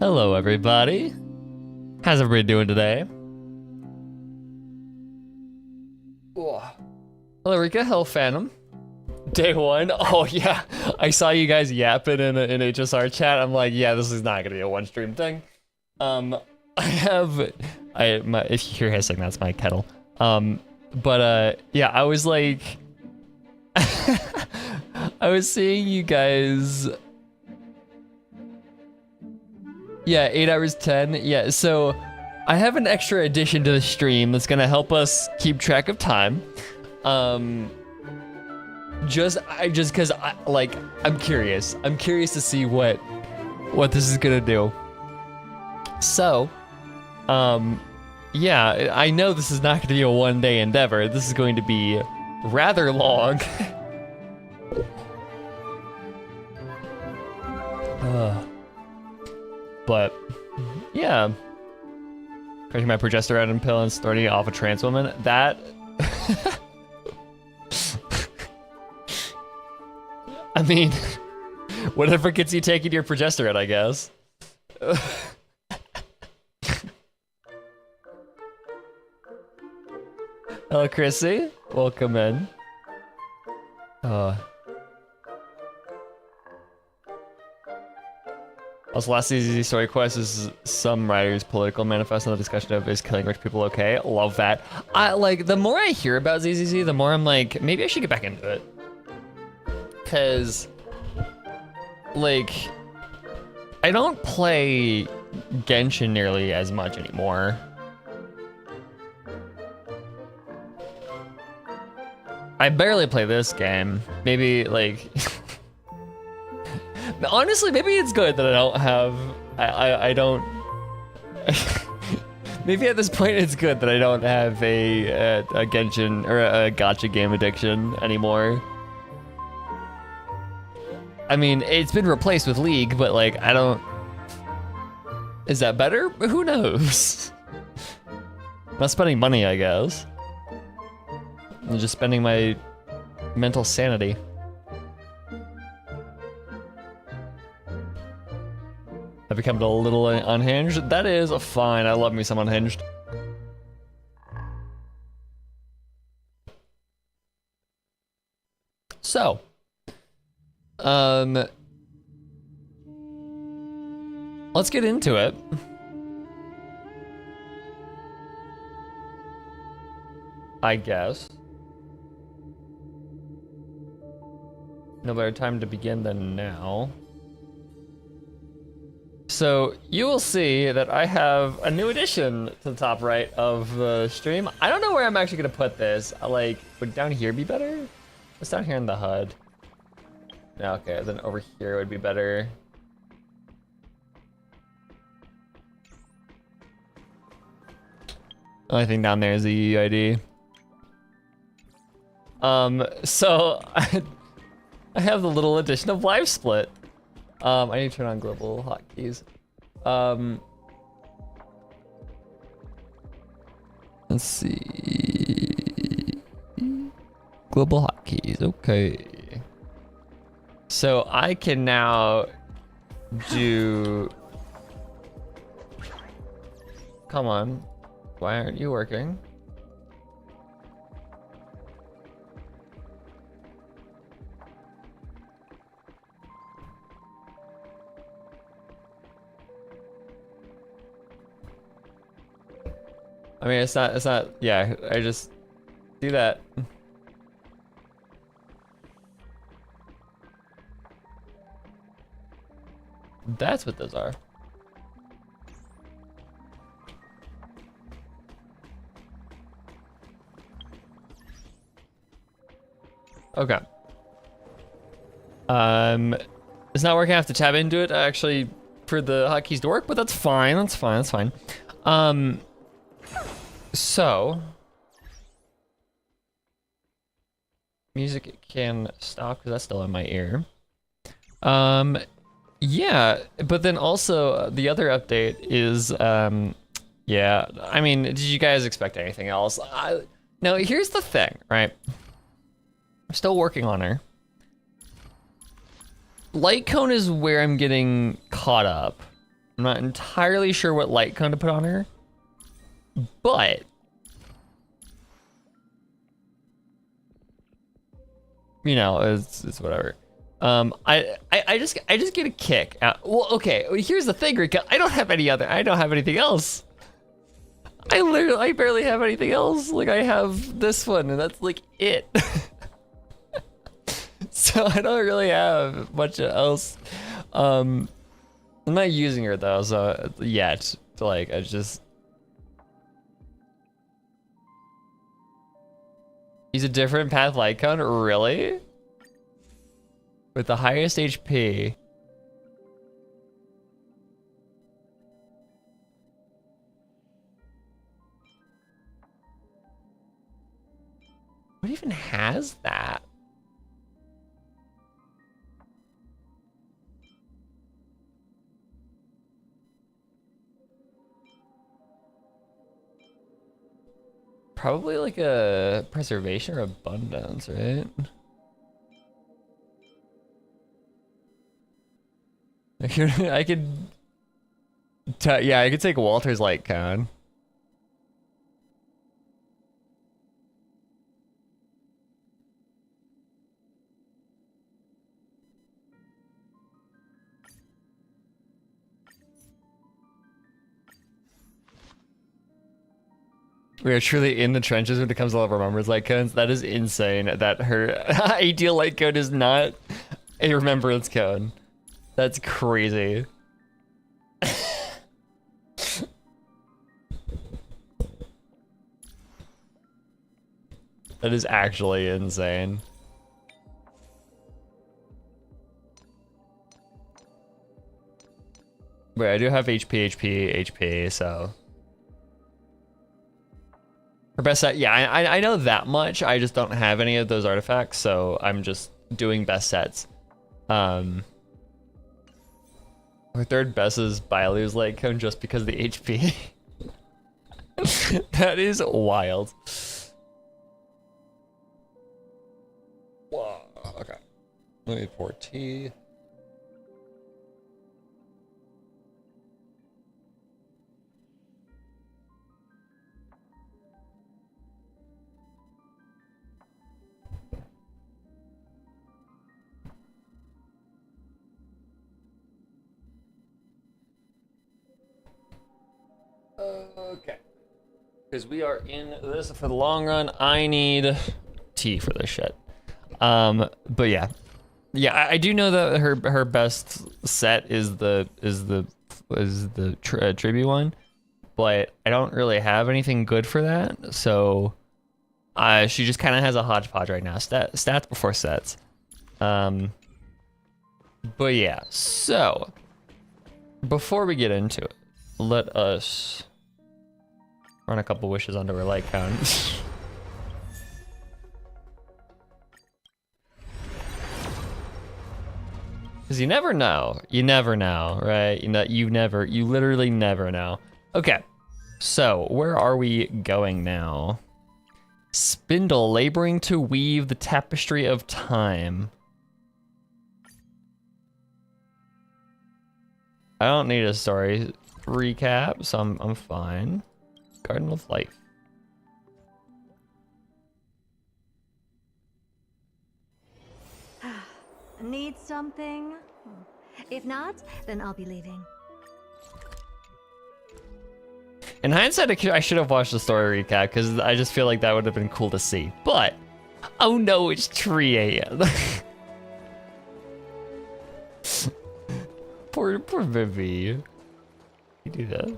Hello, everybody. How's everybody doing today? Hello, Rika. Hello, Phantom. Day one. Oh yeah, I saw you guys yapping in HSR chat. I'm like, yeah, this is not gonna be a one stream thing. If you hear hissing, that's my kettle. Yeah, I was like, I was seeing you guys. Yeah, 8 hours 10. Yeah, so I have an extra addition to the stream that's gonna help us keep track of time. Just cause I'm curious. I'm curious to see what this is gonna do. So, yeah, I know this is not gonna be a one-day endeavor. This is going to be rather long. But yeah, taking my progesterone pill and starting off a trans woman. That I mean, whatever gets you taking your progesterone, I guess. Hello, Chrissy. Welcome in. Also, last ZZZ story quest is some writer's political manifesto. The discussion of is killing rich people okay? Love that. The more I hear about ZZZ, the more I'm like, maybe I should get back into it. Cause, I don't play Genshin nearly as much anymore. I barely play this game. Maybe, honestly, maybe it's good that I don't have, I don't, maybe at this point it's good that I don't have a Genshin or a gacha game addiction anymore. I mean, it's been replaced with League, but I don't, is that better? Who knows? Not spending money, I guess. I'm just spending my mental sanity. I've become a little unhinged. That is fine. I love me some unhinged. So, let's get into it. I guess. No better time to begin than now. So you will see that I have a new addition to the top right of the stream. I don't know where I'm actually gonna put this. Would down here be better? It's down here in the HUD. Yeah, okay, then over here would be better. Only thing down there is the UID. So I have the little addition of live split. I need to turn on global hotkeys. Let's see. Global hotkeys, okay. So I can now do, come on, why aren't you working? I mean, it's not, yeah, I just do that. That's what those are. Okay. It's not working. I have to tab into it actually for the hotkeys to work, but that's fine. That's fine. That's fine. So music can stop because that's still in my ear. Yeah, but then also the other update is yeah, I mean, did you guys expect anything else? Now here's the thing, right? I'm still working on her. Light cone is where I'm getting caught up. I'm not entirely sure what light cone to put on her, but you know, it's whatever. I just get a kick out. Well, okay, here's the thing, Rika. I don't have anything else. I barely have anything else. Like, I have this one, and that's like it. So I don't really have much else. I'm not using her though, so yet. Like, I just use a different path light cone, really? With the highest HP. What even has that? Probably like a preservation or abundance, right? I could, yeah, I could take Walter's light cone. We are truly in the trenches when it comes to all of our members light cones. That is insane that her ideal light cone is not a remembrance cone. That's crazy. That is actually insane. Wait, I do have HP, so. Her best set, yeah, I know that much. I just don't have any of those artifacts, so I'm just doing best sets. Her third best is Bailu's light cone just because of the HP. That is wild. Whoa, okay. Let me pour tea. Okay. Because we are in this for the long run. I need tea for this shit. But yeah. Yeah, I do know that her best set is the tribute one, but I don't really have anything good for that. So she just kind of has a hodgepodge right now. Stats before sets. But yeah, so before we get into it, let us run a couple wishes onto her light cone. Because you never know. You never know, right? You literally never know. Okay, so where are we going now? Spindle, laboring to weave the tapestry of time. I don't need a story recap, so I'm fine. Garden of Life. Need something? If not, then I'll be leaving. In hindsight, I should have watched the story recap because I just feel like that would have been cool to see. But, oh no, it's 3 a.m. Poor Vivi. You do that.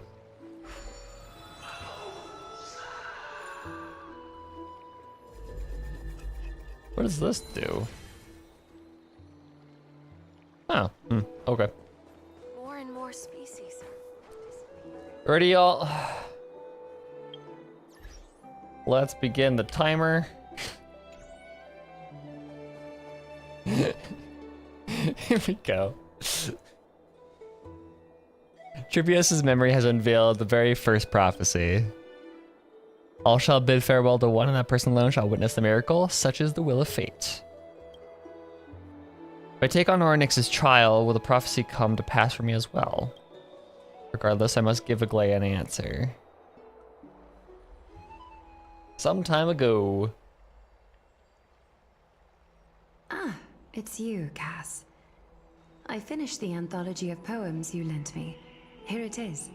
What does this do? Oh, okay. More and more species. Ready, y'all? Let's begin the timer. Here we go. Trivius's memory has unveiled the very first prophecy. All shall bid farewell to one, and that person alone shall witness the miracle. Such is the will of fate. If I take on Ornyx's trial, will the prophecy come to pass for me as well? Regardless, I must give Aglaia an answer. Some time ago. Ah, it's you, Cass. I finished the anthology of poems you lent me. Here it is.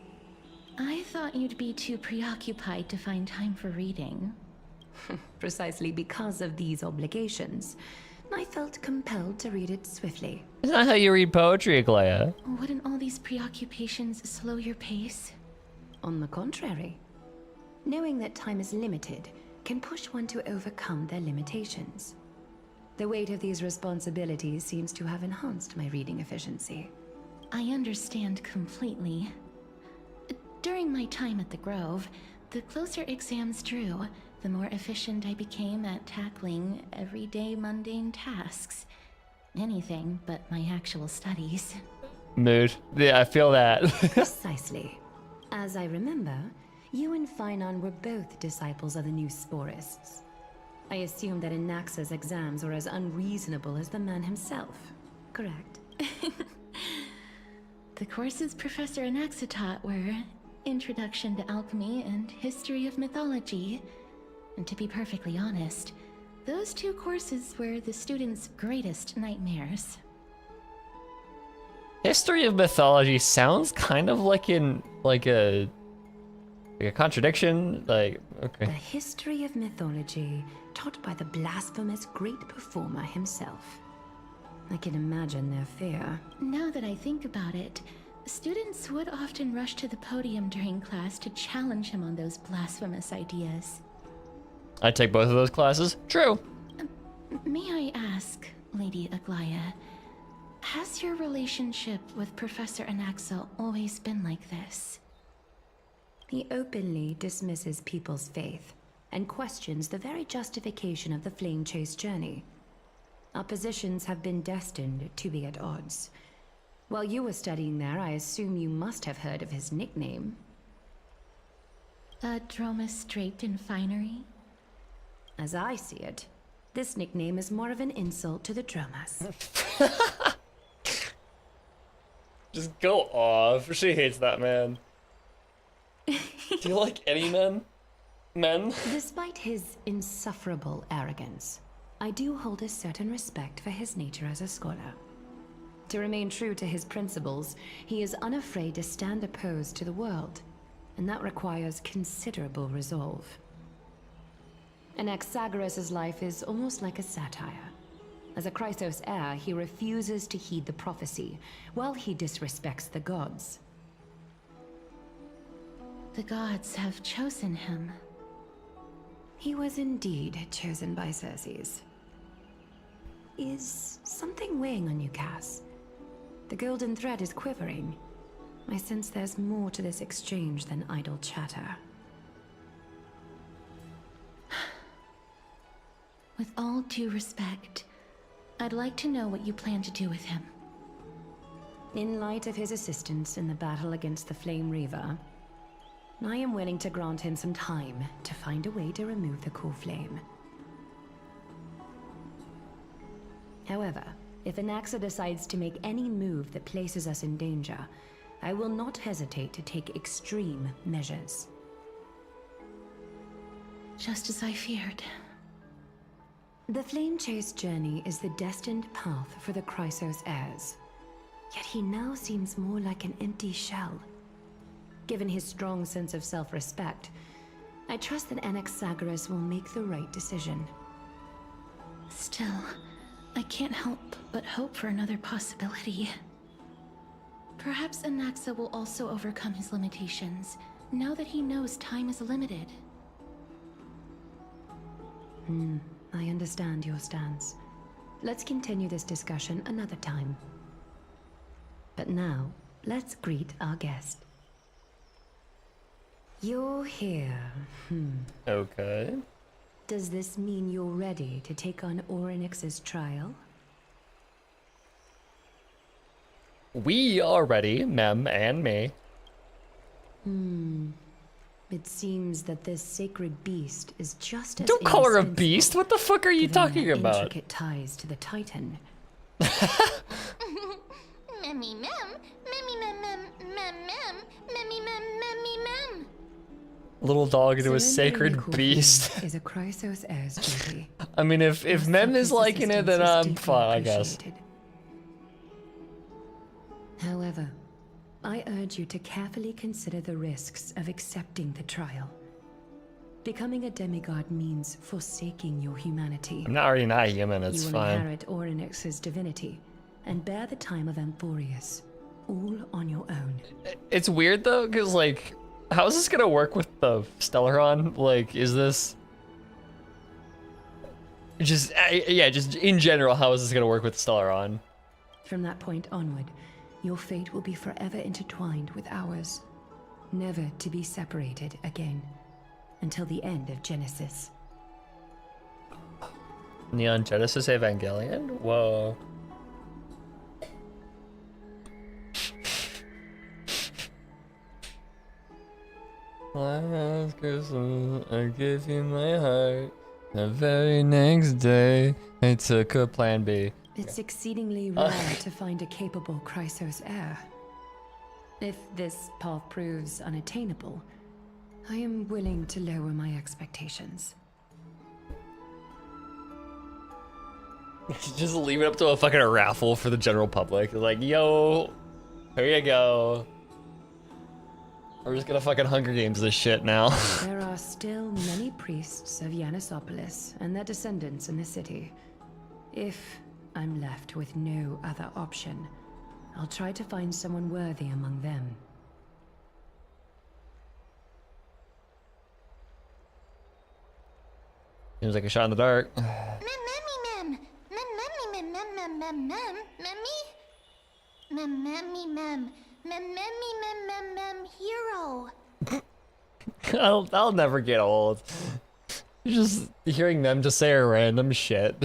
I thought you'd be too preoccupied to find time for reading. Precisely because of these obligations, I felt compelled to read it swiftly. Isn't that how you read poetry, Aglaia? Wouldn't all these preoccupations slow your pace? On the contrary, knowing that time is limited can push one to overcome their limitations. The weight of these responsibilities seems to have enhanced my reading efficiency. I understand completely. During my time at the Grove, the closer exams drew, the more efficient I became at tackling everyday mundane tasks. Anything but my actual studies. Mood. Yeah, I feel that. Precisely. As I remember, you and Finon were both disciples of the new Sporists. I assume that Anaxa's exams were as unreasonable as the man himself, correct? The courses Professor Anaxa taught were Introduction to Alchemy and History of Mythology. And to be perfectly honest, those two courses were the students' greatest nightmares. History of mythology sounds kind of like a contradiction. Like, okay. The history of mythology taught by the blasphemous great performer himself. I can imagine their fear. Now that I think about it, students would often rush to the podium during class to challenge him on those blasphemous ideas. I take both of those classes. True. May I ask, Lady Aglaia, has your relationship with Professor Anaxa always been like this? He openly dismisses people's faith and questions the very justification of the Flame Chase journey. Our positions have been destined to be at odds. While you were studying there, I assume you must have heard of his nickname. A Dromus draped in finery? As I see it, this nickname is more of an insult to the Dromas. Just go off. She hates that man. Do you like any men? Men? Despite his insufferable arrogance, I do hold a certain respect for his nature as a scholar. To remain true to his principles, he is unafraid to stand opposed to the world, and that requires considerable resolve. Anaxagoras' life is almost like a satire. As a Chrysos heir, he refuses to heed the prophecy, while he disrespects the gods. The gods have chosen him. He was indeed chosen by Circes. Is something weighing on you, Cass? The golden thread is quivering. I sense there's more to this exchange than idle chatter. With all due respect, I'd like to know what you plan to do with him. In light of his assistance in the battle against the Flame Reaver, I am willing to grant him some time to find a way to remove the core flame. However, if Anaxa decides to make any move that places us in danger, I will not hesitate to take extreme measures. Just as I feared. The Flame Chase journey is the destined path for the Chrysos heirs. Yet he now seems more like an empty shell. Given his strong sense of self-respect, I trust that Anaxagoras will make the right decision. Still, I can't help but hope for another possibility. Perhaps Anaxa will also overcome his limitations, now that he knows time is limited. I understand your stance. Let's continue this discussion another time. But now, let's greet our guest. You're here. Okay. Does this mean you're ready to take on Orynyx's trial? We are ready, Mem and me. It seems that this sacred beast is just as Don't call her a indispensable, beast. What the fuck are you given talking their about? intricate ties to the Titan. Memmy mem, memmy mem mem, mem mem, Little dog into a Surrendering sacred the beast. Corpus is a Chrysos heir's duty. I mean, if Mem is liking it, then I'm fine, I guess. Appreciated. However, I urge you to carefully consider the risks of accepting the trial. Becoming a demigod means forsaking your humanity. I'm not already not human, it's You will fine. inherit Orynyx's divinity and bear the time of Amphorius, all on your own. It's weird though, because like, how is this gonna work with the Stellaron? Like, is this just yeah, just in general, how is this gonna work with Stellaron? From that point onward, your fate will be forever intertwined with ours, never to be separated again, until the end of Genesis. Neon Genesis Evangelion? Whoa. Last Christmas, I gave you my heart. The very next day, I took a plan B. It's exceedingly rare to find a capable Chrysos heir. If this path proves unattainable, I am willing to lower my expectations. Just leave it up to a fucking raffle for the general public. Like, yo, here you go. We're just gonna fucking Hunger Games this shit now. There are still many priests of Yanissopolis and their descendants in the city. If I'm left with no other option, I'll try to find someone worthy among them. Seems like a shot in the dark. Hero. I'll never get old. Just hearing them just say random shit.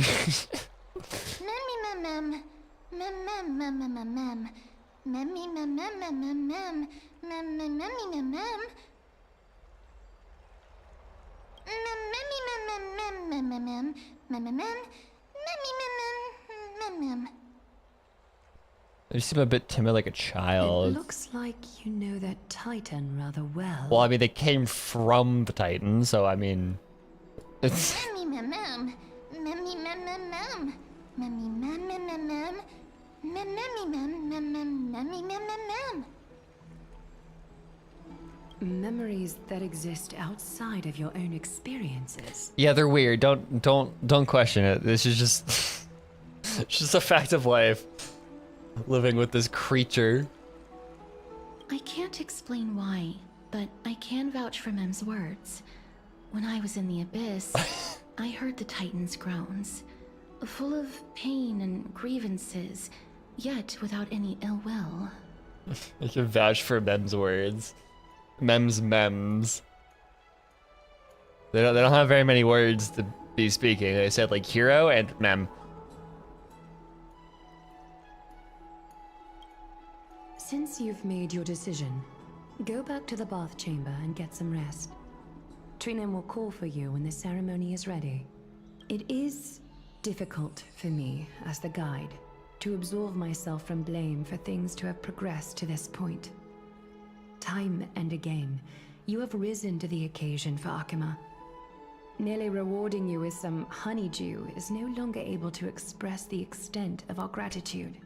You seem a bit timid, like a It child. looks like you know that Titan rather well. Well, I mean, they came from the Titan, so I mean, it's. Memories that exist outside of your own experiences. Yeah, they're weird. Don't question it. This is just, it's just a fact of life. Living with this creature. I can't explain why, but I can vouch for Mem's words. When I was in the abyss, I heard the Titan's groans, full of pain and grievances, yet without any ill will. I can vouch for Mem's words. Mems. They don't have very many words to be speaking. They said like hero and mem. Since you've made your decision, go back to the bath chamber and get some rest. Trinem will call for you when the ceremony is ready. It is difficult for me, as the guide, to absolve myself from blame for things to have progressed to this point. Time and again, you have risen to the occasion for Akima. Nearly rewarding you with some honeydew is no longer able to express the extent of our gratitude.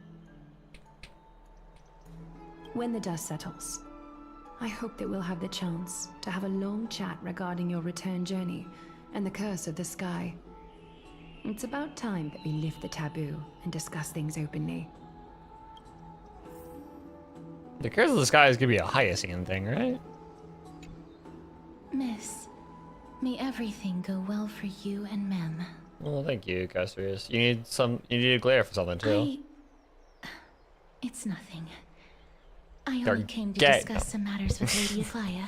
When the dust settles, I hope that we'll have the chance to have a long chat regarding your return journey and the curse of the sky. It's about time that we lift the taboo and discuss things openly. The curse of the sky is gonna be a Hyacine thing, right? Miss, may everything go well for you and Mem. Well, thank you, Castrius. You need a glare for something too. It's nothing. I You're only came to gay. discuss some matters with Lady Aglaia.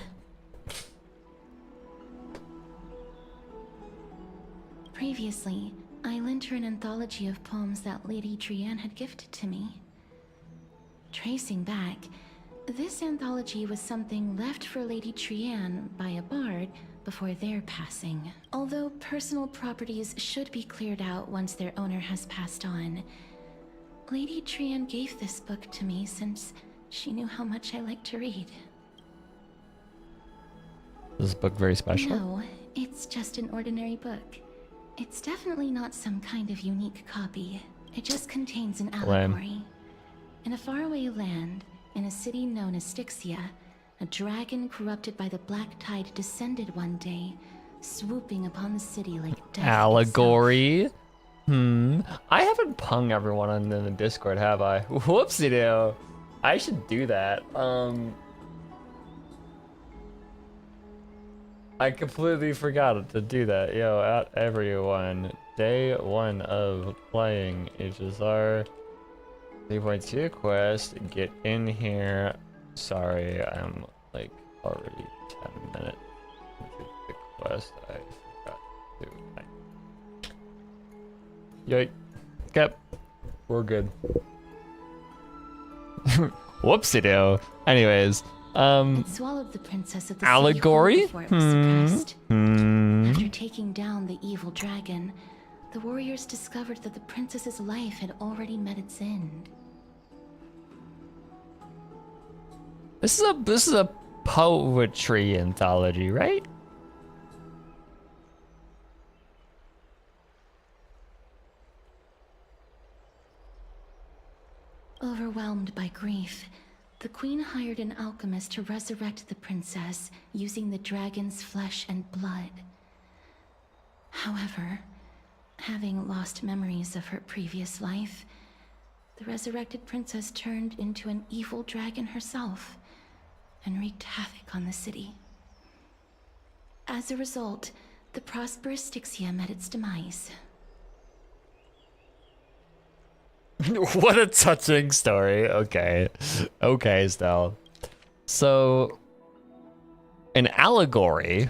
Previously, I lent her an anthology of poems that Lady Trianne had gifted to me. Tracing back, this anthology was something left for Lady Trianne by a bard before their passing. Although personal properties should be cleared out once their owner has passed on, Lady Trianne gave this book to me since she knew how much I like to read. Is this book very special? No, it's just an ordinary book. It's definitely not some kind of unique copy. It just contains an allegory. In a faraway land, in a city known as Styxia, a dragon corrupted by the black tide descended one day, swooping upon the city like death Allegory? I haven't pung everyone in the Discord, have I? Whoopsie-doo. I should do that. I completely forgot to do that. Yo, at everyone. Day 1 of playing HSR 3.2 quest. Get in here. Sorry, I'm like already 10 minutes into the quest. I forgot to. Yikes. Okay. We're good. Whoopsie-doo. Anyways. It swallowed the princess of the allegory? City before it was suppressed. After taking down the evil dragon, the warriors discovered that the princess's life had already met its end. This is a poetry anthology, right? Overwhelmed by grief, the queen hired an alchemist to resurrect the princess using the dragon's flesh and blood. However, having lost memories of her previous life, the resurrected princess turned into an evil dragon herself and wreaked havoc on the city. As a result, the prosperous Styxia met its demise. What a touching story. Okay. Okay, Stell. So, an allegory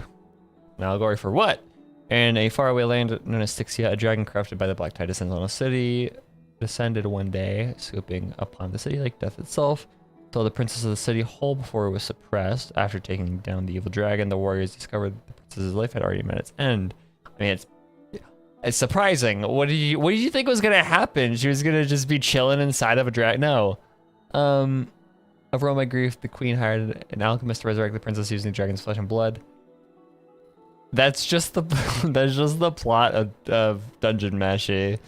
for what? In a faraway land known as Styxia, a dragon corrupted by the black tide descended on a city, descended one day, swooping upon the city like death itself. So the princess of the city whole before it was suppressed. After taking down the evil dragon, the warriors discovered the princess's life had already met its end. I mean, it's surprising. What did you think was gonna happen? She was gonna just be chilling inside of a dragon? No. Overwhelmed by grief, the queen hired an alchemist to resurrect the princess using the dragon's flesh and blood. That's just the plot of Dungeon Mashy.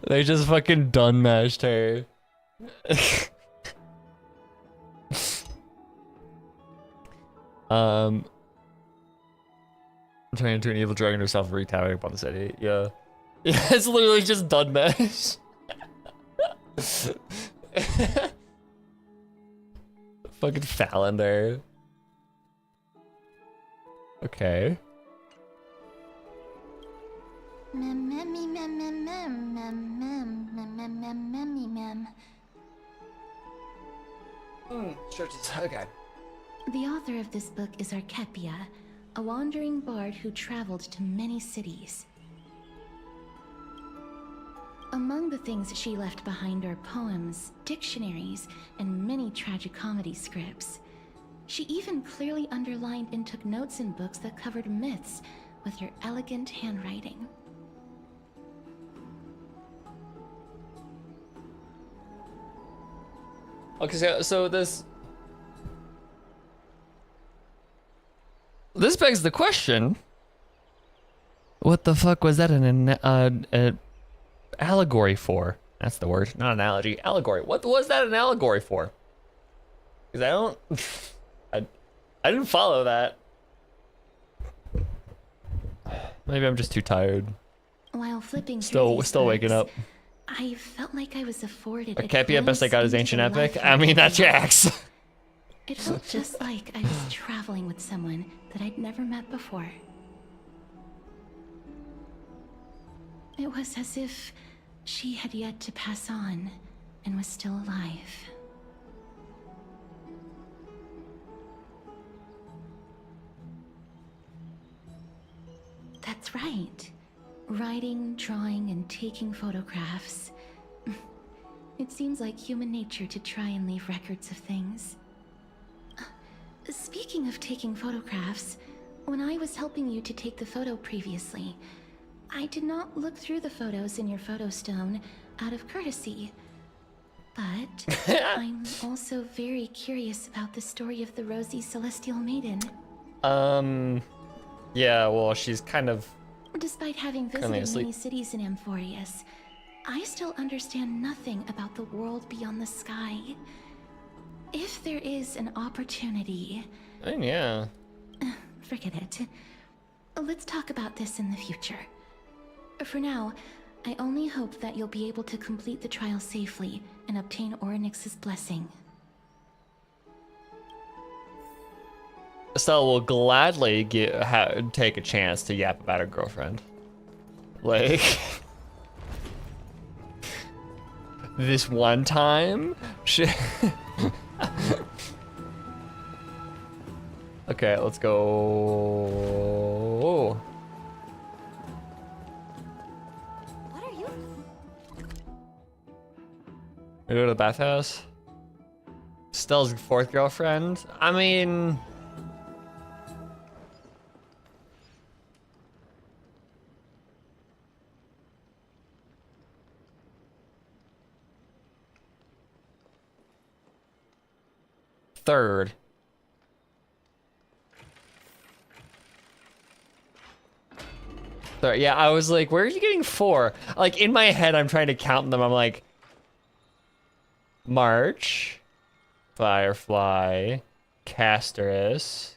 They just fucking done mashed her. Turning into an evil dragon herself, wreaked havoc upon the city. Yeah. Yeah, it's literally just done mash. Fucking Fallon there. Okay. Churches. Okay. The author of this book is Archepia, a wandering bard who traveled to many cities. Among the things she left behind are poems, dictionaries, and many tragicomedy scripts. She even clearly underlined and took notes in books that covered myths with her elegant handwriting. Okay, so this begs the question: what the fuck was that an allegory for? That's the word, not analogy. Allegory. What was that an allegory for? Because I don't, I didn't follow that. Maybe I'm just too tired. While flipping Still through these waking books, up. I felt like I was afforded Archepia, best I got is into ancient the epic. life I mean, that of tracks. It felt just like I was traveling with someone that I'd never met before. It was as if she had yet to pass on and was still alive. That's right. Writing, drawing, and taking photographs. It seems like human nature to try and leave records of things. Speaking of taking photographs, when I was helping you to take the photo previously, I did not look through the photos in your photo stone out of courtesy. But I'm also very curious about the story of the Rosy Celestial Maiden. Yeah, well, she's kind of... Despite having Currently visited asleep. many cities in Amphorius, I still understand nothing about the world beyond the sky. If there is an opportunity... yeah. Forget it. Let's talk about this in the future. For now, I only hope that you'll be able to complete the trial safely and obtain Orynyx's blessing. Estelle will gladly take a chance to yap about her girlfriend. Like... this one time? Okay, let's go... What are you? We go to the bathhouse? Estelle's fourth girlfriend? I mean... Third. Sorry, yeah, I was like, where are you getting 4? Like, in my head, I'm trying to count them. I'm like... March. Firefly. Casterus.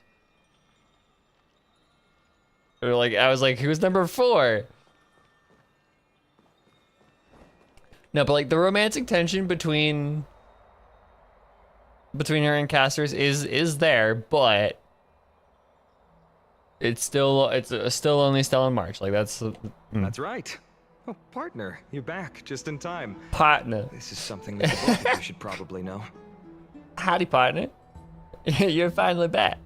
Or like, I was like, who's number 4? No, but like, the romantic tension between her and Casterus is there, but... It's still only Stella and March. Like that's. That's right. Oh, partner, you're back just in time. Partner. This is something that the both of you should probably know. Howdy, partner. You're finally back.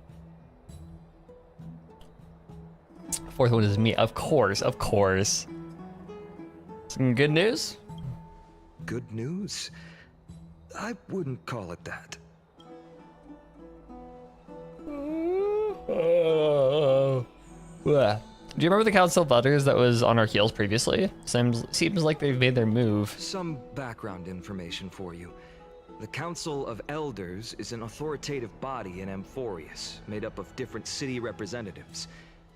Fourth one is me, of course, of course. Some good news. Good news? I wouldn't call it that. Do you remember the Council of Elders that was on our heels previously? Seems like they've made their move. Some background information for you. The Council of Elders is an authoritative body in Amphorius, made up of different city representatives.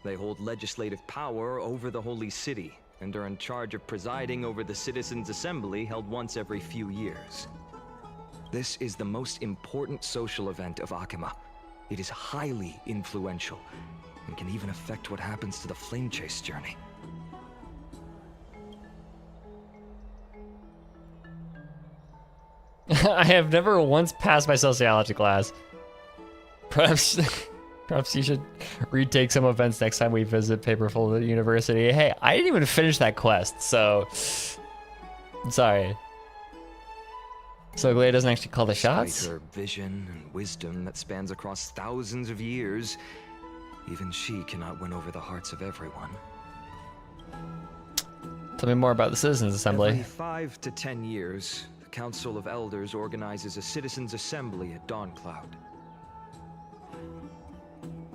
They hold legislative power over the Holy City, and are in charge of presiding over the Citizens' Assembly held once every few years. This is the most important social event of Akima. It is highly influential, and can even affect what happens to the Flame Chase journey. I have never once passed my sociology class. Perhaps you should retake some events next time we visit Paperful University. Hey, I didn't even finish that quest, so... I'm sorry. So Glea doesn't actually call the shots? Despite her vision and wisdom that spans across thousands of years, even she cannot win over the hearts of everyone. Tell me more about the Citizens Assembly. Every 5 to 10 years, the Council of Elders organizes a Citizens' Assembly at Dawncloud.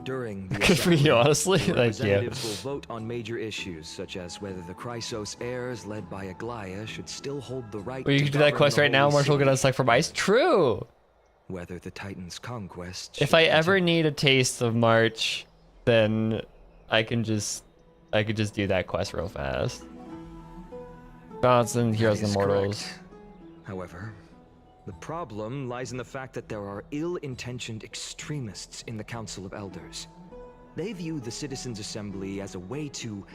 During the Good for you, honestly. the Thank you. representatives will vote on major issues, such as whether the Chrysos heirs, led by Aglaia, should still hold the right Well, you to can do that govern quest the right now. Holy Marshall will get City, us like from ice. True. whether the Titan's conquest If should I ever continue. need a taste of March, then I could just do that quest real fast. Gods and Heroes That and is Immortals. correct. However, the problem lies in the fact that there are ill-intentioned extremists in the Council of Elders. They view the Citizens' Assembly as a way to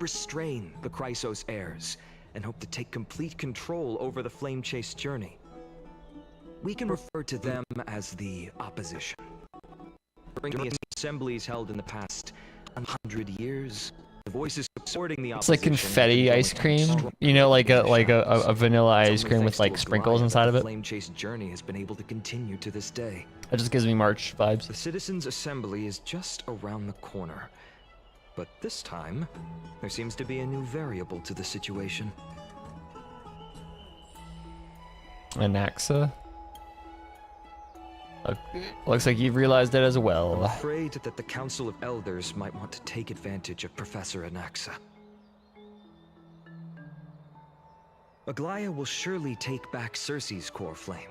restrain the Chrysos heirs and hope to take complete control over the Flame Chase journey. We can refer to them as the opposition. During the assemblies held in the past 100 years, the voices supporting the It's like opposition confetti have been ice going cream, strong you know, like a in the shadows. vanilla It's ice only cream thanks with to like Aglaia sprinkles that inside the of it. Flame Chase journey has been able to continue to this day. That just gives me March vibes. The Citizens' Assembly is just around the corner. But this time, there seems to be a new variable to the situation. Anaxa. Looks like you've realized it as I'm well. afraid that the Council of Elders might want to take advantage of Professor Anaxa. Aglaya will surely take back Cersei's core flame.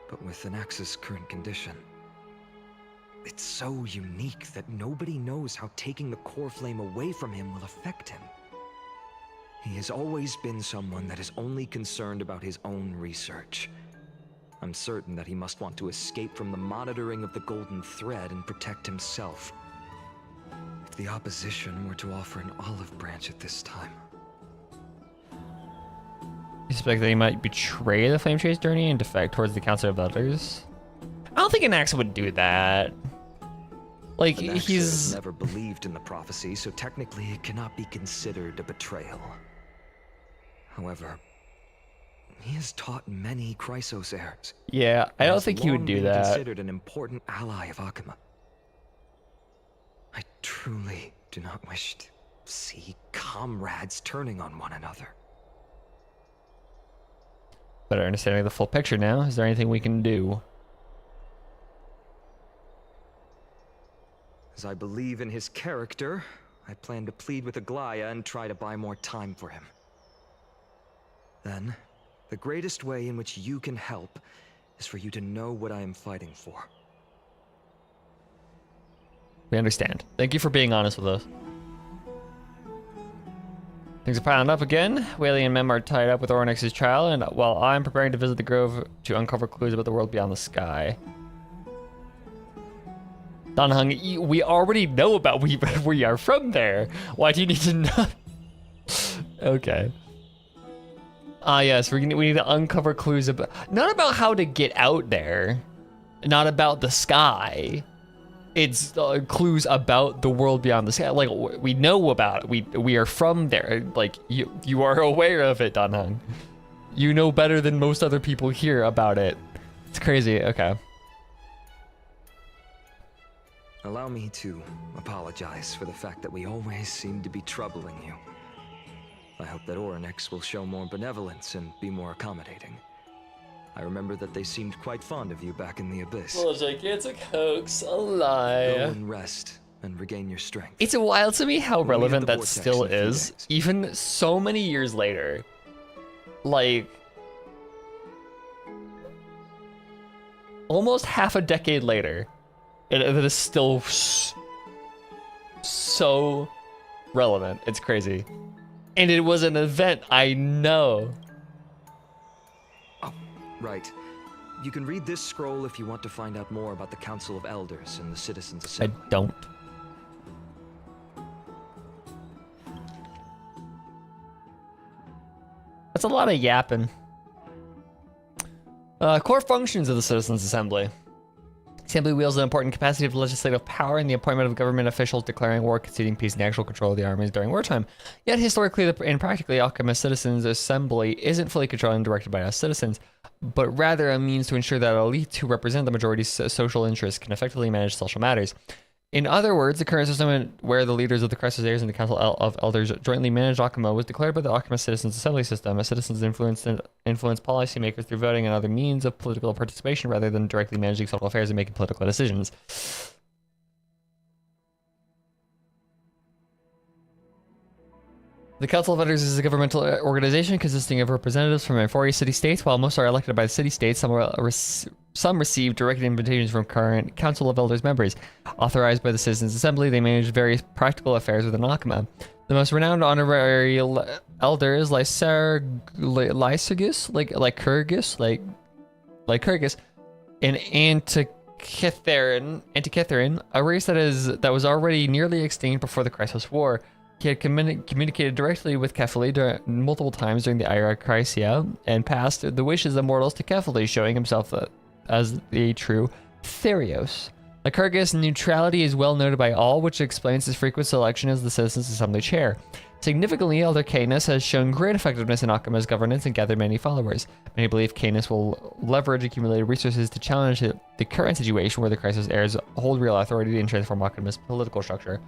But with Anax's current condition, it's so unique that nobody knows how taking the core flame away from him will affect him. He has always been someone that is only concerned about his own research. I'm certain that he must want to escape from the monitoring of the Golden Thread and protect himself. If the opposition were to offer an olive branch at this time... You suspect that he might betray the Flame Chase journey and defect towards the Council of Elders? I don't think Anax would do that. Like, Anaxa he's... has never believed in the prophecy, so technically it cannot be considered a betrayal. However, he has taught many Chrysos heirs. Yeah, I don't think he would do that. Considered an important ally of Akuma. I truly do not wish to see comrades turning on one another. Better understanding the full picture now. Is there anything we can do? As I believe in his character, I plan to plead with Aglaya and try to buy more time for him. Then, the greatest way in which you can help is for you to know what I am fighting for. We understand. Thank you for being honest with us. Things are piling up again. Whaley and Mem are tied up with Ornyx's trial, and while I'm preparing to visit the Grove to uncover clues about the world beyond the sky. Danheng, we already know about we are from there. Why do you need to know? Okay. Yes, we need to uncover clues about, not about how to get out there, not about the sky. It's clues about the world beyond the sky. Like, we know about it. We are from there. Like, you are aware of it, Danheng. You know better than most other people here about it. It's crazy. Okay. Allow me to apologize for the fact that we always seem to be troubling you. I hope that Ornyx will show more benevolence and be more accommodating. I remember that they seemed quite fond of you back in the Abyss. Well, gigantic hoax, a lie. Go and rest and regain your strength. It's wild to me how We'll meet at relevant the that vortex still in a few is, days. even so many years later. Like, almost half a decade later, it is still so relevant. It's crazy. And it was an event, I know. Oh, right. You can read this scroll if you want to find out more about the Council of Elders and the Citizens I Assembly. don't. That's a lot of yapping. Core functions of the Citizens Assembly. Assembly wields an important capacity of legislative power in the appointment of government officials, declaring war, conceding peace, and actual control of the armies during wartime. Yet historically and practically, Alchemist Citizens Assembly isn't fully controlled and directed by us citizens, but rather a means to ensure that elites who represent the majority's social interests can effectively manage social matters. In other words, the current system where the leaders of the Chrysos heirs and the Council of Elders jointly manage Akuma was declared by the Alchemist Citizens Assembly system. As citizens influence policymakers through voting and other means of political participation rather than directly managing social affairs and making political decisions. The Council of Elders is a governmental organization consisting of representatives from 40 city-states. While most are elected by the city-states, some receive direct invitations from current Council of Elders members. Authorized by the Citizens Assembly, they manage various practical affairs within Akuma. The most renowned honorary elder is Lycurgus, Lycurgus, in Antikythera, a race that was already nearly extinct before the Chrysos War. He had communicated directly with Kefali multiple times during the Ira Chrysia and passed the wishes of mortals to Kefali, showing himself as the true Therios. Lycurgus' neutrality is well noted by all, which explains his frequent selection as the Citizens Assembly chair. Significantly, Elder Canis has shown great effectiveness in Akuma's governance and gathered many followers. Many believe Canis will leverage accumulated resources to challenge the current situation where the Chrysos heirs hold real authority and transform Akuma's political structure.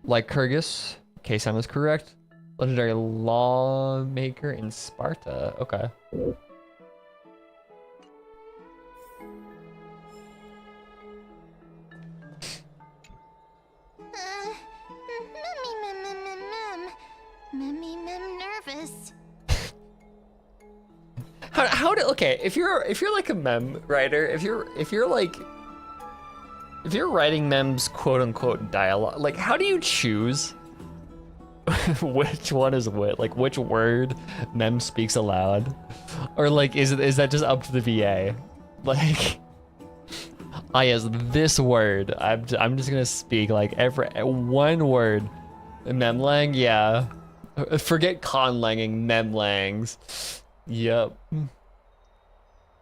Lycurgus, Kaysan is correct. Legendary lawmaker in Sparta. Okay. Mem nervous. Okay, if you're like a mem writer, if you're writing mems quote unquote dialogue, like how do you choose which one is what? Like which word mem speaks aloud? Or like is that just up to the VA? Like yes, this word. I'm just gonna speak like every one word. Memlang, yeah. Forget conlanging, memlangs. Yep.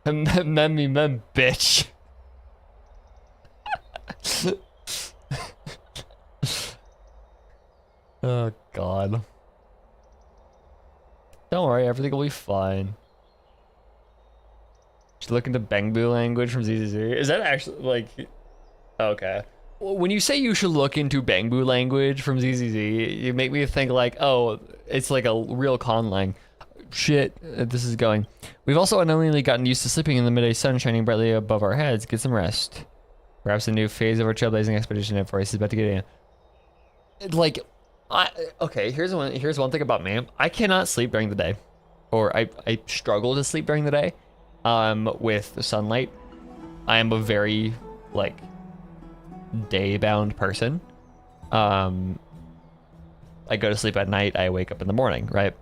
Mem, bitch. Oh god. Don't worry, everything will be fine. Just look into Bangbu language from ZZZ. Is that actually like? Okay. Well, when you say you should look into Bangbu language from ZZZ, you make me think like, oh, it's like a real conlang. Shit, this is going. We've also unknowingly gotten used to sleeping in the midday sun shining brightly above our heads. Get some rest. Perhaps a new phase of our trailblazing expedition at Forest is about to get in. Like, okay, here's one thing about me. I cannot sleep during the day. Or I struggle to sleep during the day. With the sunlight. I am a very, like, day-bound person. I go to sleep at night, I wake up in the morning, right?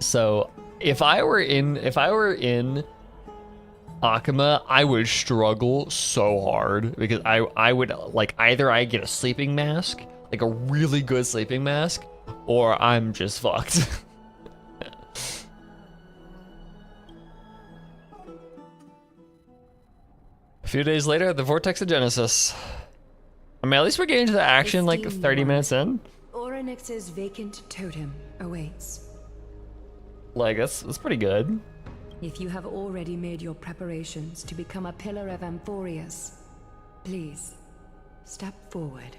So if I were in Akama, I would struggle so hard because I would like either I get a sleeping mask, like a really good sleeping mask, or I'm just fucked. A few days later, the Vortex of Genesis. I mean, at least we're getting to the action like 30 minutes in. Orynyx's vacant totem awaits. Like, that's pretty good. If you have already made your preparations to become a pillar of Amphorius, please, step forward.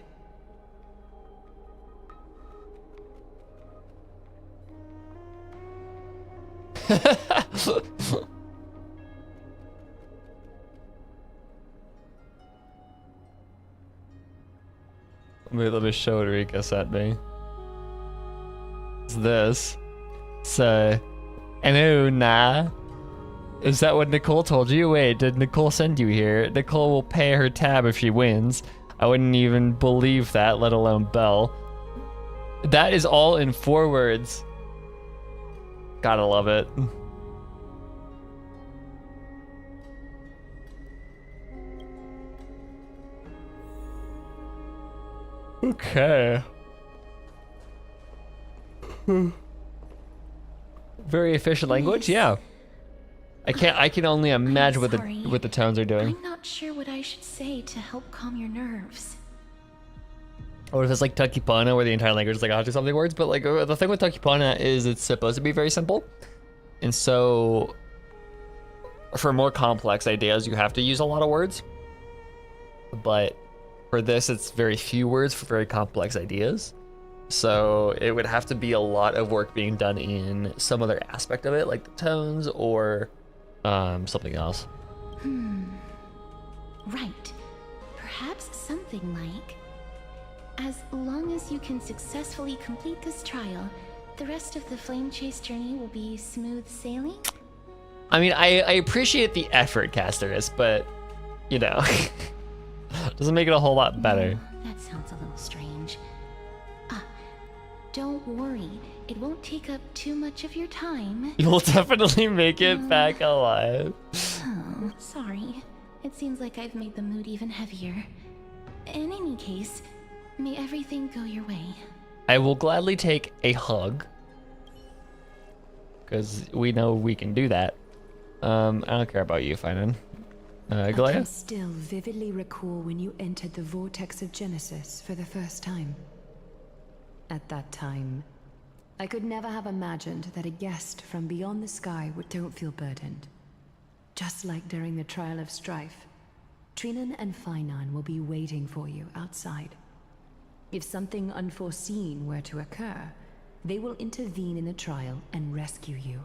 Let me show what Rika sent me. It's this. So, hello, nah. Is that what Nicole told you? Wait, did Nicole send you here? Nicole will pay her tab if she wins. I wouldn't even believe that, let alone Belle. That is all in 4 words. Gotta love it. Okay. Very efficient language, yeah. I can only imagine what the tones are doing. I'm not sure what I should say to help calm your nerves. Or if it's like Takipana where the entire language is like 100-something words, but like the thing with Takipana is it's supposed to be very simple. And so for more complex ideas, you have to use a lot of words. But for this, it's very few words for very complex ideas. So it would have to be a lot of work being done in some other aspect of it, like the tones or something else. Right. Perhaps something like, as long as you can successfully complete this trial, the rest of the Flame Chase journey will be smooth sailing? I mean, I appreciate the effort, Casterus, but, you know, doesn't make it a whole lot better. That sounds a little strange. Don't worry, it won't take up too much of your time. You'll definitely make it back alive. Oh, sorry. It seems like I've made the mood even heavier. In any case, may everything go your way. I will gladly take a hug. Because we know we can do that. I don't care about you, Finan. I Glaya? can still vividly recall when you entered the Vortex of Genesis for the first time. At that time, I could never have imagined that a guest from beyond the sky don't feel burdened. Just like during the Trial of Strife, Trinan and Finan will be waiting for you outside. If something unforeseen were to occur, they will intervene in the trial and rescue you.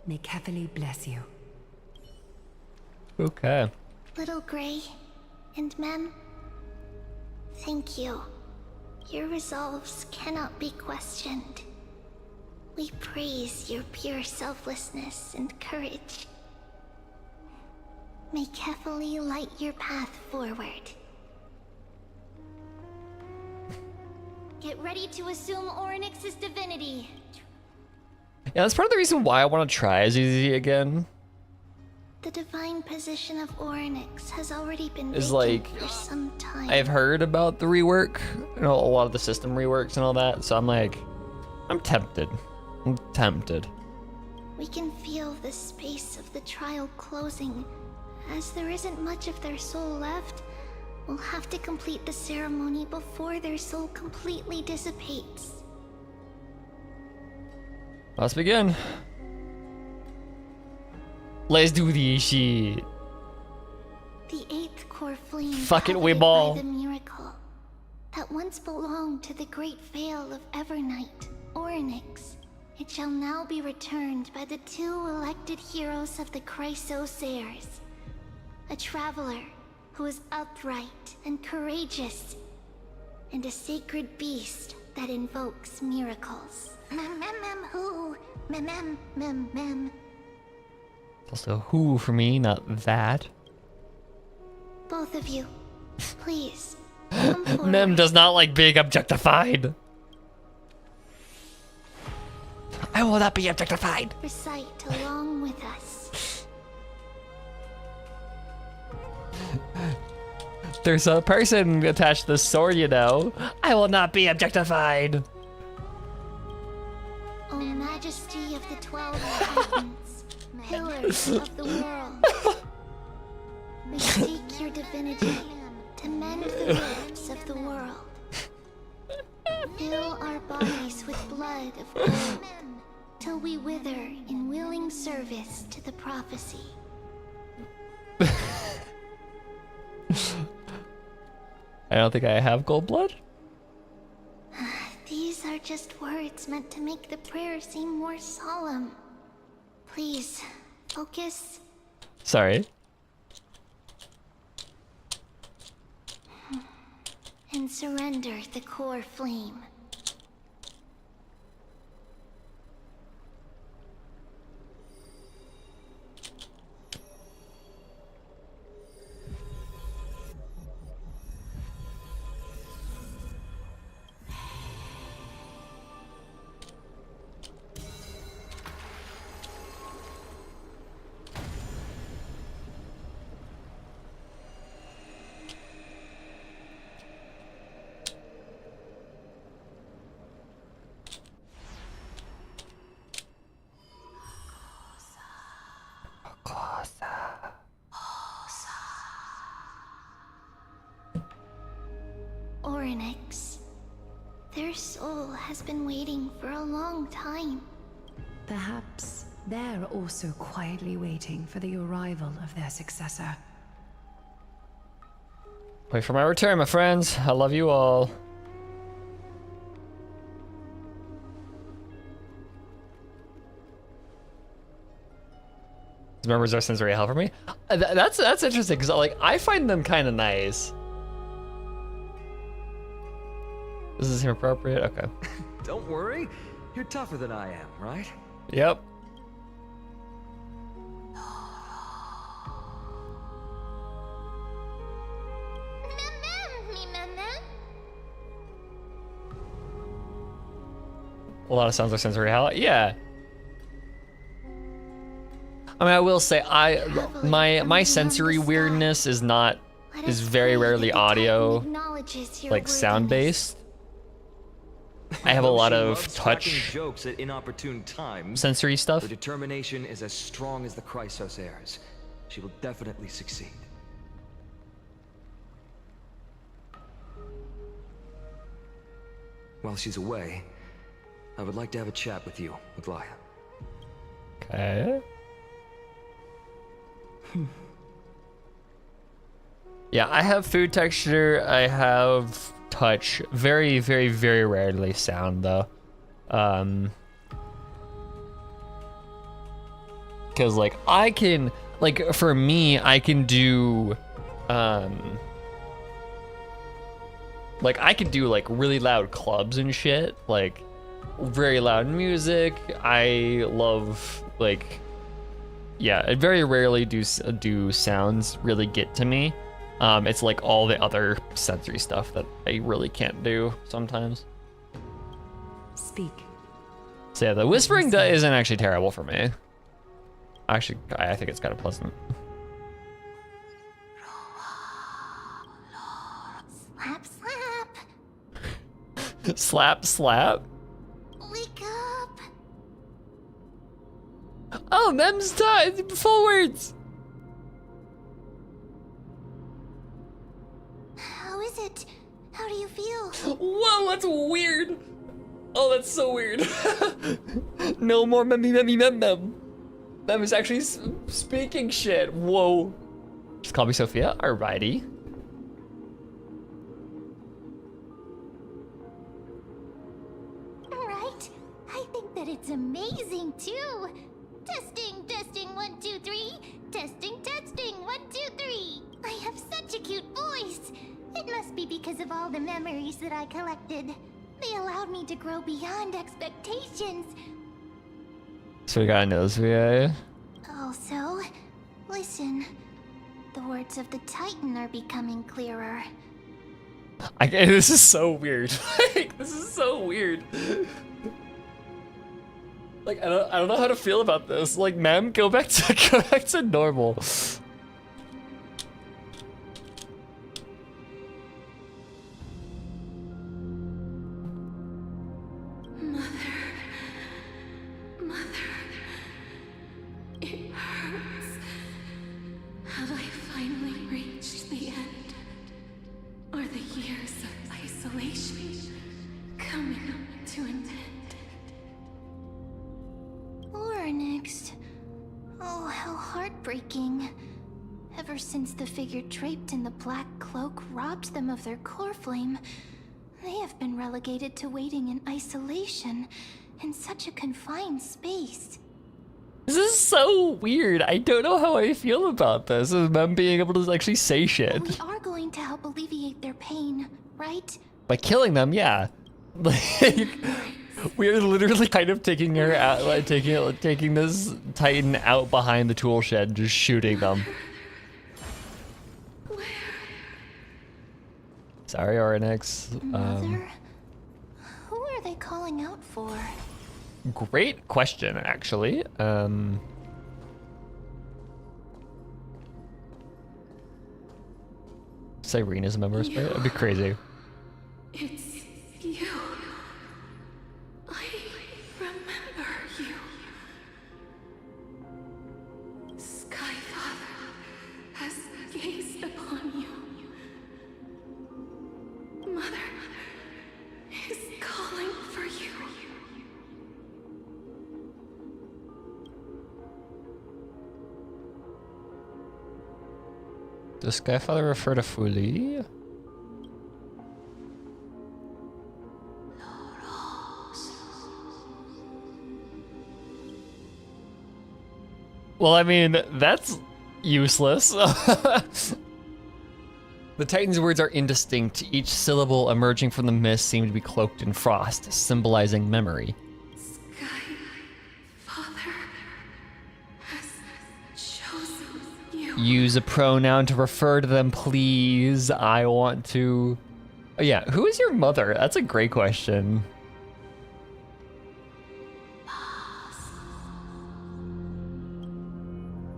May Kefali bless you. Okay. Little Gray and Mem, thank you. Your resolves cannot be questioned. We praise your pure selflessness and courage. May Kefali light your path forward. Get ready to assume Orynyx's divinity. Yeah, that's part of the reason why I want to try Azizi again. The divine position of Orynyx has already been Is vacant like, for some time. I've heard about the rework, you know, a lot of the system reworks and all that, so I'm like, I'm tempted. I'm tempted. We can feel the space of the trial closing. As there isn't much of their soul left, we'll have to complete the ceremony before their soul completely dissipates. Let's begin. Let's do this shit. The eighth core flame Fuck it, coveted we ball. by the miracle that once belonged to the great veil of Evernight, Orynyx. It shall now be returned by the two elected heroes of the Chrysosaurs. A traveler who is upright and courageous, and a sacred beast that invokes miracles. Who? Mem. Also, who for me, not that. Both of you, please, come forward. Mem does not like being objectified. I will not be objectified. Recite along with us. There's a person attached to the sword, you know. I will not be objectified. O Majesty of the 12 Titans, pillars of the world, we seek your divinity to mend the rifts of the world. Fill our bodies with blood of gold, till we wither in willing service to the prophecy. I don't think I have gold blood. These are just words meant to make the prayer seem more solemn. Please, focus. Sorry. And surrender the core flame. Orynyx. Their soul has been waiting for a long time. Perhaps they're also quietly waiting for the arrival of their successor. Wait for my return, my friends. I love you all. These members are sensory hell for me. That's interesting because like I find them kind of nice. Does this seem appropriate? Okay. Don't worry, you're tougher than I am, right? Yep. A lot of sounds like sensory hell. Yeah. I mean, I will say my sensory weirdness is very rarely audio, like sound based. I have a lot of touch jokes at inopportune times. sensory stuff. Her determination is as strong as the Chrysosaurs. She will definitely succeed. While she's away, I would like to have a chat with you, Maglaya. Okay. Yeah, I have food texture. I have touch. Very, very, very rarely sound though. Because like I can, like for me, I can do, like I can do like really loud clubs and shit. Like very loud music. I love, like, yeah, I very rarely do sounds really get to me. It's like all the other sensory stuff that I really can't do sometimes. Speak. So yeah, the whispering isn't actually terrible for me. Actually, I think it's kind of pleasant. Slap, slap. Slap, slap. Wake up. Oh, Mem's time forwards. How is it? How do you feel? Whoa, that's weird. Oh, that's so weird. No more mem. Mem is actually speaking shit. Whoa. Just call me Sophia. Alrighty. Right? I think that it's amazing too. Testing, 1, 2, 3. Testing, 1, 2, 3. I have such a cute voice. It must be because of all the memories that I collected. They allowed me to grow beyond expectations. So we got a nose VA. Also, listen. The words of the Titan are becoming clearer. This is so weird. Like, this is so weird. Like, I don't know how to feel about this. Like, Mem, go back to normal. It hurts. Have I finally reached the end? Are the years of isolation coming to an end? Onyx. Oh, how heartbreaking. Ever since the figure draped in the black cloak robbed them of their core flame, they have been relegated to waiting in isolation in such a confined space. This is so weird. I don't know how I feel about this. Of Mem being able to actually say shit. We are going to help alleviate their pain, right? By killing them, yeah. Like, we are literally kind of taking her out, like taking this Titan out behind the tool shed, just shooting them. Sorry, Oryx. Mother? Who are they calling out for? Great question, actually. Cyrene's a member of Spirit? That'd be crazy. It's you. I remember you. Skyfather has gazed upon you. Mother is calling for you. Does Skyfather refer to Fuli? Well, I mean, that's useless. The Titan's words are indistinct. Each syllable emerging from the mist seemed to be cloaked in frost, symbolizing memory. Skyfather has chosen you. Use a pronoun to refer to them, please. I want to... Oh, yeah, who is your mother? That's a great question.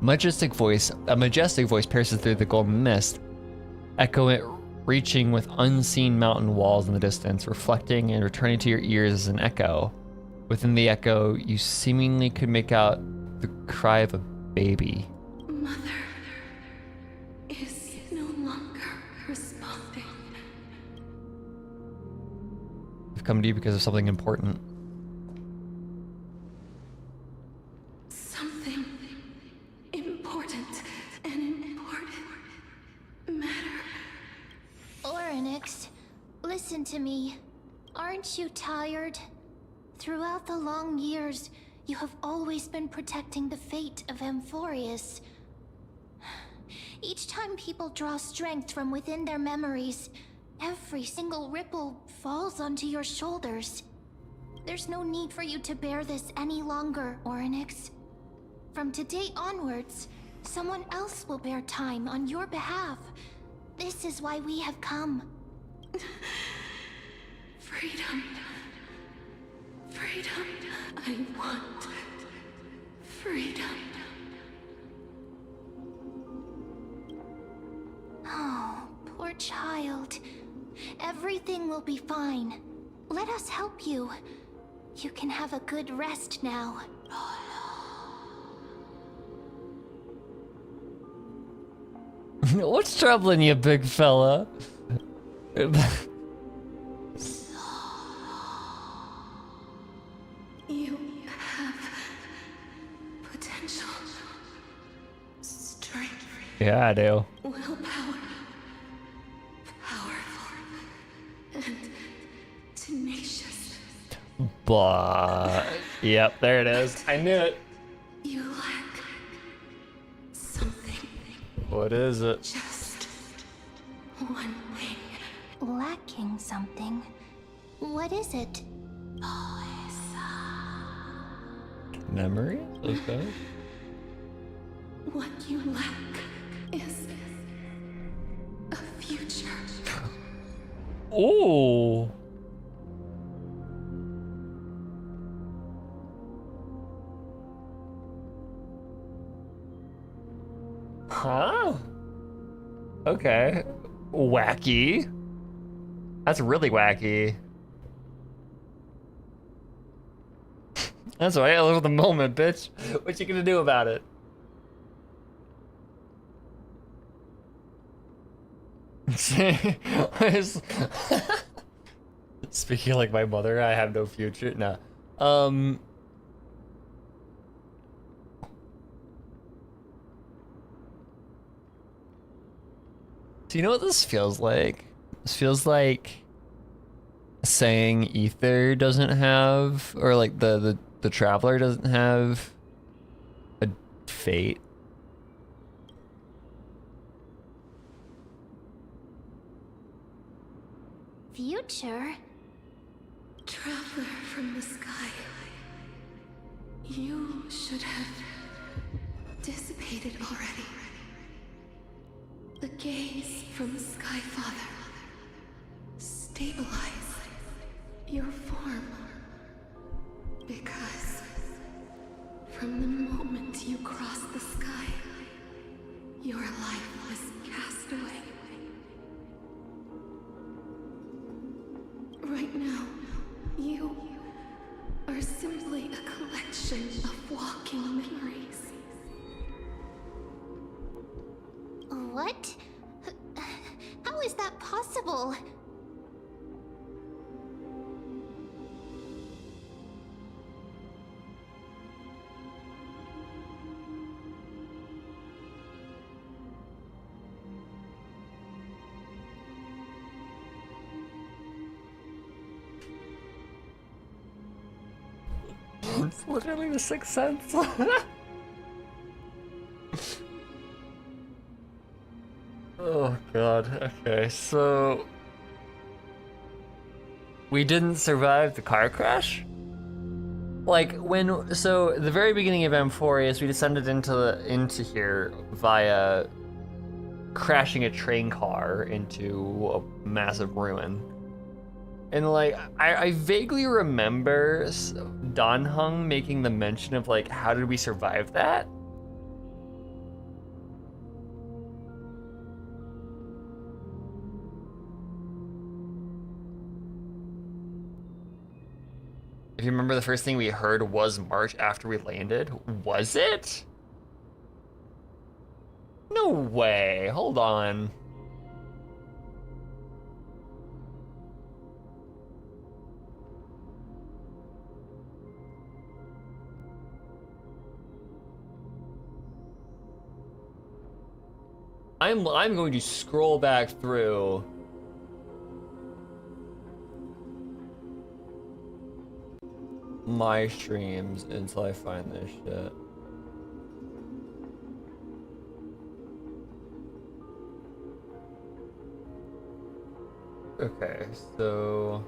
A majestic voice pierces through the golden mist, reaching with unseen mountain walls in the distance, reflecting and returning to your ears as an echo. Within the echo, you seemingly could make out the cry of a baby. Mother is no longer responding. I've come to you because of something important. Something important, an important matter. Oryx, listen to me. Aren't you tired? Throughout the long years, you have always been protecting the fate of Amphorius. Each time people draw strength from within their memories, every single ripple falls onto your shoulders. There's no need for you to bear this any longer, Orynyx. From today onwards, someone else will bear time on your behalf. This is why we have come. Freedom. Freedom. I want freedom. Oh, poor child. Everything will be fine. Let us help you. You can have a good rest now. What's troubling you, big fella? You have potential, strength, Yeah, I do. willpower, powerful, and tenacious. But yep, there it is. I knew it. You lack something, What is it? just one thing. Lacking something. What is it? Memory? Okay. What you lack is a future. Ooh. Huh? Okay. Wacky. That's really wacky. That's right, I live in the moment, bitch. What you gonna do about it? Speaking like my mother, I have no future. Nah. Do you know what this feels like? This feels like saying Ether doesn't have, or like the Traveler doesn't have a fate. Future? Traveler from the sky. You should have dissipated already. The gaze from Sky Father stabilized your form. Because from the moment you crossed the sky, your life was cast away. Right now, you are simply a collection of walking memories. What? How is that possible? It's literally the Sixth Sense. Oh god, okay, so we didn't survive the car crash? Like so the very beginning of Amphorius, we descended into here via crashing a train car into a massive ruin. And like I vaguely remember Danheng making the mention of like, how did we survive that? If you remember, the first thing we heard was March after we landed. Was it? No way. Hold on. I'm going to scroll back through. My streams until I find this shit. Okay, so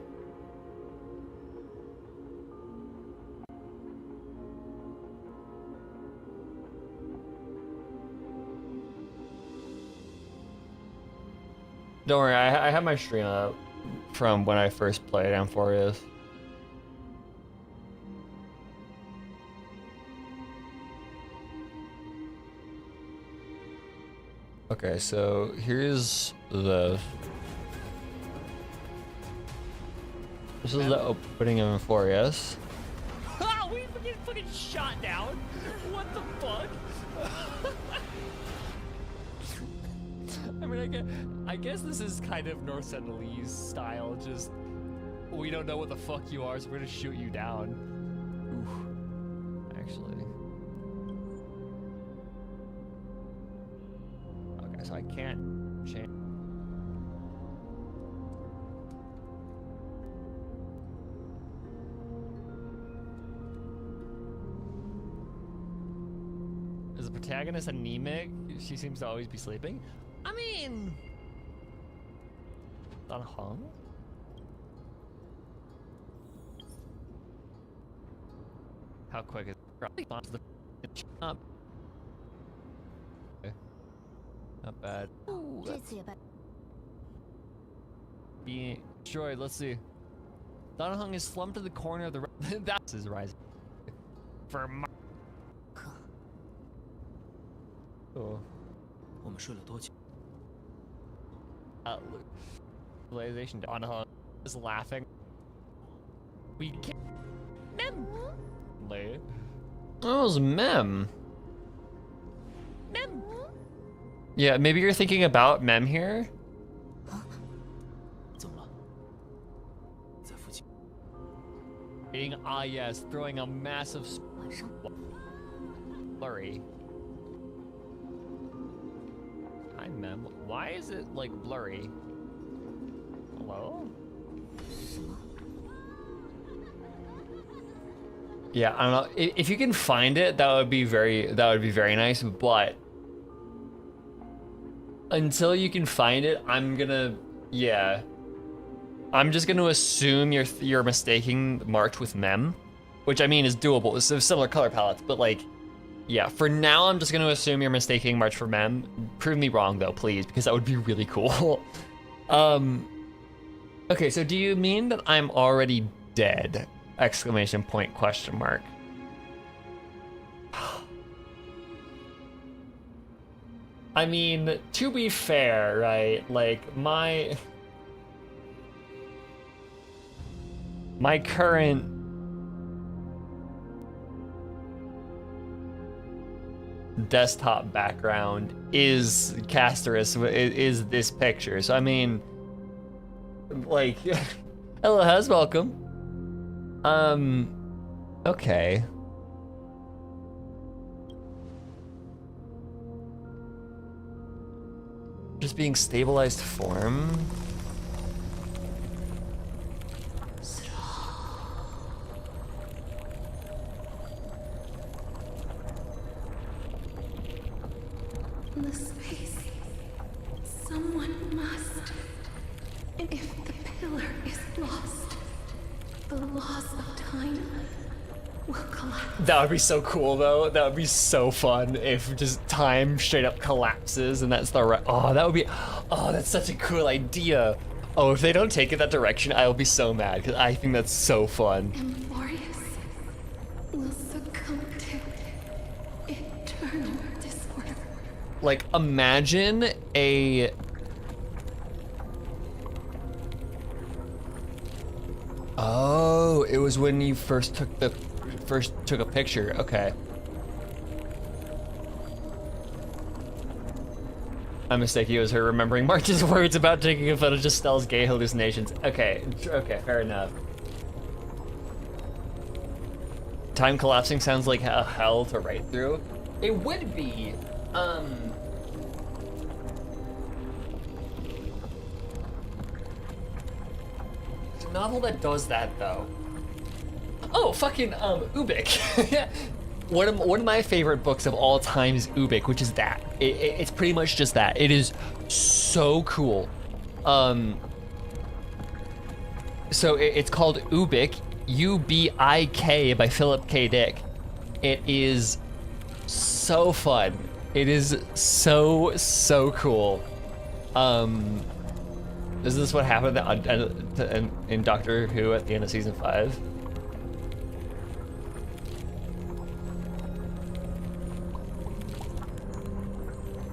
Don't worry, I have my stream up from when I first played Amphorius. Okay, so here's the... This is the opening of Amphorius. Ah, we get fucking shot down. What the fuck? I mean, I guess this is kind of North Sentinelese style. Just we don't know what the fuck you are, so we're gonna shoot you down. Oof. Actually. Okay, so I can't change. Is the protagonist anemic? She seems to always be sleeping. I mean, Dan Heng? How quick is probably the up? Okay. Not bad. Ooh, being destroyed. Let's see. Dan Heng is slumped to the corner of the. That's his rising. For my. Oh. Realization Dan Heng is laughing. We can't. Mem. Lay. Oh, it was Mem. Mem. Yeah, maybe you're thinking about Mem here. Ah yes, throwing a massive blurry. Hi Mem. Why is it like blurry? Hello? Yeah, I don't know. If you can find it, that would be very nice, but until you can find it, I'm just gonna assume you're mistaking March with Mem, which I mean is doable. It's a similar color palettes, but like, yeah, for now I'm just gonna assume you're mistaking March for Mem. Prove me wrong though, please, because that would be really cool. Okay, so do you mean that I'm already dead? Exclamation point, question mark. I mean, to be fair, right? Like my current desktop background is Casterus, is this picture. So I mean, like, hello, Hez, welcome. Okay. Just being stabilized form. The space. Someone must. If the pillar is lost, the laws of time will collapse. That would be so cool, though. That would be so fun if just time straight up collapses and that's the right. Oh, that would be. Oh, that's such a cool idea. Oh, if they don't take it that direction, I will be so mad because I think that's so fun. Amphorius will succumb to eternal disorder. Like, imagine a. Oh, it was when you first took a picture. Okay. My mistake. It was her remembering March's words about taking a photo just spells gay hallucinations. Okay, fair enough. Time collapsing sounds like hell to write through. It would be. It's a novel that does that though. Oh, fucking Ubik. One of my favorite books of all time is Ubik, which is that. It's pretty much just that. It is so cool. So it's called Ubik, U-B-I-K by Philip K. Dick. It is so fun. It is so cool. Is this what happened in Doctor Who at the end of season 5?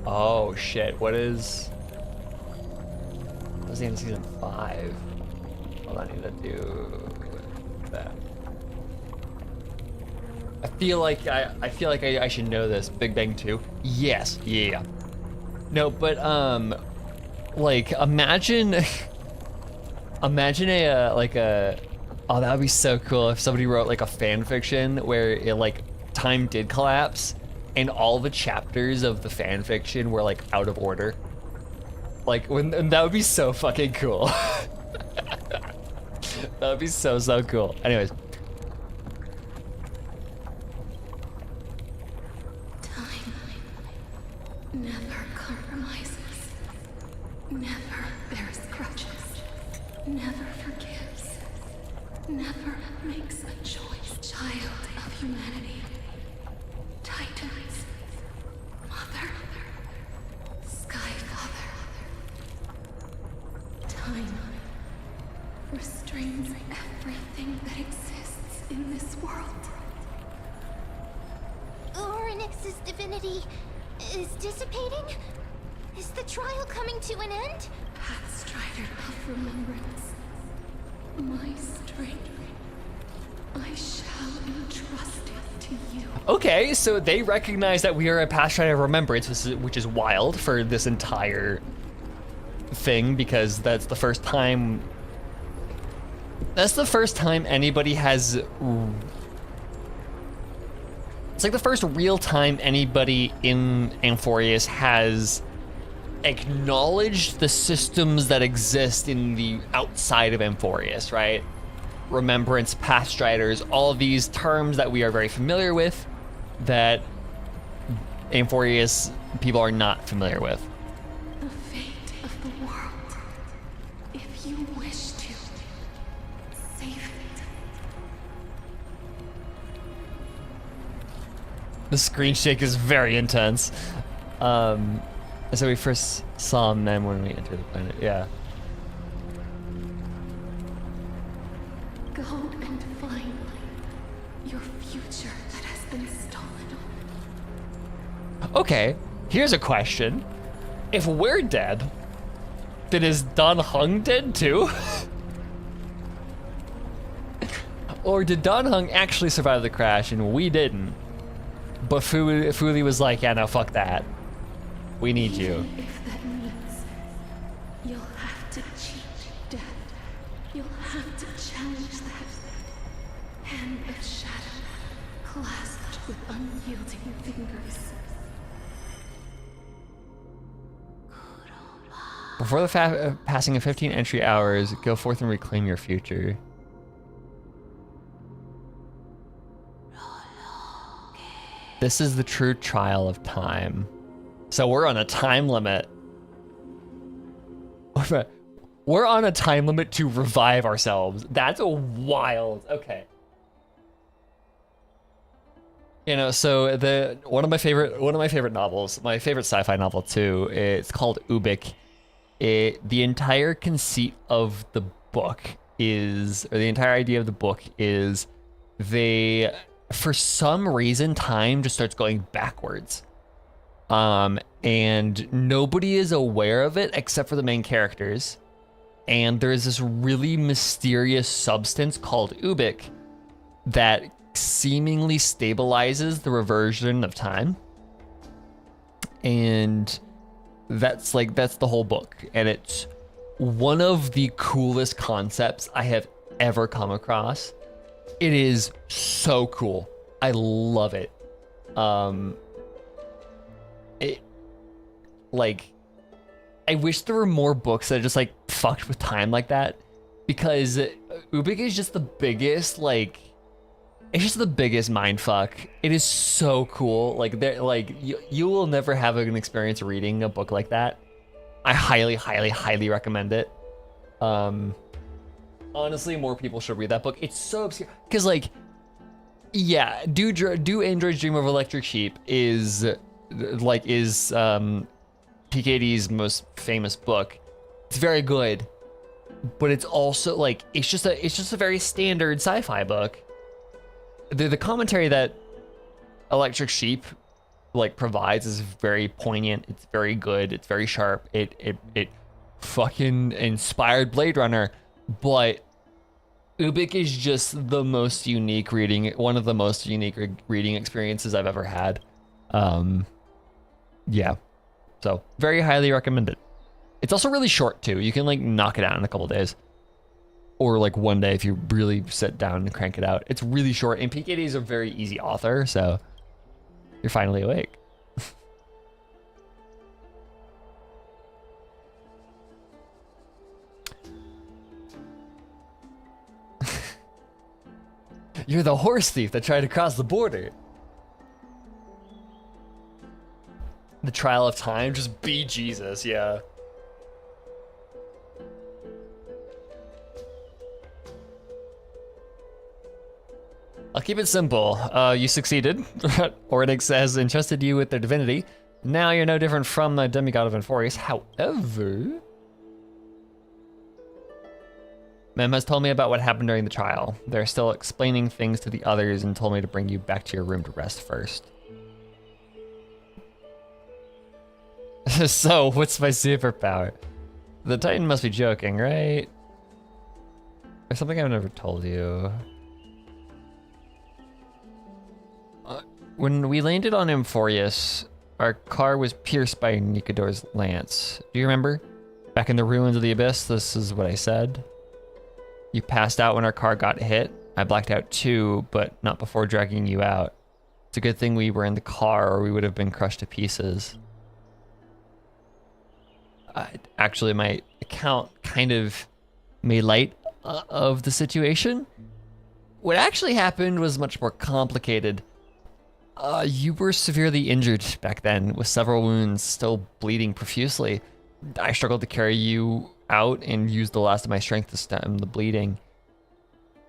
Oh shit, what was the end of season 5? Hold on, I need to do that. I feel like I should know this. Big Bang 2? Yes, yeah. No, but like imagine a like a oh, that would be so cool if somebody wrote like a fan fiction where it like time did collapse and all the chapters of the fan fiction were like out of order. Like and that would be so fucking cool. That would be so cool. Anyways. Time never compromises, never bears grudges, never forgives, never makes a choice. Child of humanity, Titans, Mother, Sky Father. Time restrains everything that exists in this world. Orynyx's divinity is dissipating? Is the trial coming to an end? Pathstrider of remembrance, my strength, I shall entrust it to you. Okay, so they recognize that we are a Pathstrider of Remembrance, which is wild for this entire thing, because that's the first time anybody has... It's like the first real time anybody in Amphorius has acknowledged the systems that exist in the outside of Amphorius, right? Remembrance, Pathstriders, all of these terms that we are very familiar with that Amphorius people are not familiar with. The fate of the world, if you wish to save it. The screen shake is very intense. So we first saw men when we entered the planet, yeah. Go and find your future that has been stolen. Okay, here's a question. If we're dead, then is Dan Heng dead too? Or did Dan Heng actually survive the crash and we didn't? But Fuli was like, yeah, no, fuck that. We need you. If that means you'll have to cheat death, you'll have to challenge that. Hand of shadow, clasped with unyielding fingers. Before the passing of 15 entry hours, go forth and reclaim your future. This is the true trial of time. So we're on a time limit. We're on a time limit to revive ourselves. That's a wild. Okay. You know, so one of my favorite novels, my favorite sci-fi novel too. It's called Ubik. The entire conceit of the book is, or the entire idea of the book is, for some reason, time just starts going backwards. And nobody is aware of it except for the main characters. And there's this really mysterious substance called Ubik that seemingly stabilizes the reversion of time. And that's the whole book. And it's one of the coolest concepts I have ever come across. It is so cool. I love it. I wish there were more books that just like fucked with time like that, because Ubik is just the biggest, like, it's just the biggest mind fuck. It is so cool. Like, you will never have an experience reading a book like that. I highly, highly, highly recommend it. Honestly, more people should read that book. It's so obscure. Because, like, yeah, Do Androids Dream of Electric Sheep is PKD's most famous book. It's very good, but it's also like it's just a very standard sci-fi book. The commentary that Electric Sheep like provides is very poignant. It's very good. It's very sharp. It fucking inspired Blade Runner, but Ubik is just the most unique reading, one of the most unique reading experiences I've ever had. Yeah, so very highly recommended. It's also really short too. You can like knock it out in a couple days, or like one day if you really sit down and crank it out. It's really short, and PKD is a very easy author, so you're finally awake. You're the horse thief that tried to cross the border. The trial of time, just be Jesus, yeah. I'll keep it simple. You succeeded. Ornix has entrusted you with their divinity. Now you're no different from the demigod of Enforius. However, Mem has told me about what happened during the trial. They're still explaining things to the others and told me to bring you back to your room to rest first. So, what's my superpower? The Titan must be joking, right? There's something I've never told you. When we landed on Amphorius, our car was pierced by Nikador's lance. Do you remember? Back in the ruins of the abyss, this is what I said. You passed out when our car got hit. I blacked out too, but not before dragging you out. It's a good thing we were in the car or we would have been crushed to pieces. Actually, my account kind of made light of the situation. What actually happened was much more complicated. You were severely injured back then, with several wounds still bleeding profusely. I struggled to carry you out and used the last of my strength to stem the bleeding.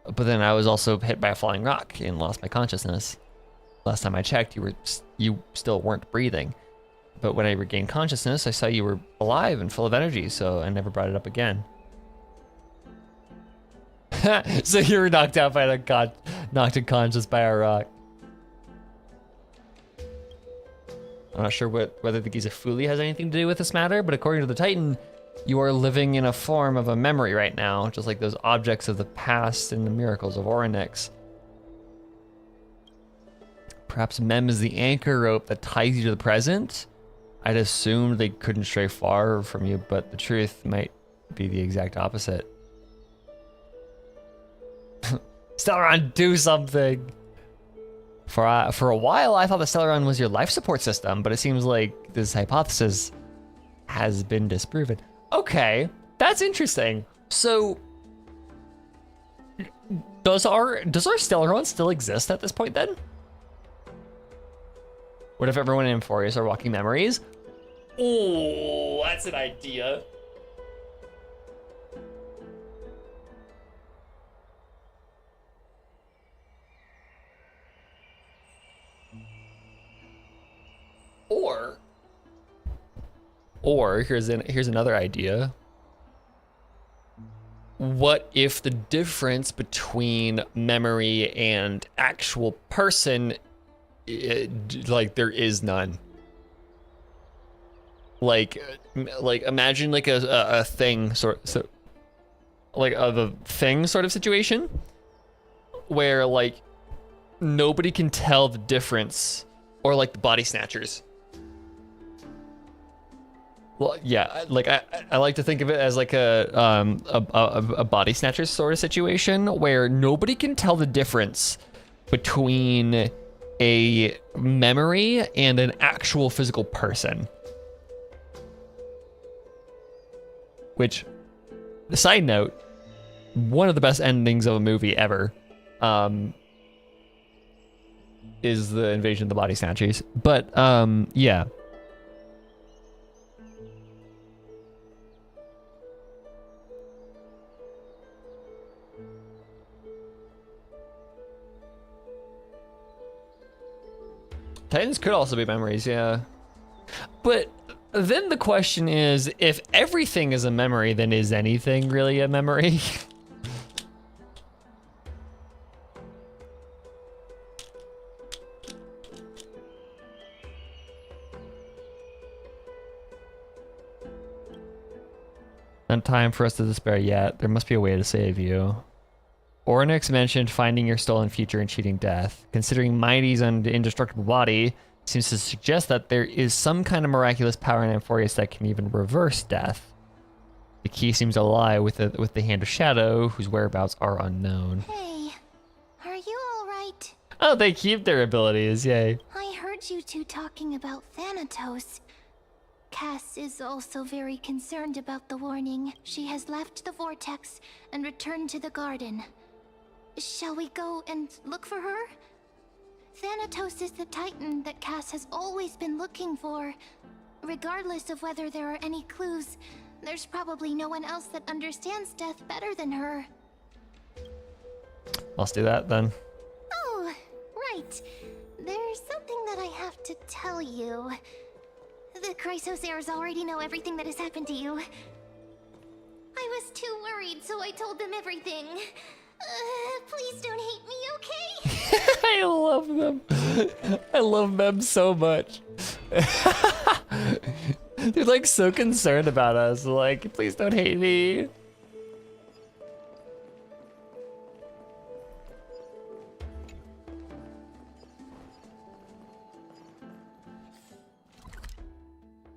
But then I was also hit by a falling rock and lost my consciousness. Last time I checked, you still weren't breathing. But when I regained consciousness, I saw you were alive and full of energy, so I never brought it up again. So you were knocked out by knocked unconscious by a rock. I'm not sure whether the Gizafuli has anything to do with this matter, but according to the Titan, you are living in a form of a memory right now, just like those objects of the past and the miracles of Orynyx. Perhaps Mem is the anchor rope that ties you to the present? I'd assumed they couldn't stray far from you, but the truth might be the exact opposite. Stellaron, do something! For a while, I thought the Stellaron was your life support system, but it seems like this hypothesis has been disproven. Okay, that's interesting. So, does our Stellaron still exist at this point then? What if everyone in Amphorius are walking memories? Oh, that's an idea. Or here's another idea. What if the difference between memory and actual person, like there is none? Like imagine like a thing like a thing sort of situation where like nobody can tell the difference, or like the body snatchers. Well, yeah, like I like to think of it as like a body snatchers sort of situation where nobody can tell the difference between a memory and an actual physical person. Which, the side note, one of the best endings of a movie ever, is the invasion of the body snatchers. But yeah. Titans could also be memories, yeah. But Then the question is, if everything is a memory, then is anything really a memory? Not time for us to despair yet. There must be a way to save you. Ornyx mentioned finding your stolen future and cheating death. Considering Mighty's indestructible body seems to suggest that there is some kind of miraculous power in Amphorius that can even reverse death. The key seems to lie with the Hand of Shadow, whose whereabouts are unknown. Hey, are you alright? Oh, they keep their abilities, yay. I heard you two talking about Thanatos. Cass is also very concerned about the warning. She has left the vortex and returned to the garden. Shall we go and look for her? Thanatos is the Titan that Cass has always been looking for. Regardless of whether there are any clues, there's probably no one else that understands death better than her. Let's do that then. Oh, right. There's something that I have to tell you. The Chrysosairs already know everything that has happened to you. I was too worried, so I told them everything. Please don't hate me, okay? I love them. I love them so much. They're like so concerned about us. Like, please don't hate me.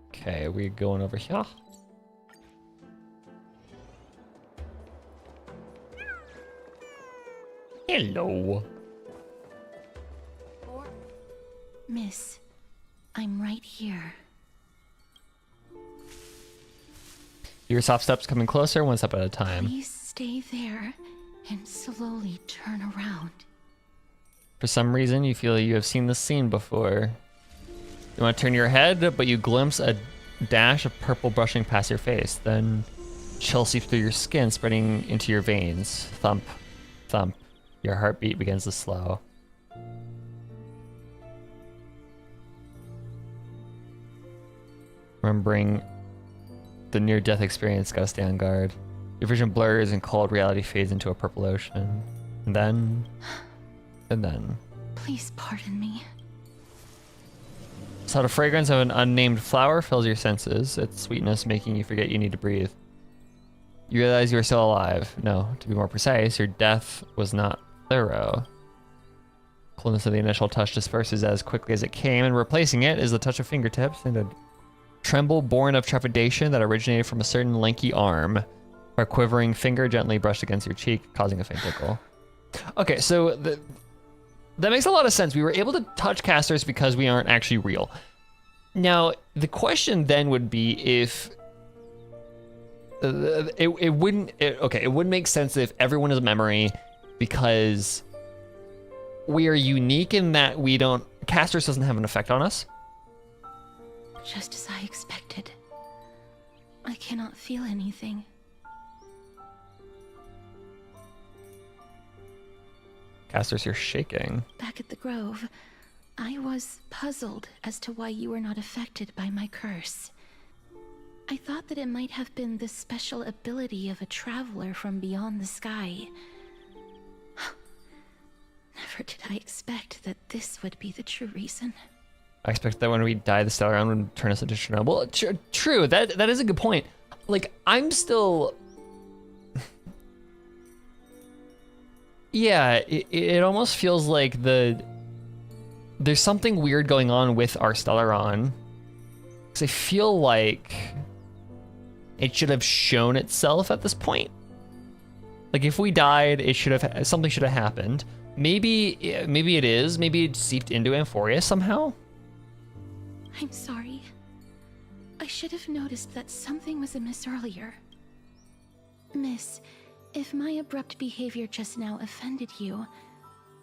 Okay, we're going over here. Hello. Miss, I'm right here. Your soft steps coming closer, one step at a time. Please stay there and slowly turn around. For some reason, you feel you have seen this scene before. You want to turn your head, but you glimpse a dash of purple brushing past your face. Then chill seeps through your skin, spreading into your veins. Thump, thump. Your heartbeat begins to slow. Remembering the near-death experience, gotta stay on guard. Your vision blurs and cold reality fades into a purple ocean. And then... Please pardon me. So the fragrance of an unnamed flower fills your senses, its sweetness making you forget you need to breathe. You realize you are still alive. No, to be more precise, your death was not thorough. Coldness of the initial touch disperses as quickly as it came, and replacing it is the touch of fingertips and a tremble born of trepidation that originated from a certain lanky arm. A quivering finger gently brushed against your cheek, causing a faint tickle. Okay, so that makes a lot of sense. We were able to touch casters because we aren't actually real. Now, the question then would be if it wouldn't make sense if everyone is a memory, because we are unique in that casters doesn't have an effect on us. Just as I expected. I cannot feel anything. Casters, you're shaking. Back at the Grove, I was puzzled as to why you were not affected by my curse. I thought that it might have been the special ability of a traveler from beyond the sky. Never did I expect that this would be the true reason. I expect that when we die, the Stellar Round would turn us into Chernobyl. True, that is a good point. Like, I'm still... Yeah, it almost feels like there's something weird going on with our Stellaron. Because I feel like it should have shown itself at this point. Like, if we died, something should have happened. Maybe it is. Maybe it seeped into Amphorius somehow. I'm sorry. I should have noticed that something was amiss earlier. Miss, if my abrupt behavior just now offended you,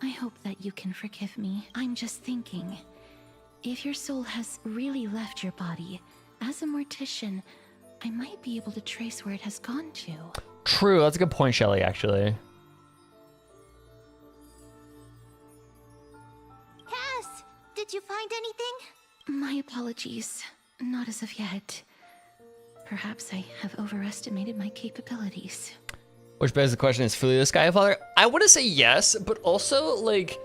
I hope that you can forgive me. I'm just thinking, if your soul has really left your body, as a mortician, I might be able to trace where it has gone to. True, that's a good point, Shelly, actually. Cass, did you find anything? My apologies. Not as of yet. Perhaps I have overestimated my capabilities. Which begs the question, is Fuli the Sky Father? I want to say yes, but also, like,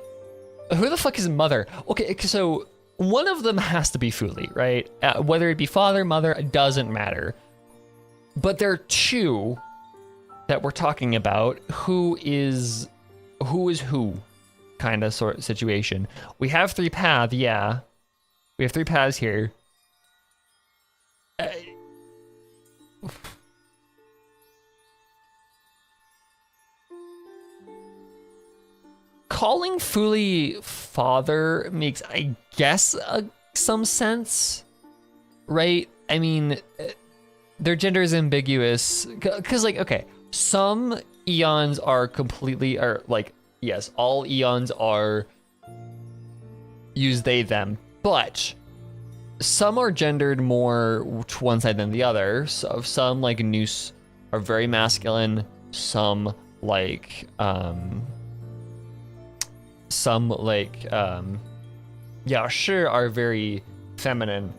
who the fuck is mother? Okay, so one of them has to be Fuli, right? Whether it be father, mother, it doesn't matter. But there are two that we're talking about. Who is who kind of sort of situation. We have 3 paths, yeah. We have 3 paths here. Calling Fuli father makes, I guess, some sense, right? I mean, their gender is ambiguous, because, like, okay, some eons are completely, or, like, yes, all eons are use they, them, but some are gendered more to one side than the other. So some, like Noose, are very masculine, some, like, yeah, sure, are very feminine.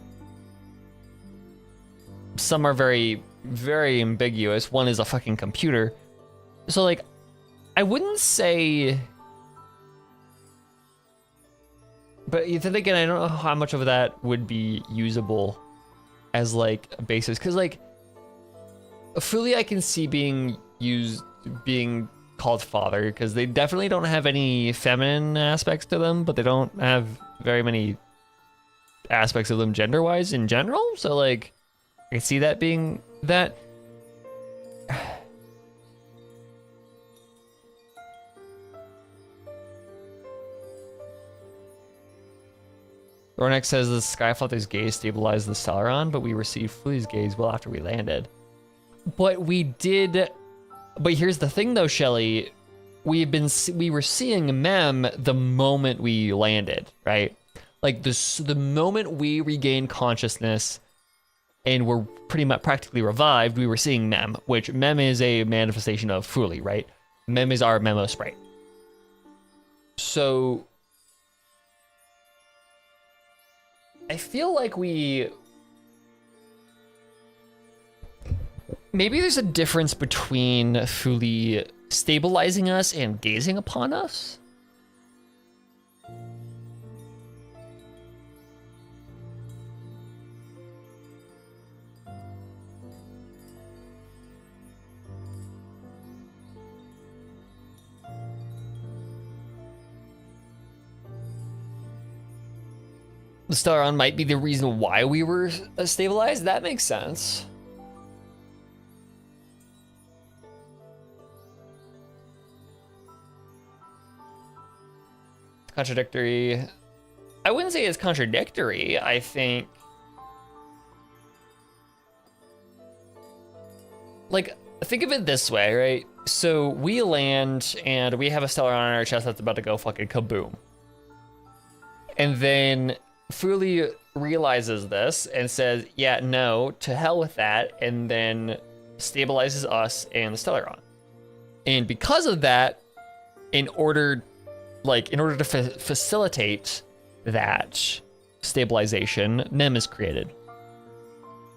Some are very, very ambiguous. One is a fucking computer. So, like, I wouldn't say... But then again, I don't know how much of that would be usable as, like, a basis. Because, like, Fuli I can see being called father, because they definitely don't have any feminine aspects to them, but they don't have very many aspects of them gender-wise in general. So, like, I can see that being that. Thornex says the Skyfather's gaze stabilized the Celeron, but we received Fuli's gaze well after we landed. But we did. But here's the thing, though, Shelly. We were seeing Mem the moment we landed, right? Like the moment we regained consciousness and were pretty much practically revived, we were seeing Mem, which Mem is a manifestation of Fuli, right? Mem is our memo sprite. So I feel like maybe there's a difference between Fuli stabilizing us and gazing upon us. The Stellaron might be the reason why we were stabilized. That makes sense. Contradictory. I wouldn't say it's contradictory. I think, like, think of it this way, right? So we land and we have a Stellaron on our chest that's about to go fucking kaboom. And then Fuli realizes this and says, yeah, no, to hell with that, and then stabilizes us and the Stellaron. And because of that, in order to facilitate that stabilization, Mem is created.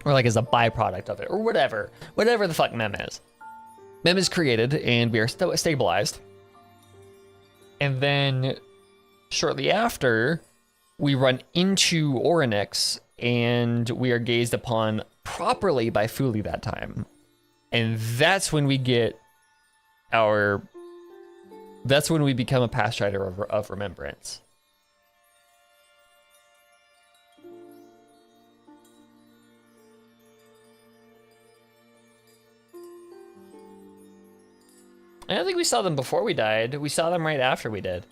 Or, like, as a byproduct of it, or whatever the fuck Mem is. Mem is created, and we are stabilized. And then, shortly after, we run into Orynyx, and we are gazed upon properly by Fuli that time. And that's when we get that's when we become a past strider of remembrance. I don't think we saw them before we died. We saw them right after we did.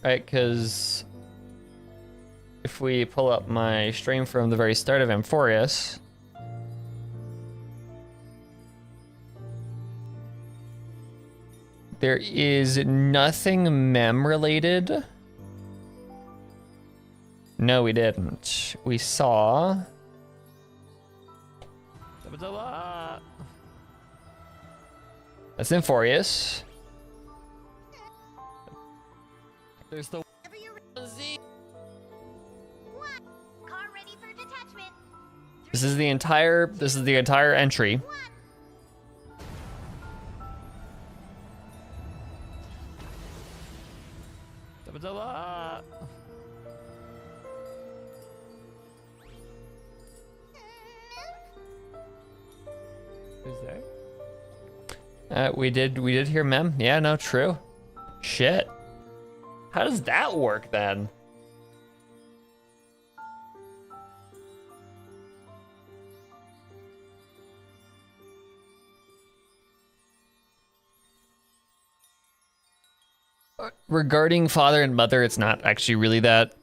Right, because if we pull up my stream from the very start of Amphorius, there is nothing Mem related. No, we didn't. We saw... That's Amphorius. There's the Whenever you're Z. one. Car ready for detachment. This is the entire entry. Dabba-dabba. Who's there? We did hear Mem. Yeah, no, true. Shit. How does that work then? Regarding father and mother, it's not actually really that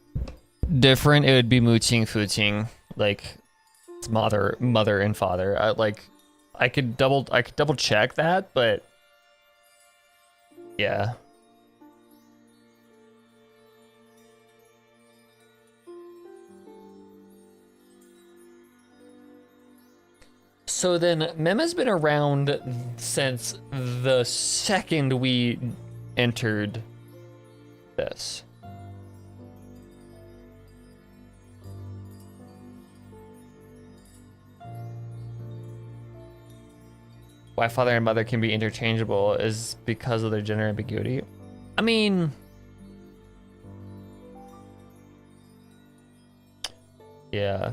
different. It would be Muqing Fuqing, like it's mother and father. I could double check that, but yeah. So then Mem has been around since the second we entered this. Why father and mother can be interchangeable is because of their gender ambiguity. I mean, yeah.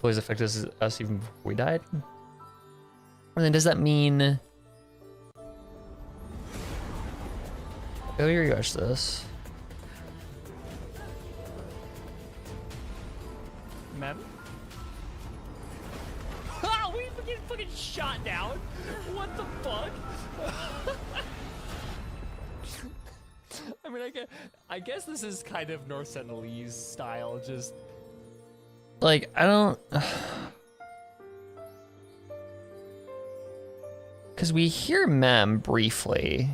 Boys affect us even before we died. And then does that mean? Oh, you watch this. Mem? Ah, we get fucking shot down. What the fuck? I mean, I guess this is kind of North Sentinelese style, just Like, I don't... Because we hear Mem briefly.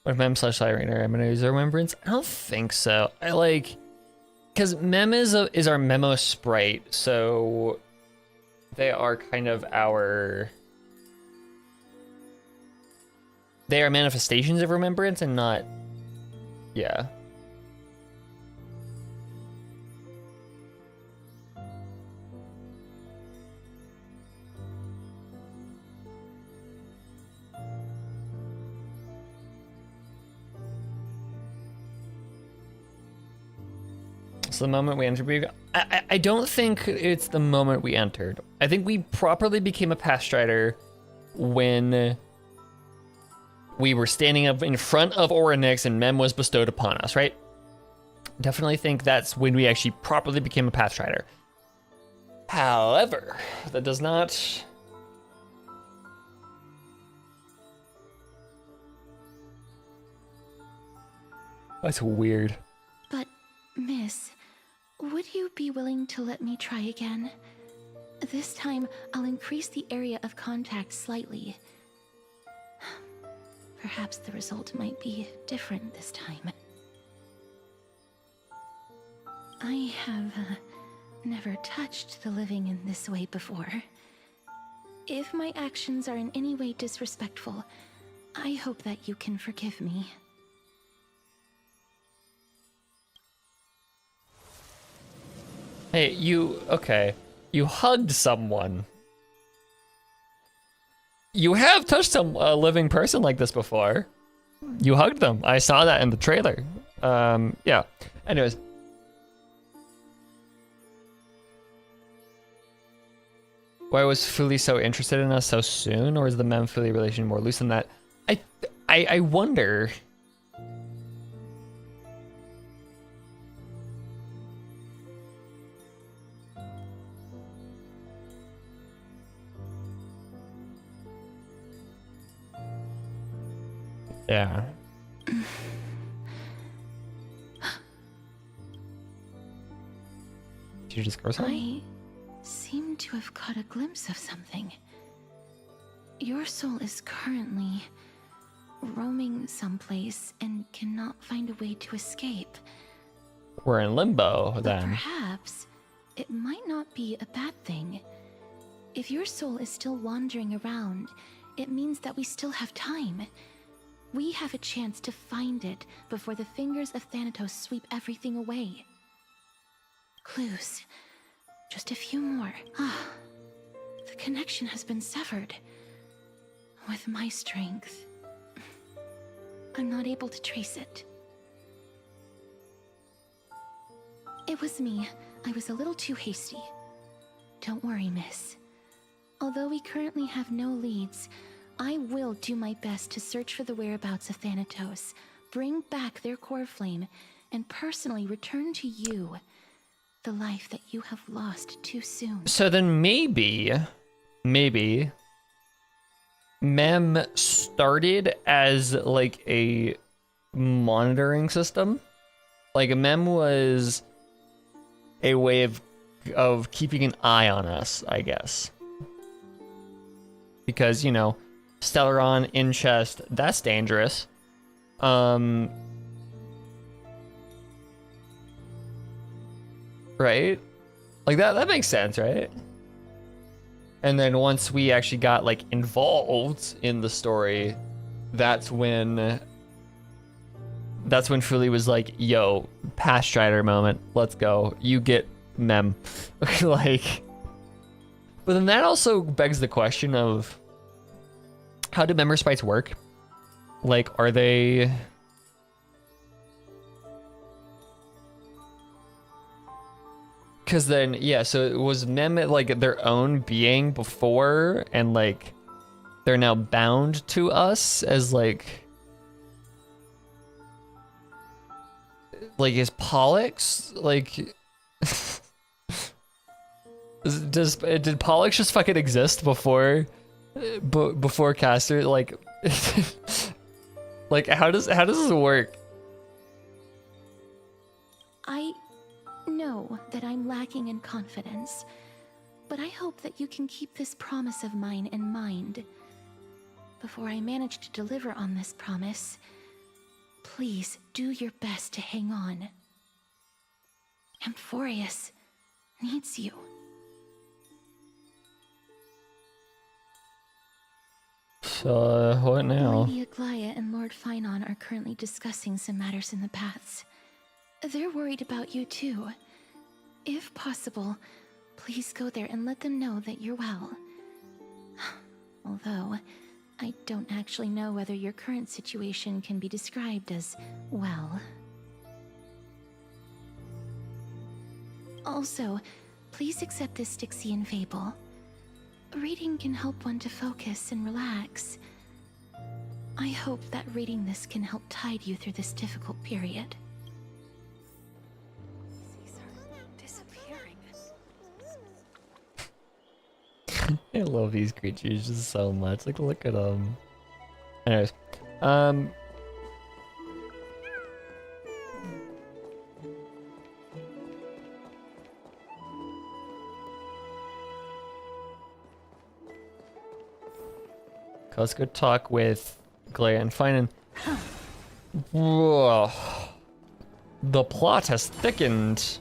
What if Mem/Siren are Eminence Remembrance? I don't think so. Because Mem is our memo sprite, so they are kind of they are manifestations of remembrance and not, yeah. So the moment we entered, I don't think it's the moment we entered. I think we properly became a Pathstrider when we were standing up in front of Orynyx and Mem was bestowed upon us, right? Definitely think that's when we actually properly became a Pathstrider. However, that does not... That's weird. But, Miss, would you be willing to let me try again? This time, I'll increase the area of contact slightly. Perhaps the result might be different this time. I have never touched the living in this way before. If my actions are in any way disrespectful, I hope that you can forgive me. Hey, okay. You hugged someone. You have touched a living person like this before. You hugged them. I saw that in the trailer. Yeah. Anyways. Why was Fuli so interested in us so soon? Or is the Mem-Fuli relation more loose than that? I wonder... Yeah. Did you just grow something? I seem to have caught a glimpse of something. Your soul is currently roaming someplace and cannot find a way to escape. We're in limbo But then. perhaps it might not be a bad thing. If your soul is still wandering around, it means that we still have time. We have a chance to find it before the fingers of Thanatos sweep everything away. Clues. Just a few more. Ah, the connection has been severed. With my strength, I'm not able to trace it. It was me. I was a little too hasty. Don't worry, miss. Although we currently have no leads, I will do my best to search for the whereabouts of Thanatos, bring back their core flame, and personally return to you the life that you have lost too soon. So then maybe Mem started as like a monitoring system. Like Mem was a way of keeping an eye on us, I guess. Because, you know, Stellaron in chest, that's dangerous. Right? Like that makes sense, right? And then once we actually got like involved in the story, that's when Fuli was like, yo, past Strider moment, let's go. You get Mem. Like, but then that also begs the question of how do member sprites work? Like, are they... Because then, yeah, so was Mem like their own being before, and like they're now bound to us as like is Pollux like did Pollux just fucking exist before Caster? Like like how does this work? I know that I'm lacking in confidence, but I hope that you can keep this promise of mine in mind. Before I manage to deliver on this promise, please do your best to hang on. Amphorius needs you. So what now? Lady Aglaia and Lord Finon are currently discussing some matters in the paths. They're worried about you too. If possible, please go there and let them know that you're well. Although, I don't actually know whether your current situation can be described as well. Also, please accept this Styxian fable. Reading can help one to focus and relax. I hope that reading this can help tide you through this difficult period. I love these creatures just so much. Like, look at them. Anyways, let's go talk with Glea and Finan. Whoa. The plot has thickened.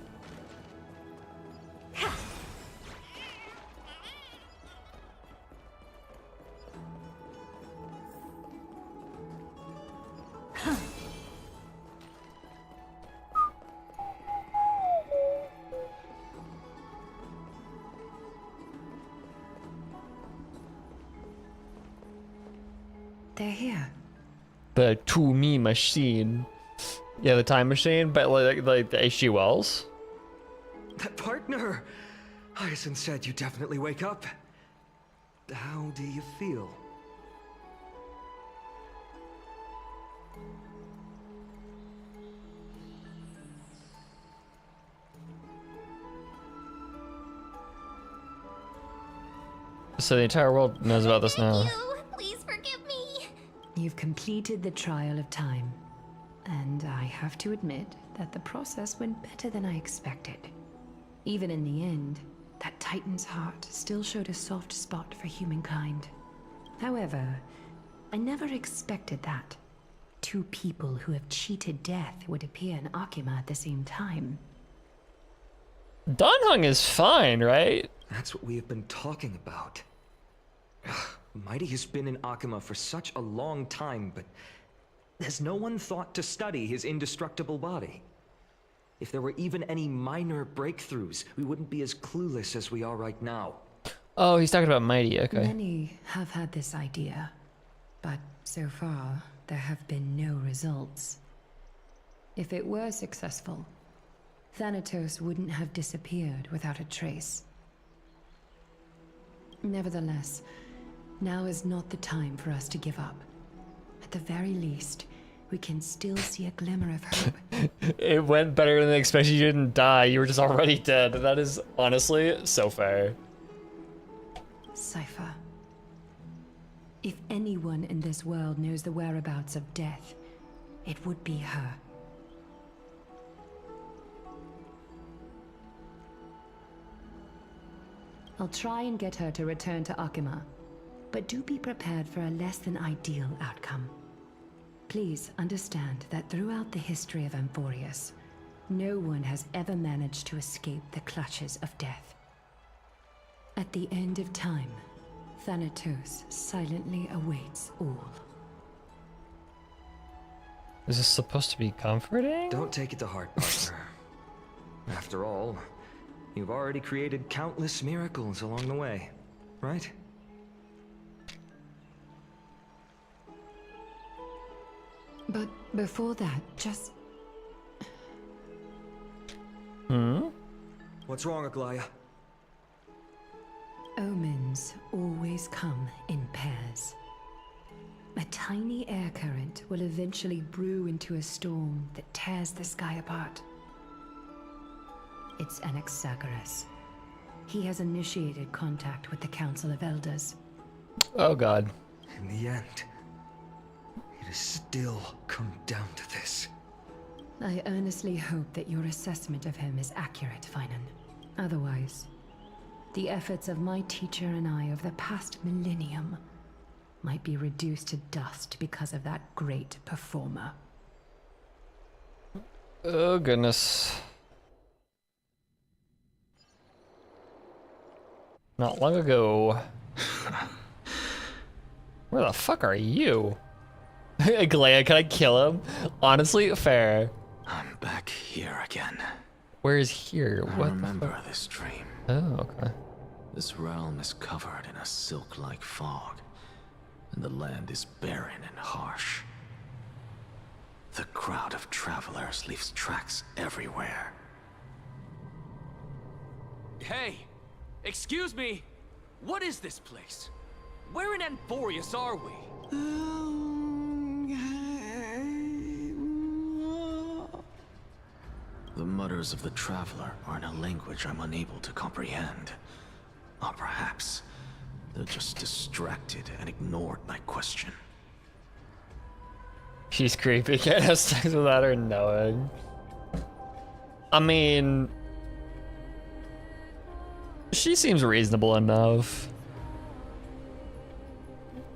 They're here. The To Me machine. Yeah, the time machine, but like the H.G. Wells. That partner! Hyacinth said you definitely wake up. How do you feel? So the entire world knows about this now. You, please forgive me. You've completed the trial of time. And I have to admit that the process went better than I expected. Even in the end, that Titan's heart still showed a soft spot for humankind. However, I never expected that. Two people who have cheated death would appear in Akima at the same time. Danheng is fine, right? That's what we have been talking about. Mighty has been in Akima for such a long time, but has no one thought to study his indestructible body? If there were even any minor breakthroughs, we wouldn't be as clueless as we are right now. Oh, he's talking about Mighty, okay. Many have had this idea, but so far, there have been no results. If it were successful, Thanatos wouldn't have disappeared without a trace. Nevertheless, now is not the time for us to give up. At the very least, we can still see a glimmer of hope. It went better than expected. You didn't die. You were just already dead. That is honestly so fair. Cypher. If anyone in this world knows the whereabouts of death, it would be her. I'll try and get her to return to Akima, but do be prepared for a less than ideal outcome. Please understand that throughout the history of Amphorius, no one has ever managed to escape the clutches of death. At the end of time, Thanatos silently awaits all. Is this supposed to be comforting? Don't take it to heart, partner. After all, you've already created countless miracles along the way, right? But before that, just... What's wrong, Aglaya? Omens always come in pairs. A tiny air current will eventually brew into a storm that tears the sky apart. It's Anaxagoras. He has initiated contact with the Council of Elders. Oh god. In the end, it has still come down to this. I earnestly hope that your assessment of him is accurate, Finan. Otherwise, the efforts of my teacher and I of the past millennium might be reduced to dust because of that great performer. Oh goodness. Not long ago. Where the fuck are you? Glea, can I kill him? Honestly, fair. I'm back here again. Where is here? I What remember the fuck? this dream. Oh, okay. This realm is covered in a silk-like fog, and the land is barren and harsh. The crowd of travelers leaves tracks everywhere. Hey! Excuse me! What is this place? Where in Amphorius are we? The mutters of the traveler are in a language I'm unable to comprehend. Or perhaps they're just distracted and ignored my question. She's creepy. Can't have sex without her knowing. I mean, she seems reasonable enough.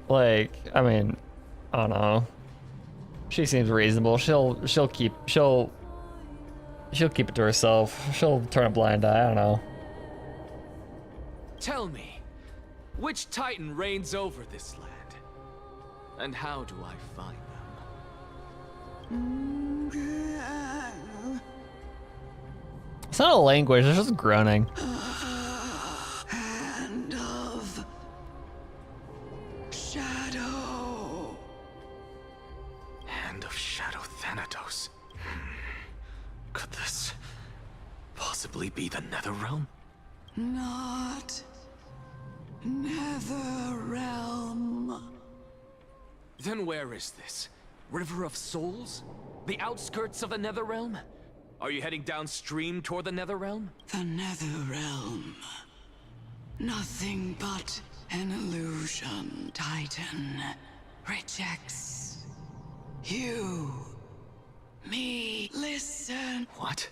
Like, I mean, I don't know. She seems reasonable. She'll keep it to herself. She'll turn a blind eye. I don't know. Tell me, which Titan reigns over this land? And how do I find them? It's not a language. It's just groaning. Hand of Shadow. Hand of Shadow Thanatos. Could this possibly be the Netherrealm? Not Netherrealm. Then where is this? River of Souls? The outskirts of the Netherrealm? Are you heading downstream toward the Netherrealm? The Netherrealm. Nothing but an illusion. Titan rejects you. Me, listen. What?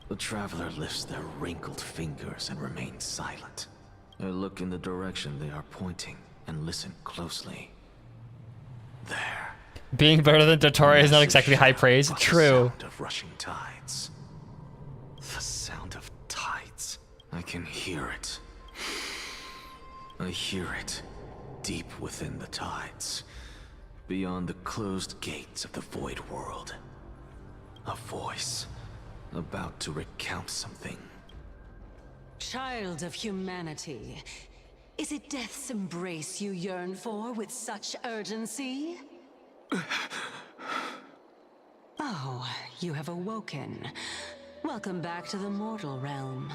The traveler lifts their wrinkled fingers and remains silent. I look in the direction they are pointing and listen closely. There. Being better than Dottore is not exactly high praise. But True. The sound of rushing tides. The sound of tides. I can hear it. I hear it deep within the tides, beyond the closed gates of the void world. A voice about to recount something. Child of humanity, is it death's embrace you yearn for with such urgency? Oh, you have awoken. Welcome back to the mortal realm.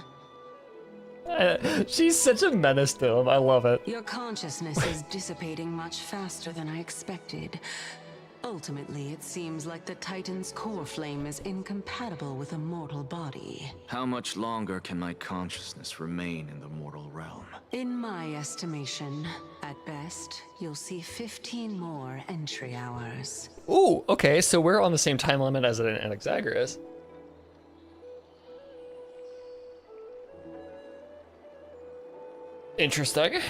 She's such a menace to him. I love it. Your consciousness is dissipating much faster than I expected. Ultimately, it seems like the Titan's core flame is incompatible with a mortal body. How much longer can my consciousness remain in the mortal realm? In my estimation, at best, you'll see 15 more entry hours. Ooh, okay, so we're on the same time limit as an Anaxagoras. Interesting.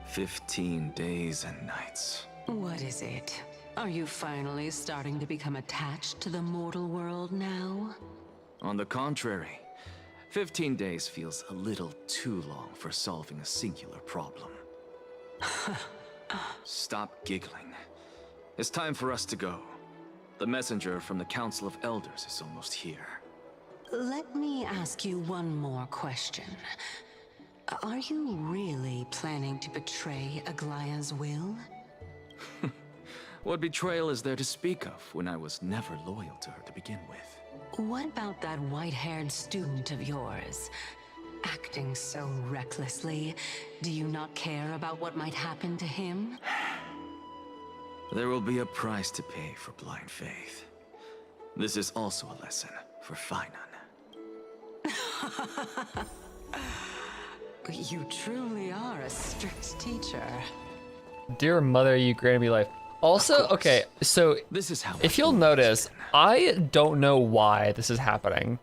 15 days and nights. What is it? Are you finally starting to become attached to the mortal world now? On the contrary, 15 days feels a little too long for solving a singular problem. Stop giggling. It's time for us to go. The messenger from the Council of Elders is almost here. Let me ask you one more question. Are you really planning to betray Aglaya's will? What betrayal is there to speak of when I was never loyal to her to begin with? What about that white-haired student of yours? Acting so recklessly, do you not care about what might happen to him? There will be a price to pay for blind faith. This is also a lesson for Finan. You truly are a strict teacher. Dear mother, you granted me life. Also, okay, so This is how if you'll notice, I don't know why this is happening.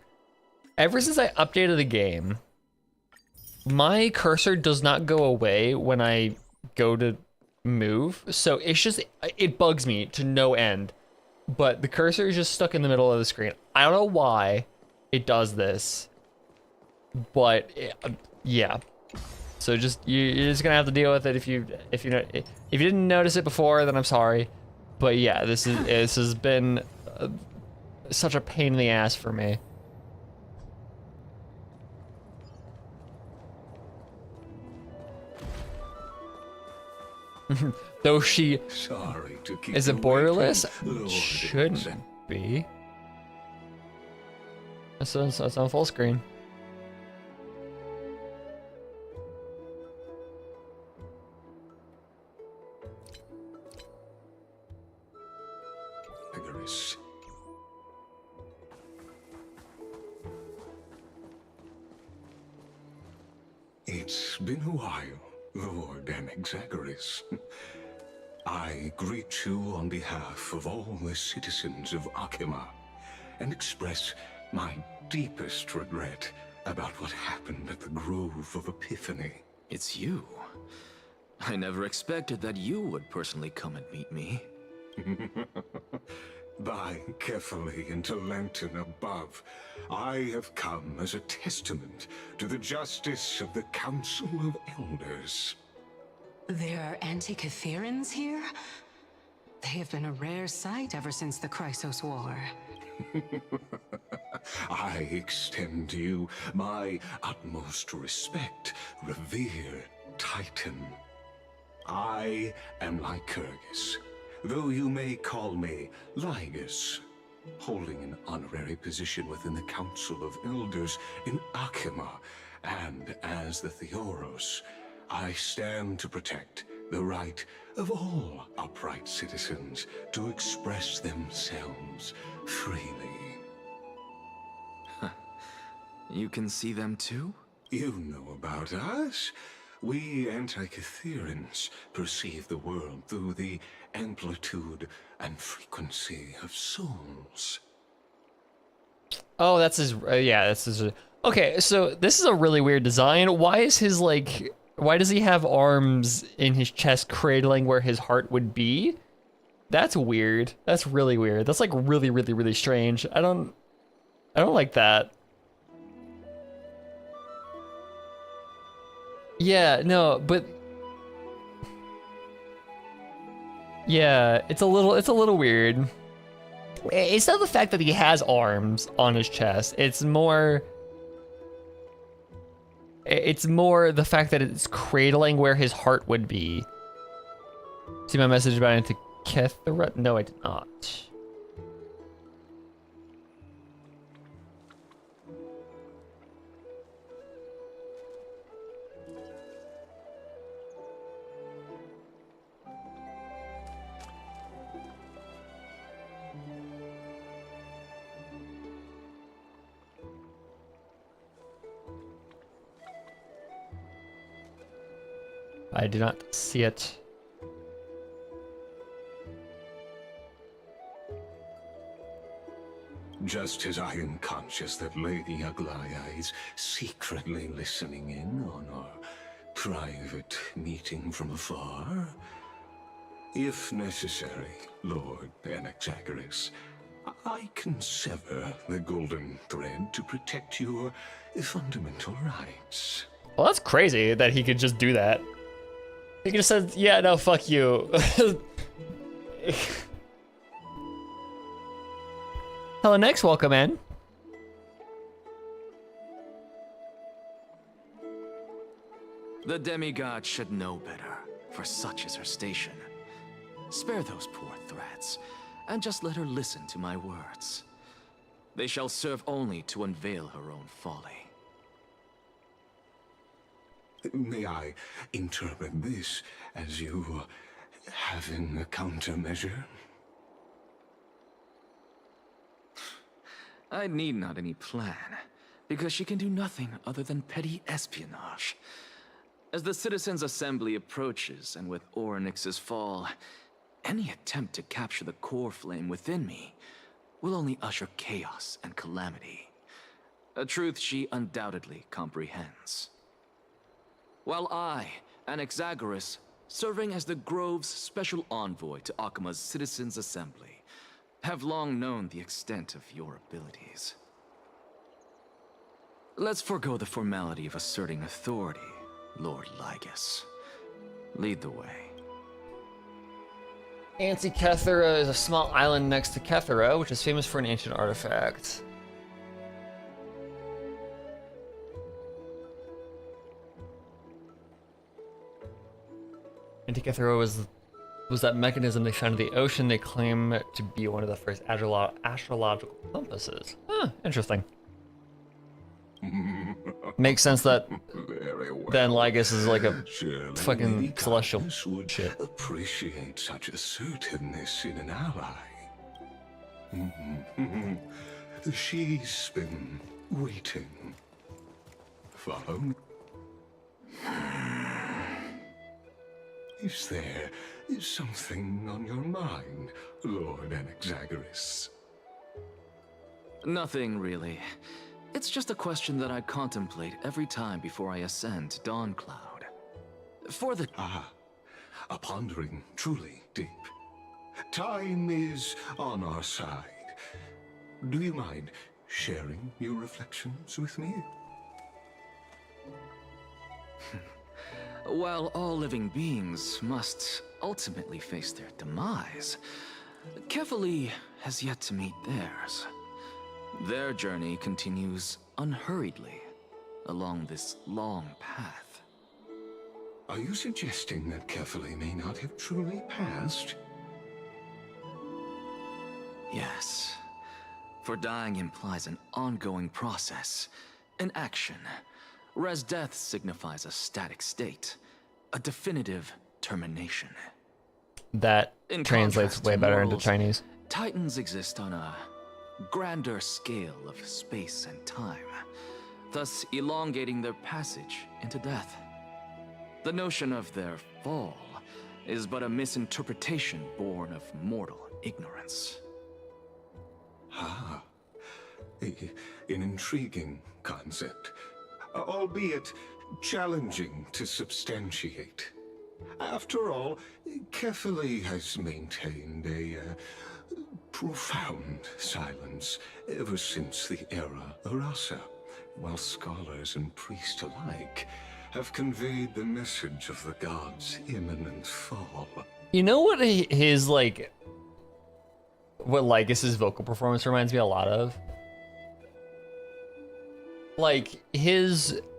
Ever since I updated the game, my cursor does not go away when I go to move. So it's just, it bugs me to no end. But the cursor is just stuck in the middle of the screen. I don't know why it does this, but yeah. So just you're just gonna have to deal with it if you didn't notice it before, then I'm sorry. But yeah, this has been such a pain in the ass for me. Though she Sorry to keep is you it borderless, waiting, shouldn't Lord. be. It's on full screen. Agris. It's been a while, Lord Anaxagoras. I greet you on behalf of all the citizens of Akima and express my deepest regret about what happened at the Grove of Epiphany. It's you. I never expected that you would personally come and meet me. By carefully into Lantern above, I have come as a testament to the justice of the Council of Elders. There are Antikytherans here? They have been a rare sight ever since the Chrysos War. I extend to you my utmost respect, revered Titan. I am Lycurgus, though you may call me Lygus, holding an honorary position within the Council of Elders in Akima, and as the Theoros, I stand to protect the right of all upright citizens to express themselves freely. You can see them too? You know about us. We Antikytherans perceive the world through the amplitude and frequency of souls. Oh, that's his. Yeah, that's his. Okay, so this is a really weird design. Why is his like? Why does he have arms in his chest cradling where his heart would be? That's weird. That's really weird. That's like really, really, really strange. I don't like that. Yeah, no, but yeah, it's a little weird. It's not the fact that he has arms on his chest. It's more the fact that it's cradling where his heart would be. See my message about it to Kethra? No, I did not. I do not see it. Just as I am conscious that Lady Aglaya is secretly listening in on our private meeting from afar, if necessary, Lord Anaxagoras, I can sever the golden thread to protect your fundamental rights. Well, that's crazy that he could just do that. He could have said, yeah, no, fuck you. Hello, Nix, welcome in. The demigod should know better, for such is her station. Spare those poor threats, and just let her listen to my words. They shall serve only to unveil her own folly. May I interpret this as you having a countermeasure? I need not any plan, because she can do nothing other than petty espionage. As the Citizens' Assembly approaches, and with Orynyx's fall, any attempt to capture the core flame within me will only usher chaos and calamity. A truth she undoubtedly comprehends. While I, Anaxagoras, serving as the Grove's special envoy to Akima's Citizens' Assembly, have long known the extent of your abilities. Let's forego the formality of asserting authority, Lord Lygus. Lead the way. Anti-Kethra is a small island next to Kethra, which is famous for an ancient artifact. Anti-Kethra was that mechanism they found in the ocean. They claim to be one of the first astrological compasses. Huh, interesting. Makes sense that then Lygus is like a Surely fucking Lady celestial Kindness would shit. appreciate such assertiveness in an ally. She's been waiting. Follow me. Is there something on your mind, Lord Anaxagoras? Nothing, really. It's just a question that I contemplate every time before I ascend to Dawncloud. For the... A pondering truly deep. Time is on our side. Do you mind sharing your reflections with me? While all living beings must ultimately face their demise, Kefali has yet to meet theirs. Their journey continues unhurriedly along this long path. Are you suggesting that Kefali may not have truly passed? Yes. For dying implies an ongoing process, an action. Whereas death signifies a static state, a definitive termination. That In translates contrast way to better into mortals, Chinese. Titans exist on a grander scale of space and time, thus elongating their passage into death. The notion of their fall is but a misinterpretation born of mortal ignorance. an intriguing concept, albeit challenging to substantiate. After all, Kefali has maintained a profound silence ever since the era Arasa, while scholars and priests alike have conveyed the message of the gods' imminent fall. You know what his like, what Lycus's vocal performance reminds me a lot of? Like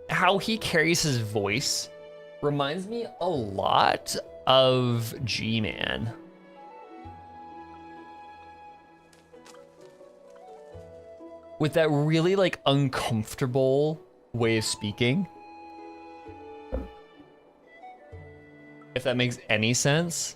how he carries his voice reminds me a lot of G-Man. With that really like uncomfortable way of speaking. If that makes any sense.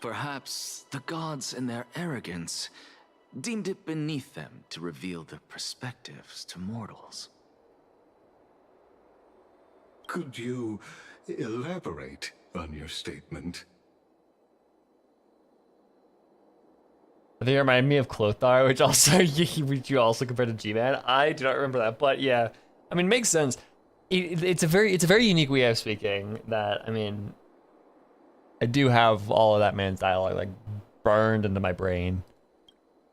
Perhaps the gods, in their arrogance, deemed it beneath them to reveal their perspectives to mortals. Could you elaborate on your statement? I think it reminded me of Clothar, which also which you also compared to G-Man. I do not remember that, but yeah, I mean, it makes sense. It's a very unique way of speaking. That, I mean, I do have all of that man's dialogue like burned into my brain.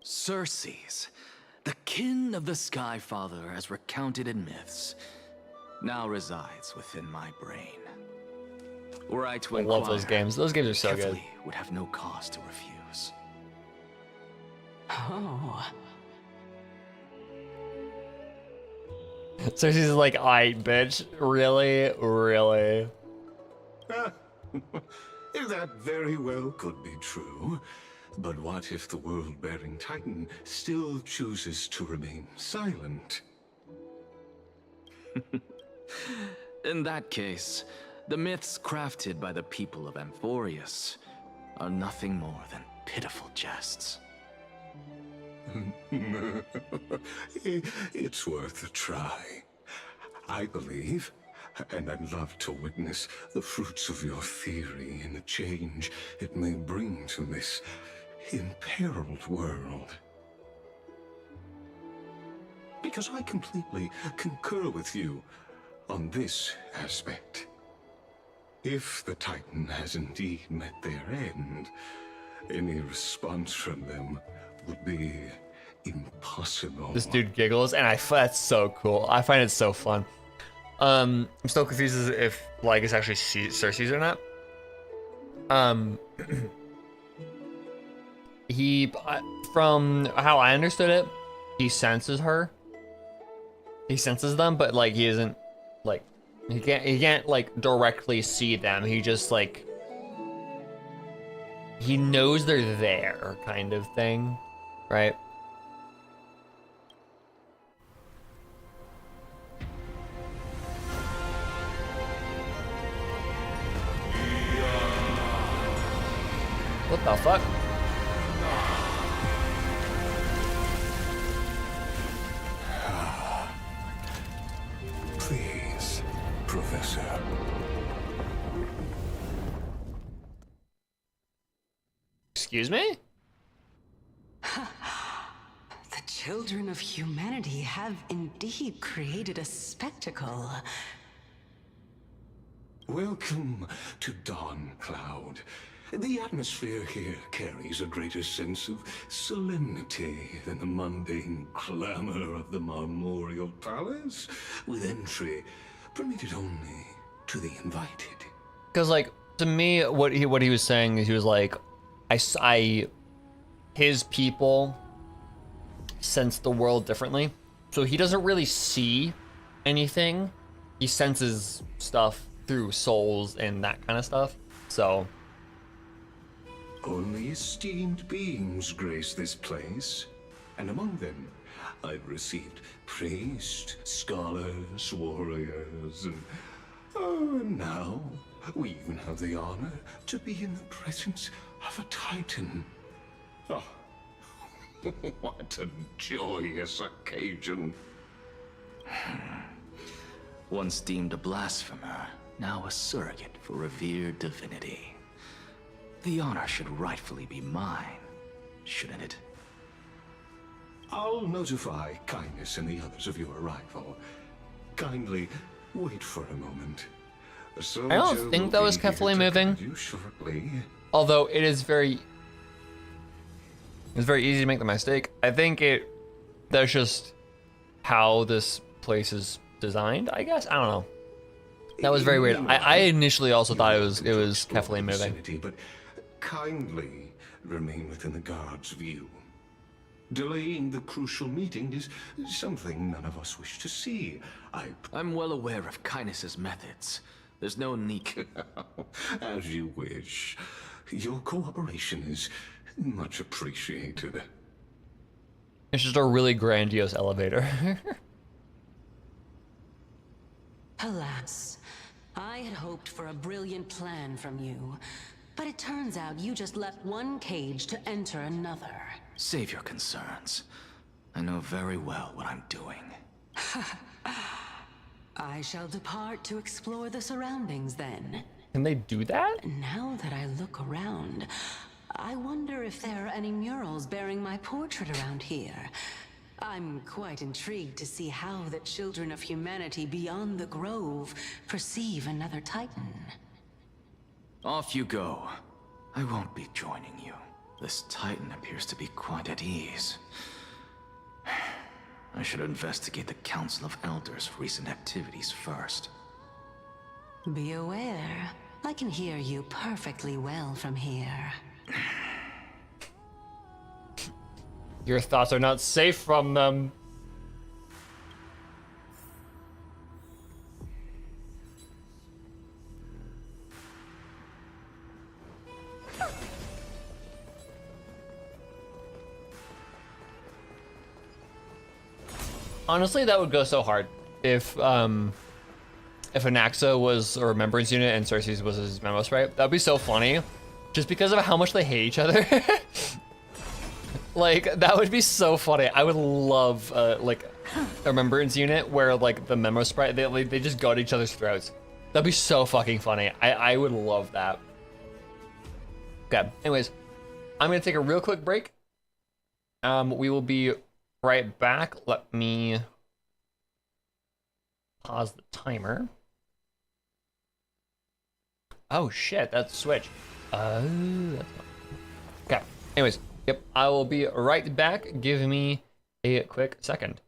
Circes, the kin of the Sky Father as recounted in myths, now resides within my brain. Were I to inquire, I love those games. Those games are so good. Kefli would have no cause to refuse. Oh. So she's like, "Aight, bitch, really, really." That very well could be true. But what if the world-bearing Titan still chooses to remain silent? In that case, the myths crafted by the people of Amphorius are nothing more than pitiful jests. It's worth a try. I believe, and I'd love to witness the fruits of your theory and the change it may bring to this imperiled world. Because I completely concur with you on this aspect. If the Titan has indeed met their end, any response from them would be impossible. This dude giggles, and that's so cool. I find it so fun. I'm still confused as if Lycus actually Circes or not. He, from how I understood it, he senses her. He senses them, but like he isn't like he can't like directly see them. He just like he knows they're there, kind of thing, right? What the fuck? Please, Professor. Excuse me? The children of humanity have indeed created a spectacle. Welcome to Dawn Cloud. The atmosphere here carries a greater sense of solemnity than the mundane clamor of the Marmorial Palace, with entry permitted only to the invited. Because, like, to me, what he was saying is he was like, his people sense the world differently, so he doesn't really see anything. He senses stuff through souls and that kind of stuff. So. Only esteemed beings grace this place, and among them, I've received priests, scholars, warriors, and now we even have the honor to be in the presence of a Titan. Oh, what a joyous occasion. Once deemed a blasphemer, now a surrogate for revered divinity. The honor should rightfully be mine, shouldn't it? I'll notify Kindness and the others of your arrival. Kindly wait for a moment. I don't think that was carefully moving. Although it is very easy to make the mistake. I think that's just how this place is designed, I guess. I don't know. That was very weird. I initially also thought it was carefully moving. But kindly remain within the guard's view. Delaying the crucial meeting is something none of us wish to see. I'm well aware of Kindness's methods. There's no need. As you wish. Your cooperation is much appreciated. It's just a really grandiose elevator. Alas, I had hoped for a brilliant plan from you, but it turns out you just left one cage to enter another. Save your concerns. I know very well what I'm doing. I shall depart to explore the surroundings then. Can they do that? Now that I look around, I wonder if there are any murals bearing my portrait around here. I'm quite intrigued to see how the children of humanity beyond the Grove perceive another Titan. Off you go. I won't be joining you. This Titan appears to be quite at ease. I should investigate the Council of Elders' recent activities first. Be aware, I can hear you perfectly well from here. Your thoughts are not safe from them. Honestly, that would go so hard if Anaxa was a remembrance unit and Cersei's was his memo sprite. That'd be so funny, just because of how much they hate each other. Like, that would be so funny. I would love like a remembrance unit where like the memo sprite they just go at each other's throats. That'd be so fucking funny. I would love that. Okay. Anyways, I'm gonna take a real quick break. We will be right back. Let me pause the timer. Oh shit, that's Switch. Oh, that's fine. Okay. Anyways, yep, I will be right back. Give me a quick second.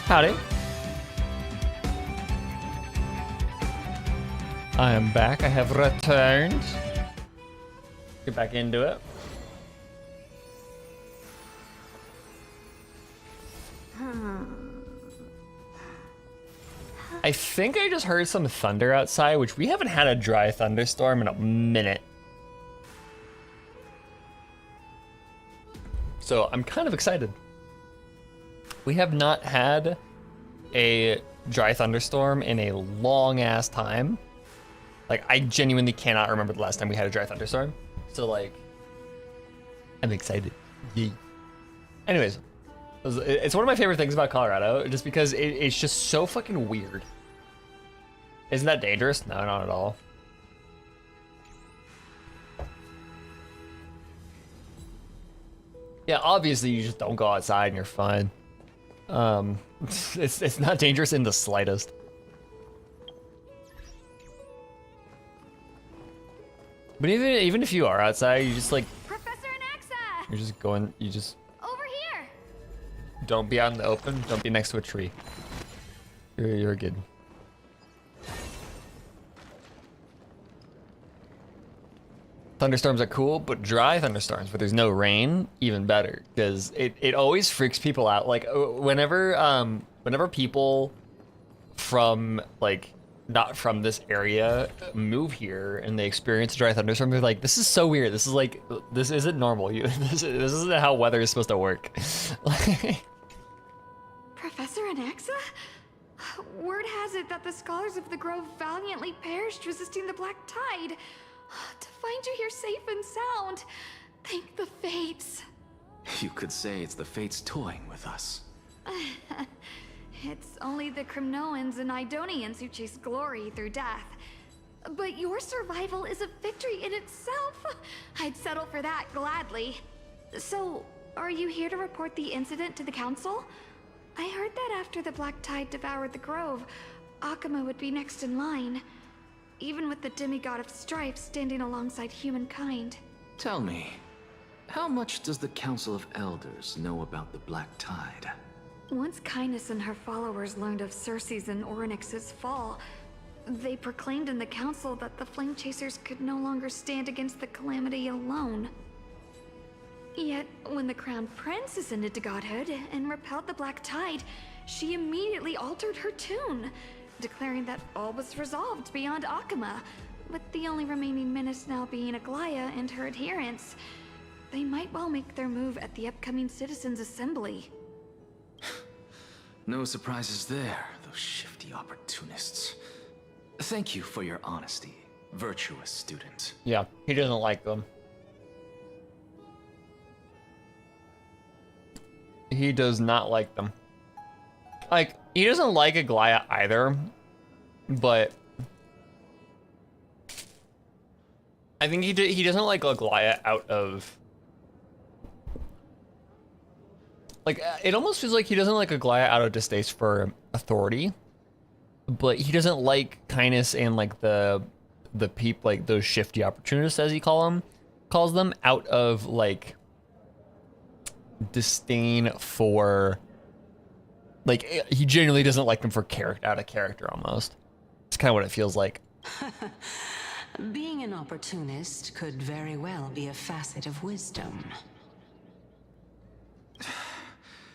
Howdy. I am back. I have returned. Get back into it. I think I just heard some thunder outside, which we haven't had a dry thunderstorm in a minute. So I'm kind of excited. We have not had a dry thunderstorm in a long ass time. Like, I genuinely cannot remember the last time we had a dry thunderstorm. So, like, I'm excited. Yay. Anyways, it's one of my favorite things about Colorado, just because it's just so fucking weird. Isn't that dangerous? No, not at all. Yeah, obviously you just don't go outside and you're fine. It's not dangerous in the slightest. But even if you are outside, you just like Professor Anaxa! you're just going. You just Over here! don't be out in the open. Don't be next to a tree. You're good. Thunderstorms are cool, but dry thunderstorms where there's no rain, even better, because it always freaks people out. Like whenever people from like not from this area move here and they experience a dry thunderstorm, they're like, this is so weird. This is like, this isn't normal. This isn't how weather is supposed to work. Professor Anaxa? Word has it that the scholars of the Grove valiantly perished resisting the Black Tide. To find you here safe and sound, thank the fates. You could say it's the fates toying with us. It's only the Kremnoans and Idonians who chase glory through death. But your survival is a victory in itself. I'd settle for that gladly. So, are you here to report the incident to the council? I heard that after the Black Tide devoured the Grove, Akuma would be next in line. Even with the demigod of strife standing alongside humankind. Tell me, how much does the Council of Elders know about the Black Tide? Once Kindness and her followers learned of Cersei's and Orynyx's fall, they proclaimed in the council that the Flame Chasers could no longer stand against the calamity alone. Yet, when the Crown Prince ascended to godhood and repelled the Black Tide, she immediately altered her tune, declaring that all was resolved beyond Akuma, with the only remaining menace now being Aglaya and her adherents. They might well make their move at the upcoming Citizens' Assembly. No surprises there, those shifty opportunists. Thank you for your honesty, virtuous student. Yeah, he doesn't like them. He does not like them. Like, he doesn't like Aglaya either, but I think he doesn't like Aglaya out of, like, it almost feels like he doesn't like Aglaya out of distaste for authority, but he doesn't like Kindness and like the people, like those shifty opportunists, as he calls them, out of like disdain for, like, he genuinely doesn't like them for out of character almost. It's kind of what it feels like. Being an opportunist could very well be a facet of wisdom.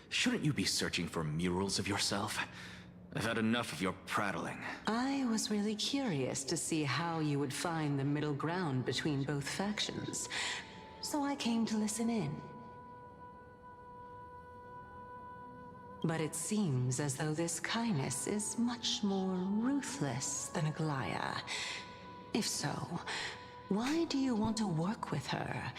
Shouldn't you be searching for murals of yourself? I've had enough of your prattling. I was really curious to see how you would find the middle ground between both factions, so I came to listen in. But it seems as though this kindness is much more ruthless than Aglaya. If so, why do you want to work with her?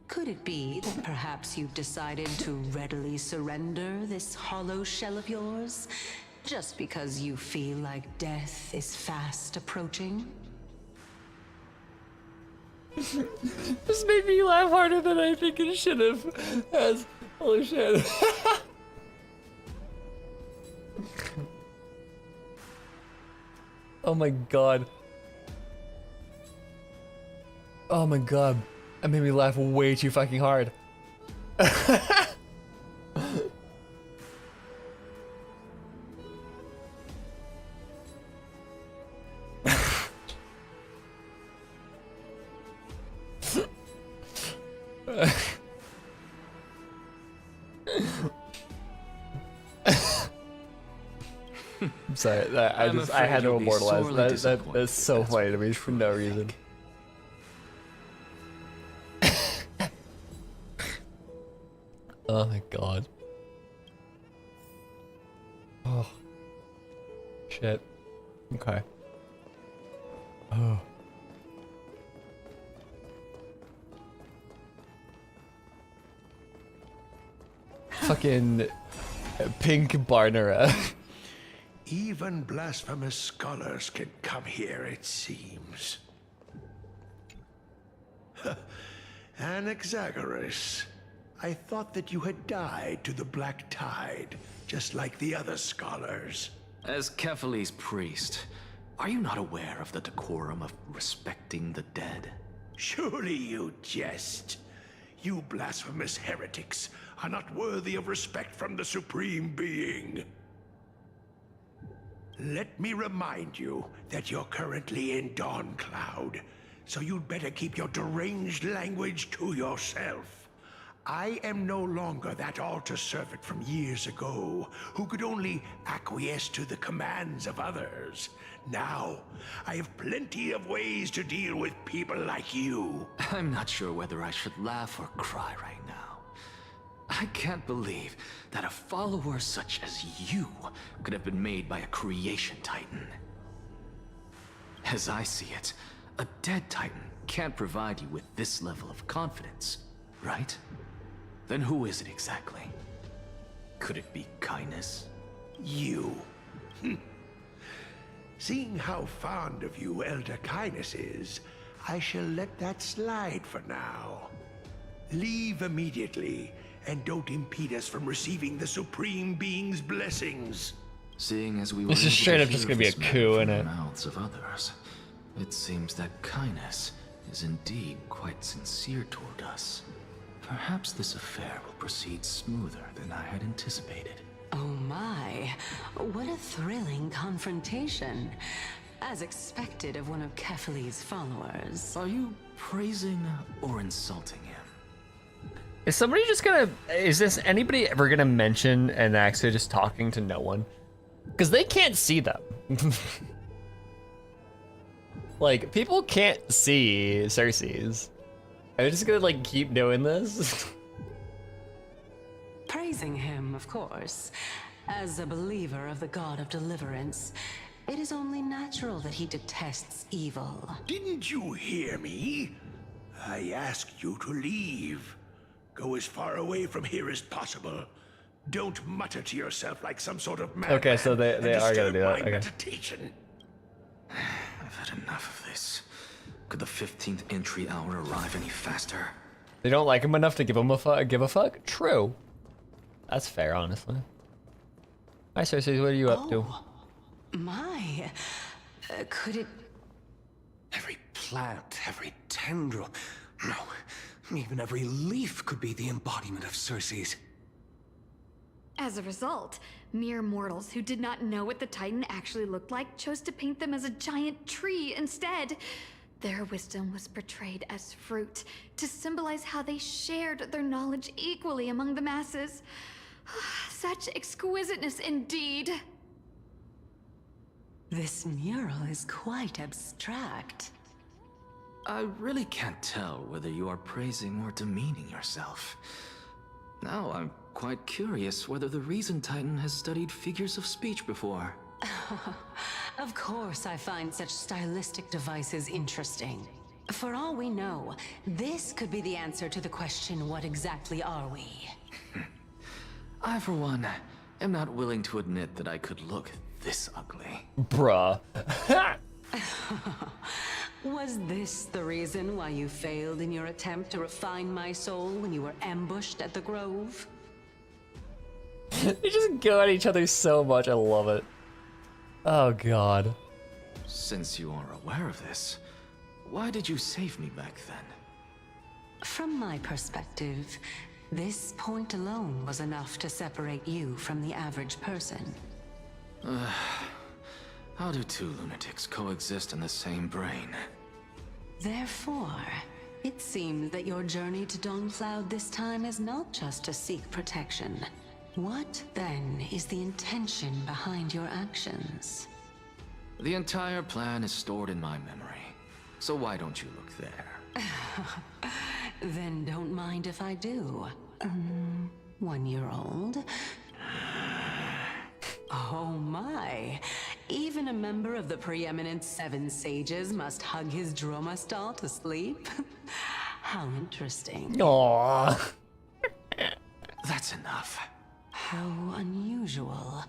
Could it be that perhaps you've decided to readily surrender this hollow shell of yours, just because you feel like death is fast approaching? This made me laugh harder than I think it should have. As holy shit. Oh my god. Oh my god. That made me laugh way too fucking hard. I'm sorry, I had to immortalize that. That's so funny to me for no reason. Oh my god. Oh. Shit. Okay. Oh. Fucking pink Barnera. Even blasphemous scholars can come here, it seems. Anaxagoras, I thought that you had died to the Black Tide, just like the other scholars. As Kephale's priest, are you not aware of the decorum of respecting the dead? Surely you jest. You blasphemous heretics are not worthy of respect from the Supreme Being. Let me remind you that you're currently in Dawn Cloud, so you'd better keep your deranged language to yourself. I am no longer that altar servant from years ago, who could only acquiesce to the commands of others. Now, I have plenty of ways to deal with people like you. I'm not sure whether I should laugh or cry right now. I can't believe that a follower such as you could have been made by a creation titan. As I see it, a dead titan can't provide you with this level of confidence, right? Then who is it exactly? Could it be kindness? You. Seeing how fond of you Elder Kindness is, I shall let that slide for now. Leave immediately, and don't impede us from receiving the Supreme Being's blessings. Seeing as we were This is straight up just gonna be a coup, in innit? the mouths of others, it seems that kindness is indeed quite sincere toward us. Perhaps this affair will proceed smoother than I had anticipated. Oh my, what a thrilling confrontation. As expected of one of Kephale's followers. Are you praising or insulting him? Is somebody just gonna, is this anybody ever gonna mention and actually just talking to no one? Because they can't see them. Like, people can't see Cersei's. Are they just gonna like keep doing this? Praising him, of course. As a believer of the god of deliverance, it is only natural that he detests evil. Didn't you hear me? I asked you to leave. Go as far away from here as possible. Don't mutter to yourself like some sort of madman. Okay, so they are gonna do that. Okay. Meditation. I've had enough of this. Could the 15th entry hour arrive any faster? They don't like him enough to give him give a fuck? True. That's fair, honestly. Hi, Cersei, what are you up to? My, could it... Every plant, every tendril, no, even every leaf could be the embodiment of Cersei's. As a result, mere mortals who did not know what the Titan actually looked like chose to paint them as a giant tree instead. Their wisdom was portrayed as fruit, to symbolize how they shared their knowledge equally among the masses. Such exquisiteness indeed. This mural is quite abstract. I really can't tell whether you are praising or demeaning yourself. Now I'm quite curious whether the Reason Titan has studied figures of speech before. Of course I find such stylistic devices interesting. For all we know, this could be the answer to the question, what exactly are we? I, for one, am not willing to admit that I could look this ugly. Bruh. Was this the reason why you failed in your attempt to refine my soul when you were ambushed at the Grove? They just go at each other so much, I love it. Oh god. Since you are aware of this, why did you save me back then? From my perspective, this point alone was enough to separate you from the average person. How do two lunatics coexist in the same brain? Therefore, it seems that your journey to Dawncloud this time is not just to seek protection. What, then, is the intention behind your actions? The entire plan is stored in my memory, so why don't you look there? Then don't mind if I do. 1-year-old? Oh my! Even a member of the preeminent 7 Sages must hug his Droma stall to sleep? How interesting. Aww. That's enough. How unusual.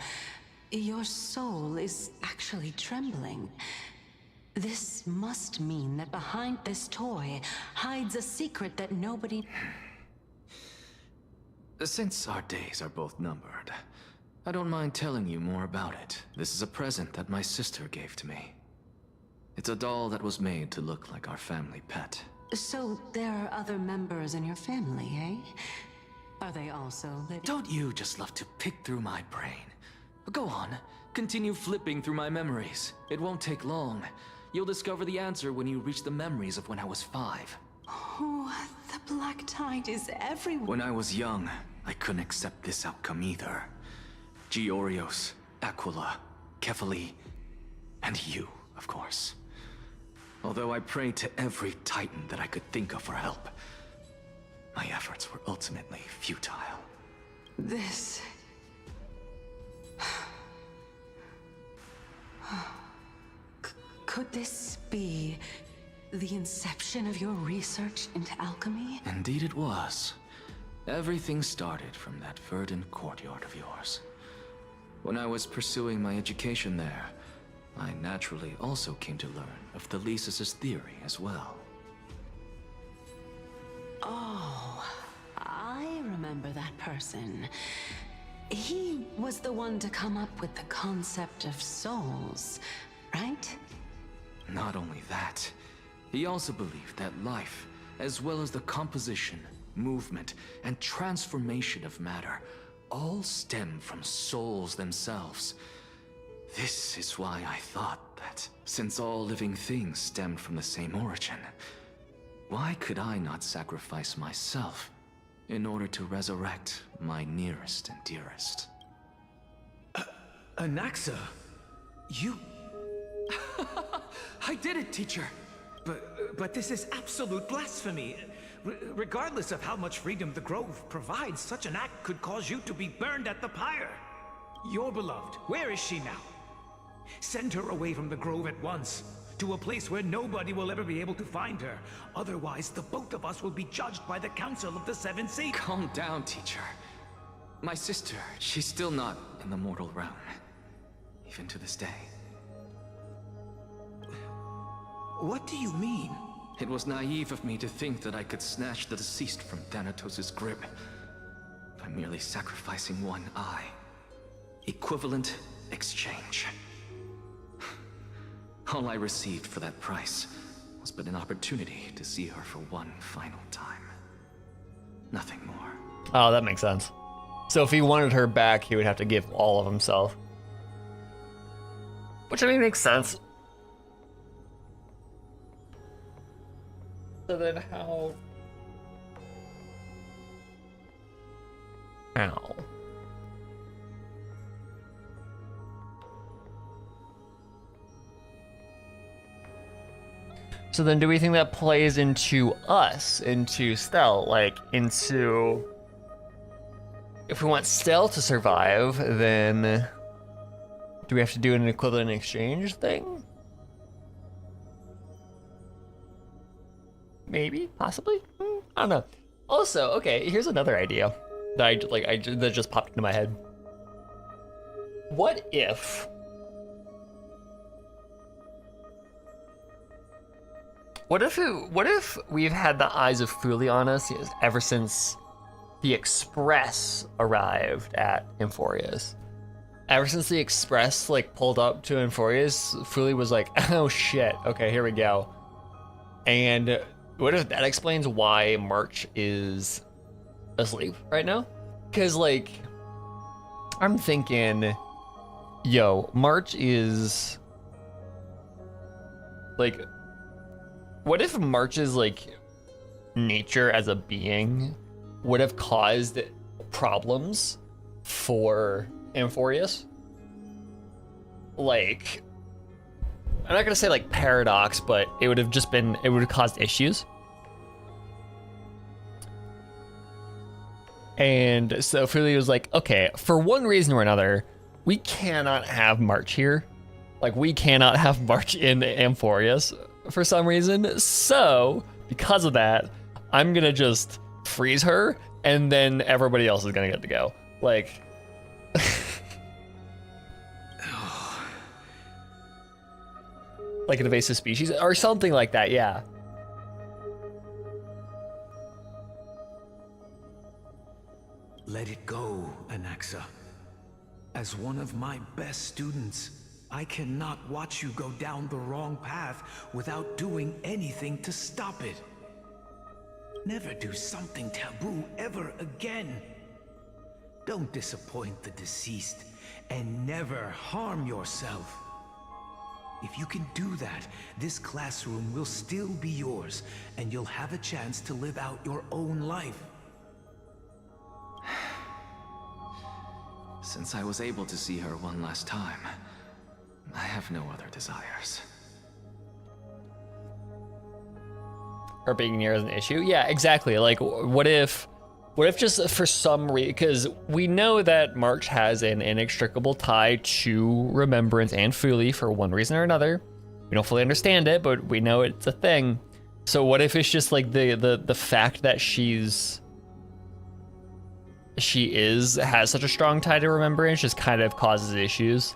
Your soul is actually trembling. This must mean that behind this toy hides a secret that nobody... Since our days are both numbered, I don't mind telling you more about it. This is a present that my sister gave to me. It's a doll that was made to look like our family pet. So there are other members in your family, eh? Are they also living? Don't you just love to pick through my brain? Go on, continue flipping through my memories. It won't take long. You'll discover the answer when you reach the memories of when I was 5. Oh, the black tide is everywhere. When I was young, I couldn't accept this outcome either. Georios, Aquila, Kefali, and you, of course. Although I prayed to every Titan that I could think of for help, my efforts were ultimately futile. This... Could this be the inception of your research into alchemy? Indeed it was. Everything started from that verdant courtyard of yours. When I was pursuing my education there, I naturally also came to learn of the Thesis' theory as well. Oh, I remember that person. He was the one to come up with the concept of souls, right? Not only that, he also believed that life, as well as the composition, movement, and transformation of matter, all stem from souls themselves. This is why I thought that, since all living things stemmed from the same origin, why could I not sacrifice myself in order to resurrect my nearest and dearest? Anaxa, you... I did it, teacher! But this is absolute blasphemy. Regardless of how much freedom the Grove provides, such an act could cause you to be burned at the pyre. Your beloved, where is she now? Send her away from the Grove at once, to a place where nobody will ever be able to find her. Otherwise, the both of us will be judged by the Council of the 7 Sages. Calm down, teacher. My sister, she's still not in the mortal realm. Even to this day. What do you mean? It was naive of me to think that I could snatch the deceased from Thanatos' grip by merely sacrificing one eye. Equivalent exchange. All I received for that price was but an opportunity to see her for one final time. Nothing more. Oh, that makes sense. So if he wanted her back, he would have to give all of himself. Which, I mean, makes sense. So then how... How? So then do we think that plays into us, into Stell, like into if we want stealth to survive, then do we have to do an equivalent exchange thing? Maybe, possibly. I don't know. Also, okay, here's another idea that that just popped into my head. What if we've had the eyes of Fuli on us ever since the Express arrived at Emphorius? Ever since the Express like pulled up to Emphorius, Fuli was like, "Oh shit, okay, here we go." And what if that explains why March is asleep right now? Because like, I'm thinking, yo, March is like, what if March's like nature as a being would have caused problems for Emphorius? Like, I'm not gonna say like paradox, but it would have caused issues. And so Fuli was like, okay, for one reason or another, we cannot have March here. Like, we cannot have March in Emphorius for some reason. So, because of that, I'm gonna just freeze her, and then everybody else is gonna get to go. Like, like an invasive species or something like that, yeah. Let it go, Anaxa. As one of my best students, I cannot watch you go down the wrong path without doing anything to stop it. Never do something taboo ever again. Don't disappoint the deceased, and never harm yourself. If you can do that, this classroom will still be yours, and you'll have a chance to live out your own life. Since I was able to see her one last time, I have no other desires. Her being near is an issue? Yeah, exactly. Like, what if just for some reason, because we know that March has an inextricable tie to Remembrance and Fuli for one reason or another. We don't fully understand it, but we know it's a thing. So what if it's just like the fact that has such a strong tie to Remembrance just kind of causes issues?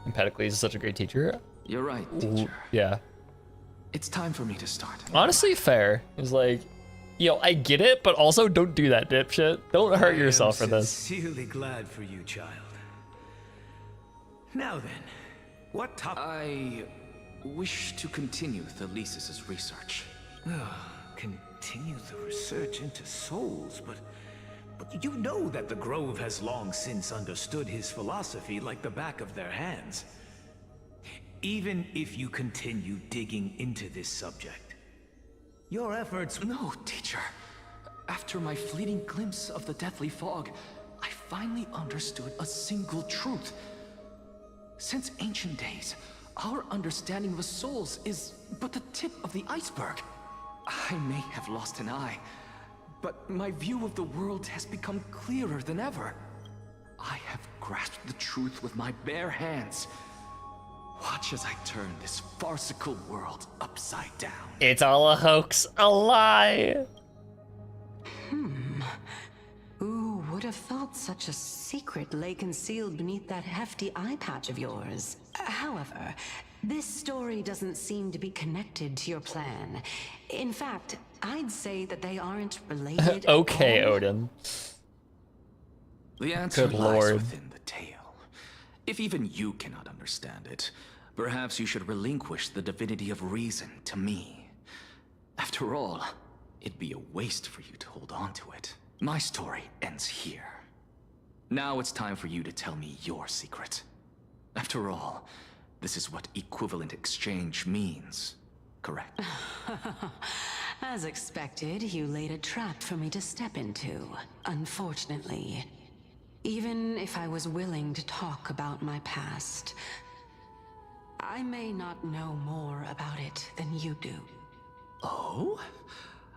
Empedocles is such a great teacher. You're right, teacher. Yeah. It's time for me to start. Honestly, fair. It's like, yo, I get it, but also don't do that, dipshit. Don't hurt yourself for this. I'm sincerely glad for you, child. Now then, what topic? I wish to continue Thalesis' research. Continue the research into souls, but you know that the Grove has long since understood his philosophy like the back of their hands. Even if you continue digging into this subject, your efforts... No, teacher. After my fleeting glimpse of the deathly fog, I finally understood a single truth. Since ancient days, our understanding of the souls is but the tip of the iceberg. I may have lost an eye, but my view of the world has become clearer than ever. I have grasped the truth with my bare hands. Watch as I turn this farcical world upside down. It's all a hoax, a lie. Who would have thought such a secret lay concealed beneath that hefty eye patch of yours? However, this story doesn't seem to be connected to your plan. In fact, I'd say that they aren't related Okay, at all. Odin. The answer Good lies lord. within the tale. If even you cannot understand it, perhaps you should relinquish the divinity of reason to me. After all, it'd be a waste for you to hold on to it. My story ends here. Now it's time for you to tell me your secret. After all, this is what equivalent exchange means, correct? As expected, you laid a trap for me to step into, unfortunately. Even if I was willing to talk about my past, I may not know more about it than you do. Oh?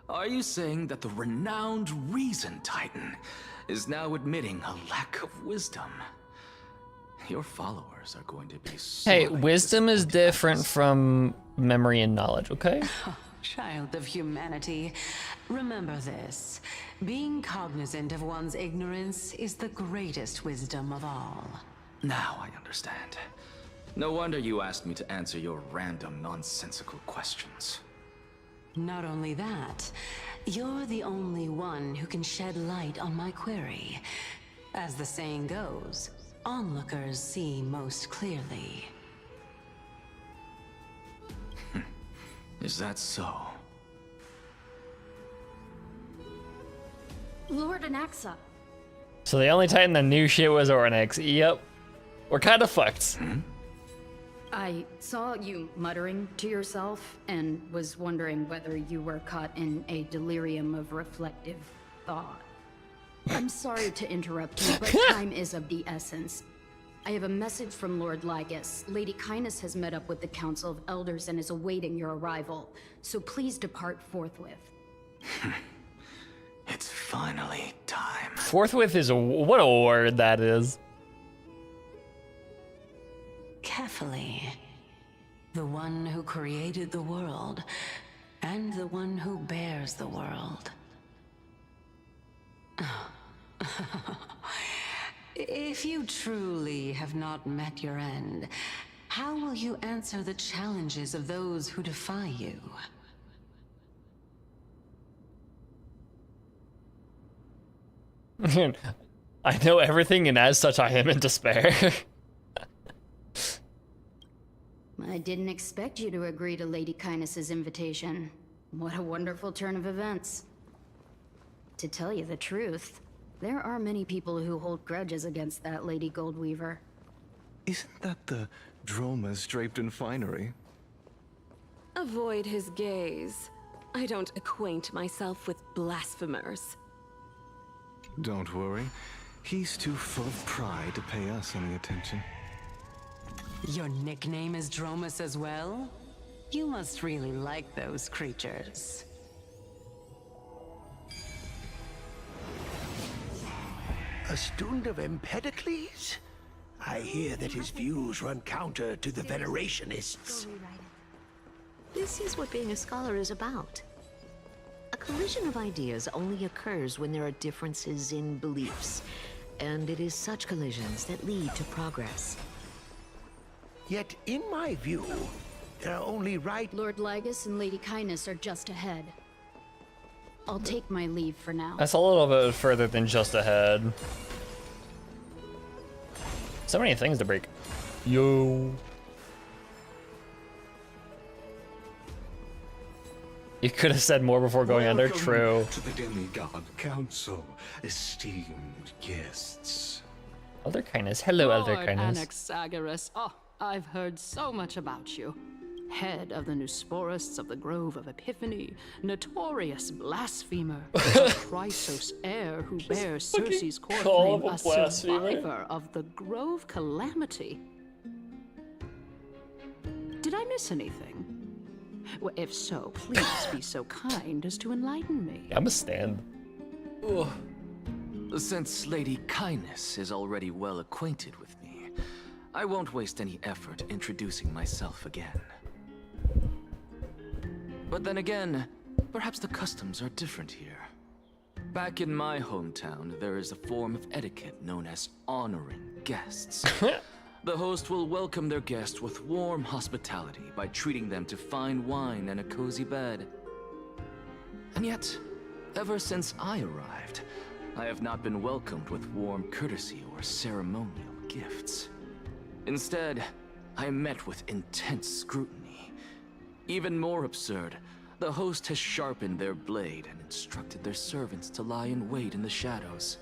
Are you saying that the renowned Reason Titan is now admitting a lack of wisdom? Your followers are going to be Hey, sorely wisdom is different from memory and knowledge, okay? Child of humanity, remember this. Being cognizant of one's ignorance is the greatest wisdom of all. Now I understand. No wonder you asked me to answer your random, nonsensical questions. Not only that, you're the only one who can shed light on my query. As the saying goes, onlookers see most clearly. Is that so? Lord Anaxa. So the only Titan that knew shit was Oryx. Yep. We're kind of fucked. I saw you muttering to yourself and was wondering whether you were caught in a delirium of reflective thought. I'm sorry to interrupt you, but time is of the essence. I have a message from Lord Lygus. Lady Kindness has met up with the Council of Elders and is awaiting your arrival, so please depart forthwith. It's finally time. Forthwith is what a word that is. Carefully. The one who created the world, and the one who bears the world. If you truly have not met your end, how will you answer the challenges of those who defy you? I know everything, and as such, I am in despair. I didn't expect you to agree to Lady Kindness's invitation. What a wonderful turn of events. To tell you the truth, there are many people who hold grudges against that Lady Goldweaver. Isn't that the dromas draped in finery? Avoid his gaze. I don't acquaint myself with blasphemers. Don't worry. He's too full of pride to pay us any attention. Your nickname is Dromus as well? You must really like those creatures. A student of Empedocles? I hear that his views run counter to the Venerationists. This is what being a scholar is about. A collision of ideas only occurs when there are differences in beliefs, and it is such collisions that lead to progress. Yet, in my view, there are only right... Lord Lygus and Lady Kindness are just ahead. I'll take my leave for now. That's a little bit further than just ahead. So many things to break. Yo. You could have said more before going under. True. To the Demigod Council, esteemed guests. Elder Kindness. Hello, Elder Lord Kindness. Anaxagoras. Oh, I've heard so much about you. Head of the Nusporists of the Grove of Epiphany, notorious blasphemer, a Chrysos heir who bears Circe's court name, a survivor of the Grove calamity. Did I miss anything? Well, if so, please be so kind as to enlighten me. I'm a stand. Ugh. Since Lady Kindness is already well acquainted with me, I won't waste any effort introducing myself again. But then again, perhaps the customs are different here. Back in my hometown, there is a form of etiquette known as honoring guests. The host will welcome their guest with warm hospitality by treating them to fine wine and a cozy bed. And yet, ever since I arrived, I have not been welcomed with warm courtesy or ceremonial gifts. Instead, I am met with intense scrutiny. Even more absurd, the host has sharpened their blade and instructed their servants to lie in wait in the shadows.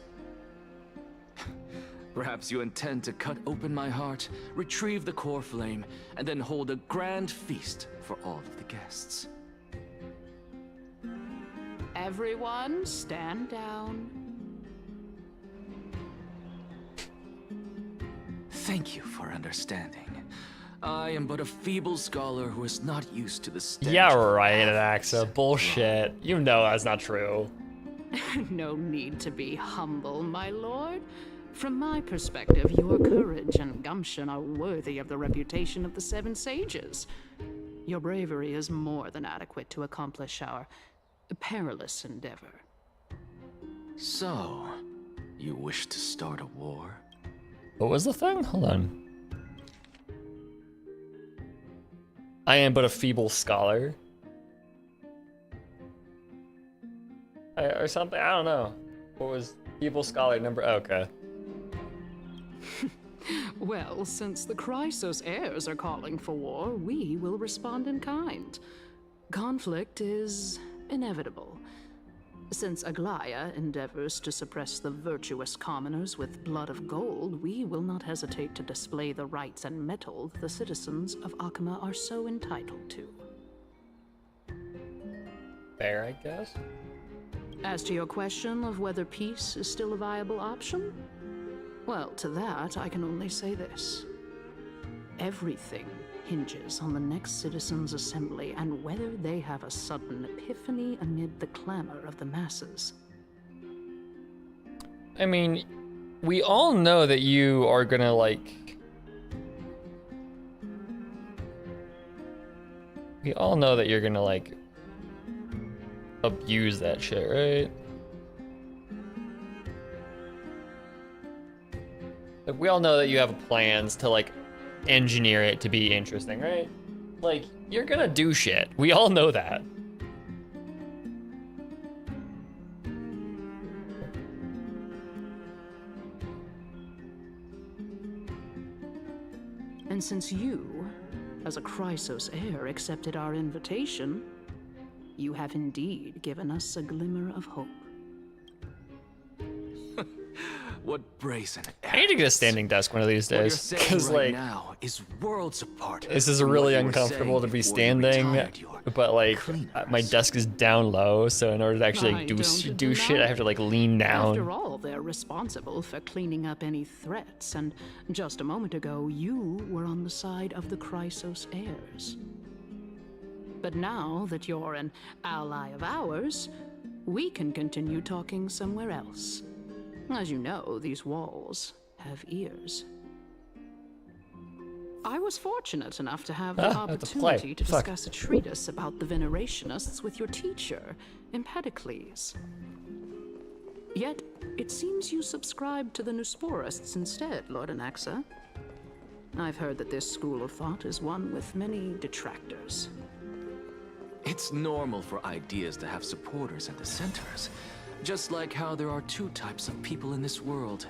Perhaps you intend to cut open my heart, retrieve the core flame, and then hold a grand feast for all of the guests. Everyone, stand down. Thank you for understanding. I am but a feeble scholar who is not used to the stench. Yeah, right, Anaxa. Bullshit. You know that's not true. No need to be humble, my lord. From my perspective, your courage and gumption are worthy of the reputation of the Seven Sages. Your bravery is more than adequate to accomplish our perilous endeavor. So, you wish to start a war? What was the thing? Hold on. I am but a feeble scholar. Or something, I don't know. What was feeble scholar number? Oh, okay. Well, since the Chrysos heirs are calling for war, we will respond in kind. Conflict is inevitable. Since Aglaya endeavors to suppress the virtuous commoners with blood of gold, we will not hesitate to display the rights and mettle the citizens of Akama are so entitled to. Fair, I guess. As to your question of whether peace is still a viable option, well, to that I can only say this. Everything hinges on the next citizens' assembly and whether they have a sudden epiphany amid the clamor of the masses. I mean, we all know that you are gonna, like... We all know that you're gonna, like, abuse that shit, right? Like, we all know that you have plans to, like, engineer it to be interesting, right? Like, you're gonna do shit. We all know that. And since you, as a Chrysos heir, accepted our invitation, you have indeed given us a glimmer of hope. What brazen I need to get a standing desk one of these days, because like now is worlds apart. this is really uncomfortable to be standing, but like my desk is down low, so in order to actually like, do shit, I have to like lean down. After all, they're responsible for cleaning up any threats, and just a moment ago, you were on the side of the Chrysos heirs. But now that you're an ally of ours, we can continue talking somewhere else. As you know, these walls have ears. I was fortunate enough to have the opportunity to discuss a treatise about the Venerationists with your teacher, Empedocles. Yet, it seems you subscribe to the Nusporists instead, Lord Anaxa. I've heard that this school of thought is one with many detractors. It's normal for ideas to have supporters and dissenters. Just like how there are two types of people in this world.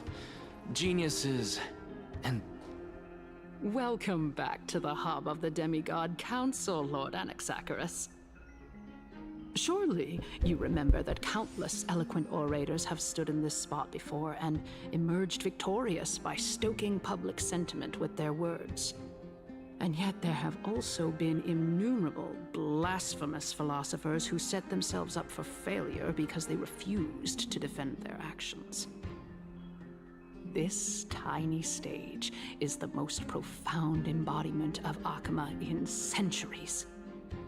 Geniuses and... Welcome back to the hub of the Demigod Council, Lord Anaxagoras. Surely you remember that countless eloquent orators have stood in this spot before and emerged victorious by stoking public sentiment with their words. And yet there have also been innumerable blasphemous philosophers who set themselves up for failure because they refused to defend their actions. This tiny stage is the most profound embodiment of Akama in centuries.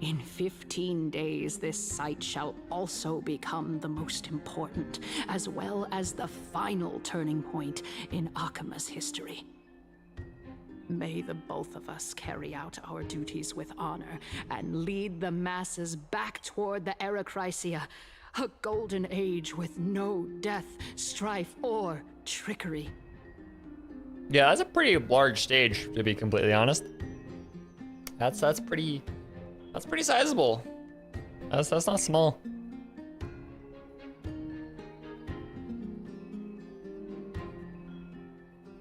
In 15 days, this site shall also become the most important, as well as the final turning point in Akama's history. May the both of us carry out our duties with honor and lead the masses back toward the Erechrysia, a golden age with no death, strife, or trickery. Yeah, that's a pretty large stage, to be completely honest. That's pretty sizable. That's not small.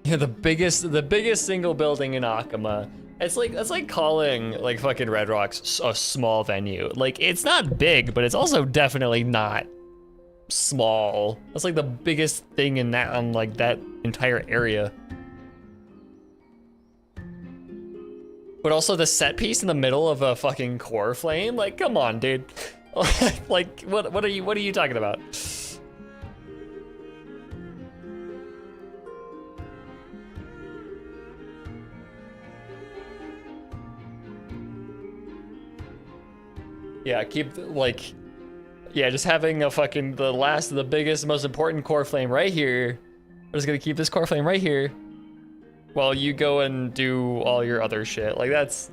Yeah, the biggest single building in Akama. That's like calling like fucking Red Rocks a small venue. Like it's not big, but it's also definitely not small. That's like the biggest thing in that on like that entire area. But also the set piece in the middle of a fucking core flame. Like, come on, dude. Like, what are you talking about? Yeah, keep like, yeah, just having a fucking the last, the biggest, most important core flame right here. We're just gonna keep this core flame right here, while you go and do all your other shit. Like that's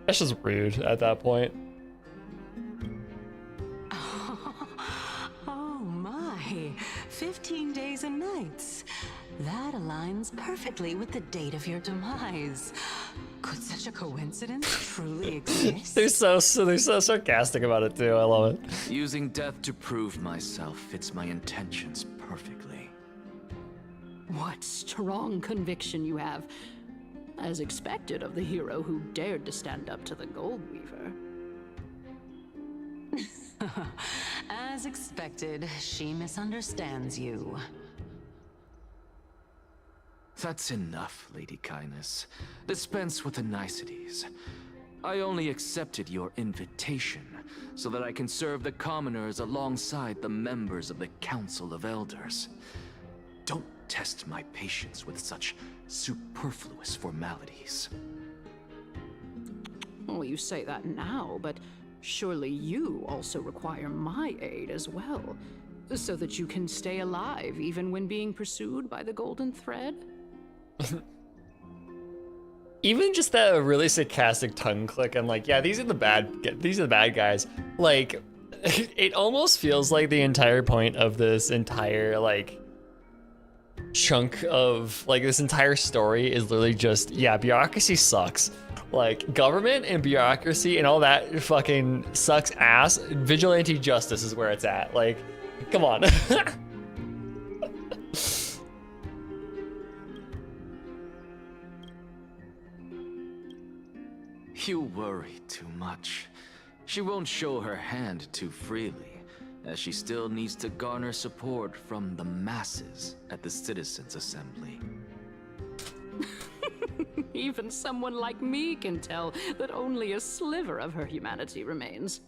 just rude at that point. Oh my, 15 days and nights. That aligns perfectly with the date of your demise. Could such a coincidence truly exist? they're so sarcastic about it too. I love it. Using death to prove myself fits my intentions perfectly. What strong conviction you have. As expected of the hero who dared to stand up to the Gold Weaver. As expected, she misunderstands you. That's enough, Lady Kindness. Dispense with the niceties. I only accepted your invitation so that I can serve the commoners alongside the members of the Council of Elders. Don't test my patience with such superfluous formalities. Well, you say that now, but surely you also require my aid as well, so that you can stay alive even when being pursued by the Golden Thread? Even just that really sarcastic tongue click and like, yeah, these are the bad guys. Like, it almost feels like the entire point of this entire like chunk of like this entire story is literally just, yeah, bureaucracy sucks. Like government and bureaucracy and all that fucking sucks ass. Vigilante justice is where it's at. Like, come on. You worry too much. She won't show her hand too freely, as she still needs to garner support from the masses at the Citizens' Assembly. Even someone like me can tell that only a sliver of her humanity remains.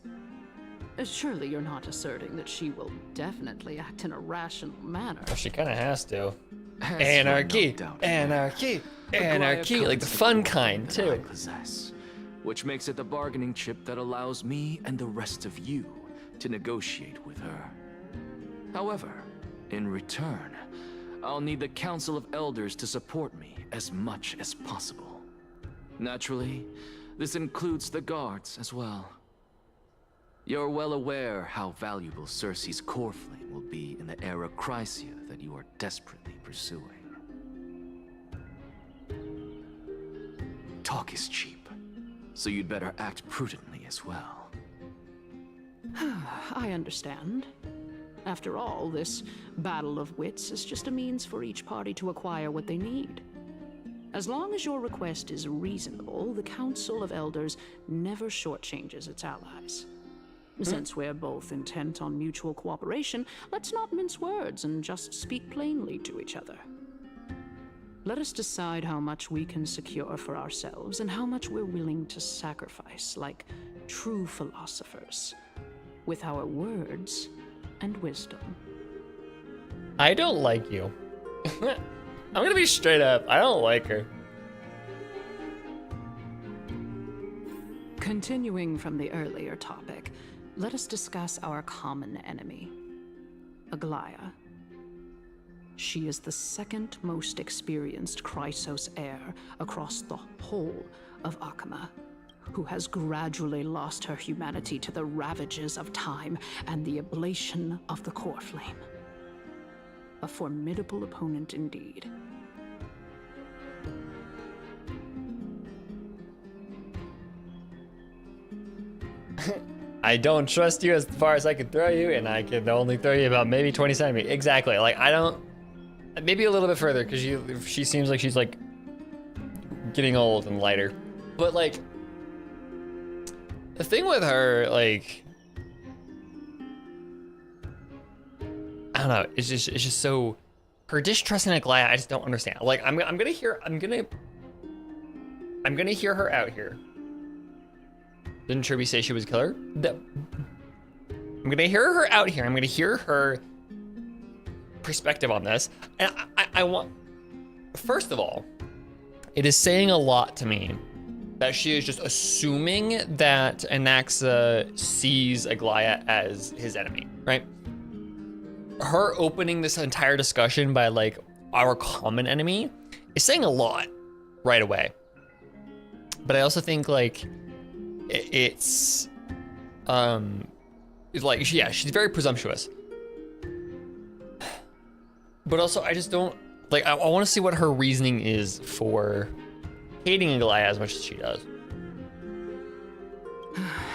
Surely you're not asserting that she will definitely act in a rational manner. Well, she kind of has to. Anarchy, anarchy, anarchy, like the fun kind too. Which makes it the bargaining chip that allows me and the rest of you to negotiate with her. However, in return, I'll need the Council of Elders to support me as much as possible. Naturally, this includes the guards as well. You're well aware how valuable Cersei's core flame will be in the era Chrysia that you are desperately pursuing. Talk is cheap, so you'd better act prudently as well. I understand. After all, this battle of wits is just a means for each party to acquire what they need. As long as your request is reasonable, the Council of Elders never shortchanges its allies. Since we're both intent on mutual cooperation, let's not mince words and just speak plainly to each other. Let us decide how much we can secure for ourselves and how much we're willing to sacrifice, like true philosophers, with our words and wisdom. I don't like you. I'm gonna be straight up. I don't like her. Continuing from the earlier topic, let us discuss our common enemy, Aglaia. She is the second most experienced Chrysos heir across the whole of Akama, who has gradually lost her humanity to the ravages of time and the ablation of the core flame. A formidable opponent indeed. I don't trust you as far as I can throw you, and I can only throw you about maybe 20 centimeters. Exactly. Like, I don't... Maybe a little bit further, because she seems like she's, like, getting old and lighter. But, like, the thing with her, like... I don't know. It's just so... Her distrust in Aglaia, I just don't understand. Like, I'm gonna hear her out here. Didn't Kirby say she was a killer? I'm gonna hear her out here. I'm gonna hear her perspective on this. And I want, first of all, it is saying a lot to me that she is just assuming that Anaxa sees Aglaya as his enemy, right? Her opening this entire discussion by like our common enemy is saying a lot right away. But I also think like it's like, yeah, she's very presumptuous. But also I just don't, like, I want to see what her reasoning is for hating Aglaya as much as she does.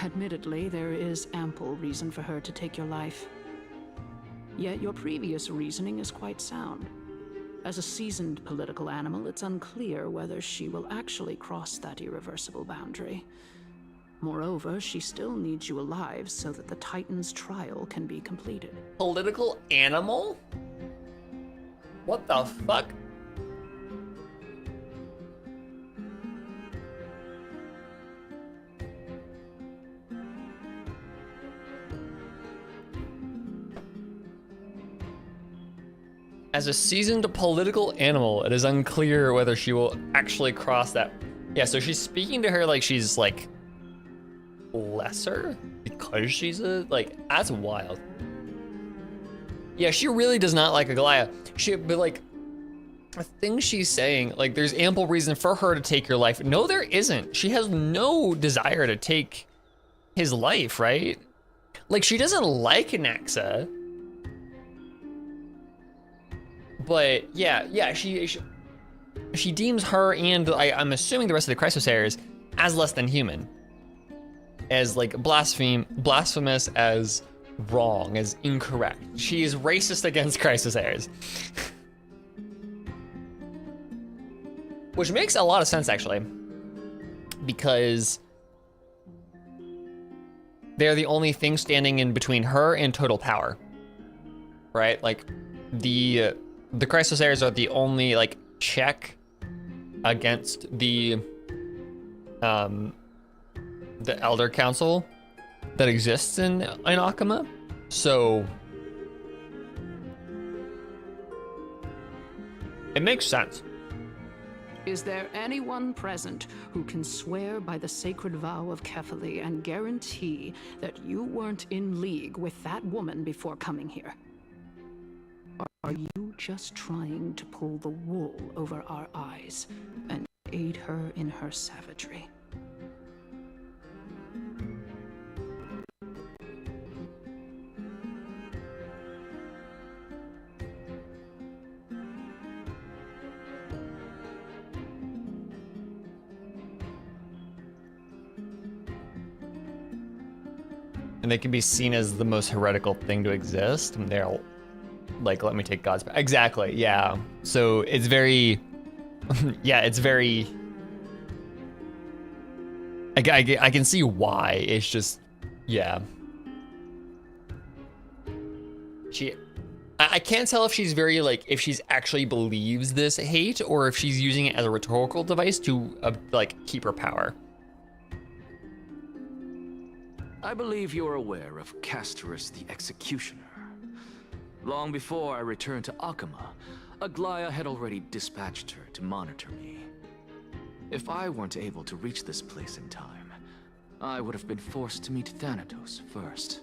Admittedly, there is ample reason for her to take your life. Yet your previous reasoning is quite sound. As a seasoned political animal, it's unclear whether she will actually cross that irreversible boundary. Moreover, she still needs you alive so that the Titan's trial can be completed. Political animal? What the fuck? As a seasoned political animal, it is unclear whether she will actually cross that. Yeah, so she's speaking to her like she's like lesser because she's a, like, that's wild. Yeah, she really does not like Aglaya. But like, the thing she's saying, like, there's ample reason for her to take your life. No, there isn't. She has no desire to take his life, right? Like, she doesn't like Anaxa. But yeah, she deems her and I'm assuming the rest of the Chrysosayers as less than human, as like blasphemous, as wrong, as incorrect. She is racist against Chrysosayers, which makes a lot of sense actually, because they're the only thing standing in between her and total power, right? Like the Chrysosayers are the only like check against the Elder Council that exists in Akama. So it makes sense. Is there anyone present who can swear by the sacred vow of Kefali and guarantee that you weren't in league with that woman before coming here? Are you just trying to pull the wool over our eyes and aid her in her savagery? And they can be seen as the most heretical thing to exist. And they're like, let me take God's back. Exactly, yeah. So it's very, yeah, it's very, I can see why. It's just, yeah. I can't tell if she's very like, if she's actually believes this hate or if she's using it as a rhetorical device to like keep her power. I believe you're aware of Castorus the Executioner. Long before I returned to Akama, Aglaya had already dispatched her to monitor me. If I weren't able to reach this place in time, I would have been forced to meet Thanatos first.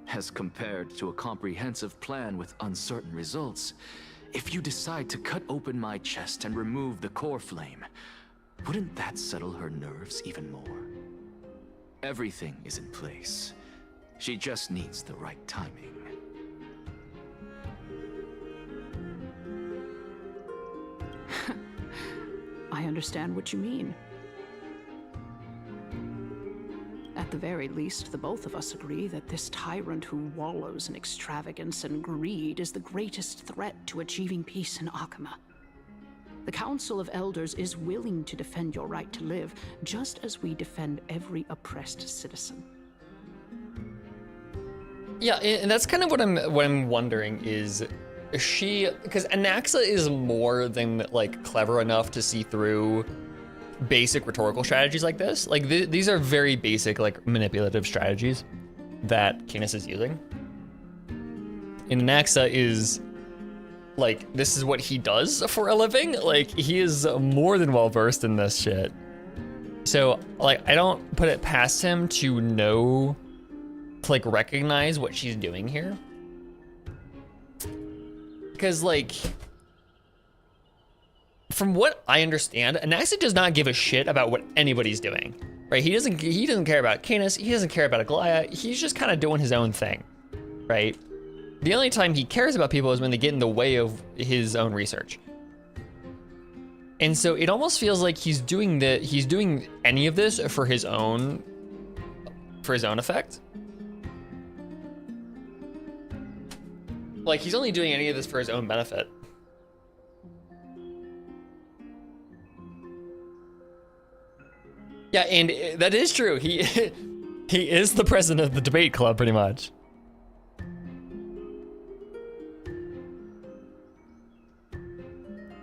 As compared to a comprehensive plan with uncertain results, if you decide to cut open my chest and remove the core flame, wouldn't that settle her nerves even more? Everything is in place. She just needs the right timing. I understand what you mean. At the very least, the both of us agree that this tyrant who wallows in extravagance and greed is the greatest threat to achieving peace in Akama. The Council of Elders is willing to defend your right to live, just as we defend every oppressed citizen. Yeah, and that's kind of what I'm wondering is she, because Anaxa is more than like clever enough to see through basic rhetorical strategies like this. Like these are very basic like manipulative strategies that Canis is using. And Anaxa is like, this is what he does for a living. Like, he is more than well versed in this shit. So, like, I don't put it past him to know, to, like, recognize what she's doing here. Because, like, from what I understand, Anaxa does not give a shit about what anybody's doing, right? He doesn't care about Canis. He doesn't care about Aglaya. He's just kind of doing his own thing, right? The only time he cares about people is when they get in the way of his own research. And so it almost feels like he's doing any of this for his own effect. Like, he's only doing any of this for his own benefit. Yeah, and that is true. He is the president of the debate club, pretty much.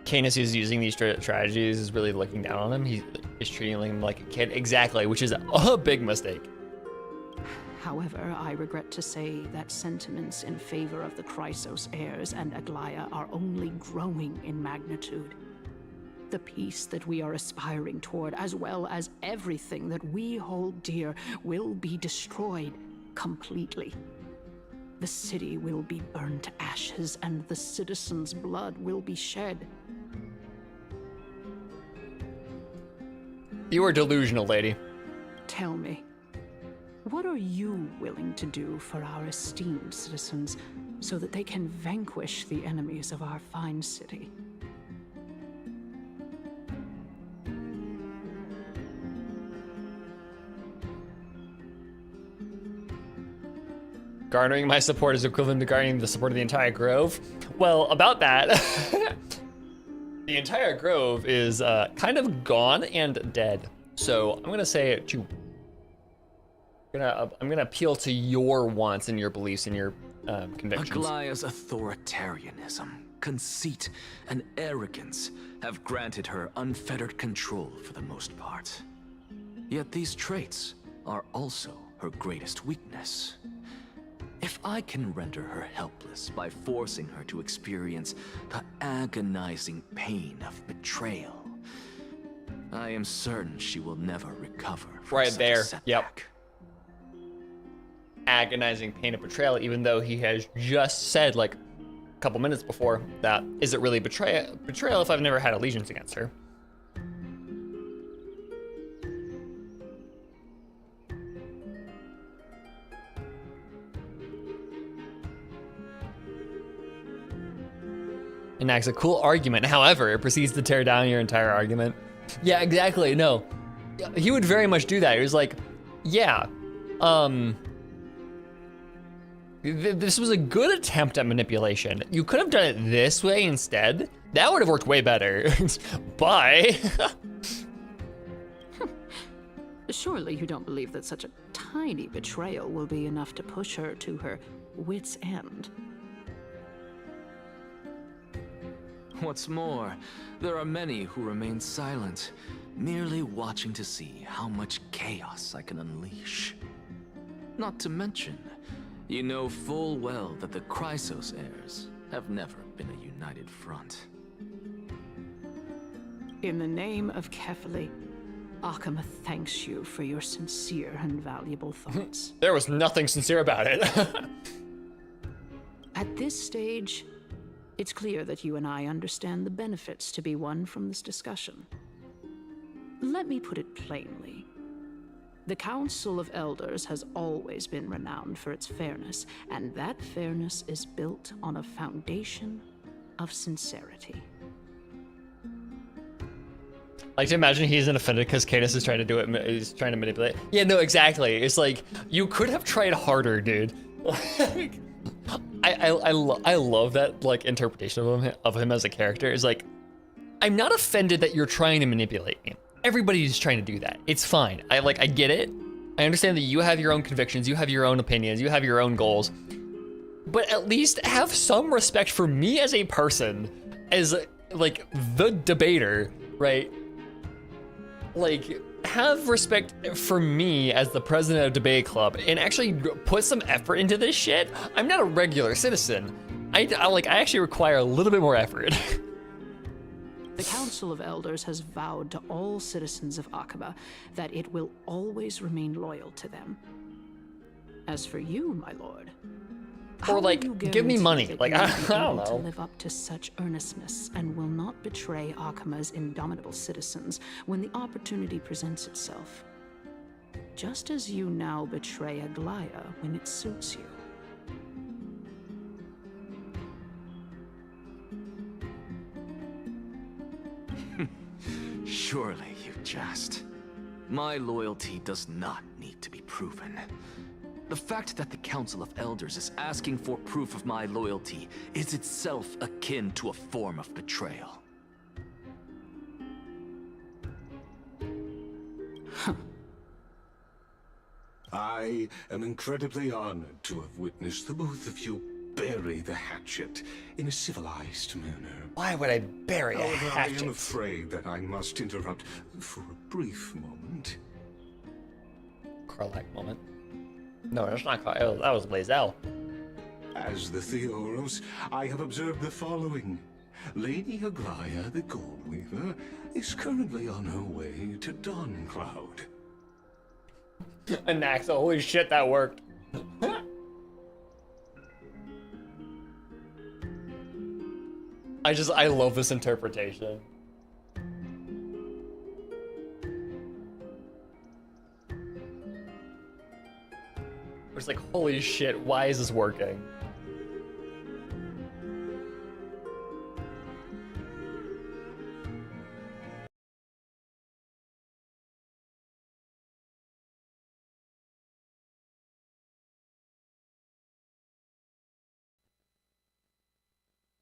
Canis is using these strategies is really looking down on him. He is treating him like a kid. Exactly, which is a big mistake. However, I regret to say that sentiments in favor of the Chrysos heirs and Aglaya are only growing in magnitude. The peace that we are aspiring toward, as well as everything that we hold dear, will be destroyed completely. The city will be burned to ashes, and the citizens' blood will be shed. You are delusional, lady. Tell me, what are you willing to do for our esteemed citizens so that they can vanquish the enemies of our fine city? Garnering my support is equivalent to garnering the support of the entire Grove. Well, about that, the entire Grove is kind of gone and dead. So I'm gonna say it too. I'm gonna appeal to your wants and your beliefs and your convictions. Aglaya's authoritarianism, conceit, and arrogance have granted her unfettered control for the most part. Yet these traits are also her greatest weakness. If I can render her helpless by forcing her to experience the agonizing pain of betrayal, I am certain she will never recover from Right such there. a setback. Yep. Agonizing pain of betrayal, even though he has just said, like, a couple minutes before, that is it really betrayal if I've never had allegiance against her? And that's a cool argument. However, it proceeds to tear down your entire argument. Yeah, exactly. No, he would very much do that. He was like, yeah, this was a good attempt at manipulation. You could have done it this way instead. That would have worked way better. Bye. Surely you don't believe that such a tiny betrayal will be enough to push her to her wit's end. What's more, there are many who remain silent, merely watching to see how much chaos I can unleash. Not to mention, you know full well that the Chrysos heirs have never been a united front. In the name of Kefali, Akama thanks you for your sincere and valuable thoughts. There was nothing sincere about it. At this stage, it's clear that you and I understand the benefits to be won from this discussion. Let me put it plainly. The Council of Elders has always been renowned for its fairness, and that fairness is built on a foundation of sincerity. I like to imagine he's offended because Cadus is trying to do it. He's trying to manipulate. Yeah, no, exactly. It's like, you could have tried harder, dude. I love that, like, interpretation of him as a character. Is like, I'm not offended that you're trying to manipulate me. Everybody's trying to do that. It's fine. I get it. I understand that you have your own convictions, you have your own opinions, you have your own goals. But at least have some respect for me as a person, as, like, the debater, right? Like, have respect for me as the president of Debate Club and actually put some effort into this shit. I'm not a regular citizen. I actually require a little bit more effort. The Council of Elders has vowed to all citizens of Akaba that it will always remain loyal to them. As for you, my lord, how Or like, will you give me guarantee money. that Like, you will I be don't able to know. live up to such earnestness and will not betray Akama's indomitable citizens when the opportunity presents itself? Just as you now betray Aglaya when it suits you. Surely you jest. My loyalty does not need to be proven. The fact that the Council of Elders is asking for proof of my loyalty is itself akin to a form of betrayal. I am incredibly honored to have witnessed the both of you bury the hatchet in a civilized manner. Why would I bury a However, hatchet? I am afraid that I must interrupt for a brief moment. Carlac moment. No, that's not Carlac. That was Lae'zel. As the Theoros, I have observed the following. Lady Aglaya, the Goldweaver, is currently on her way to Dawncloud. Anaxa, holy shit, that worked. I love this interpretation. It's like, holy shit, why is this working?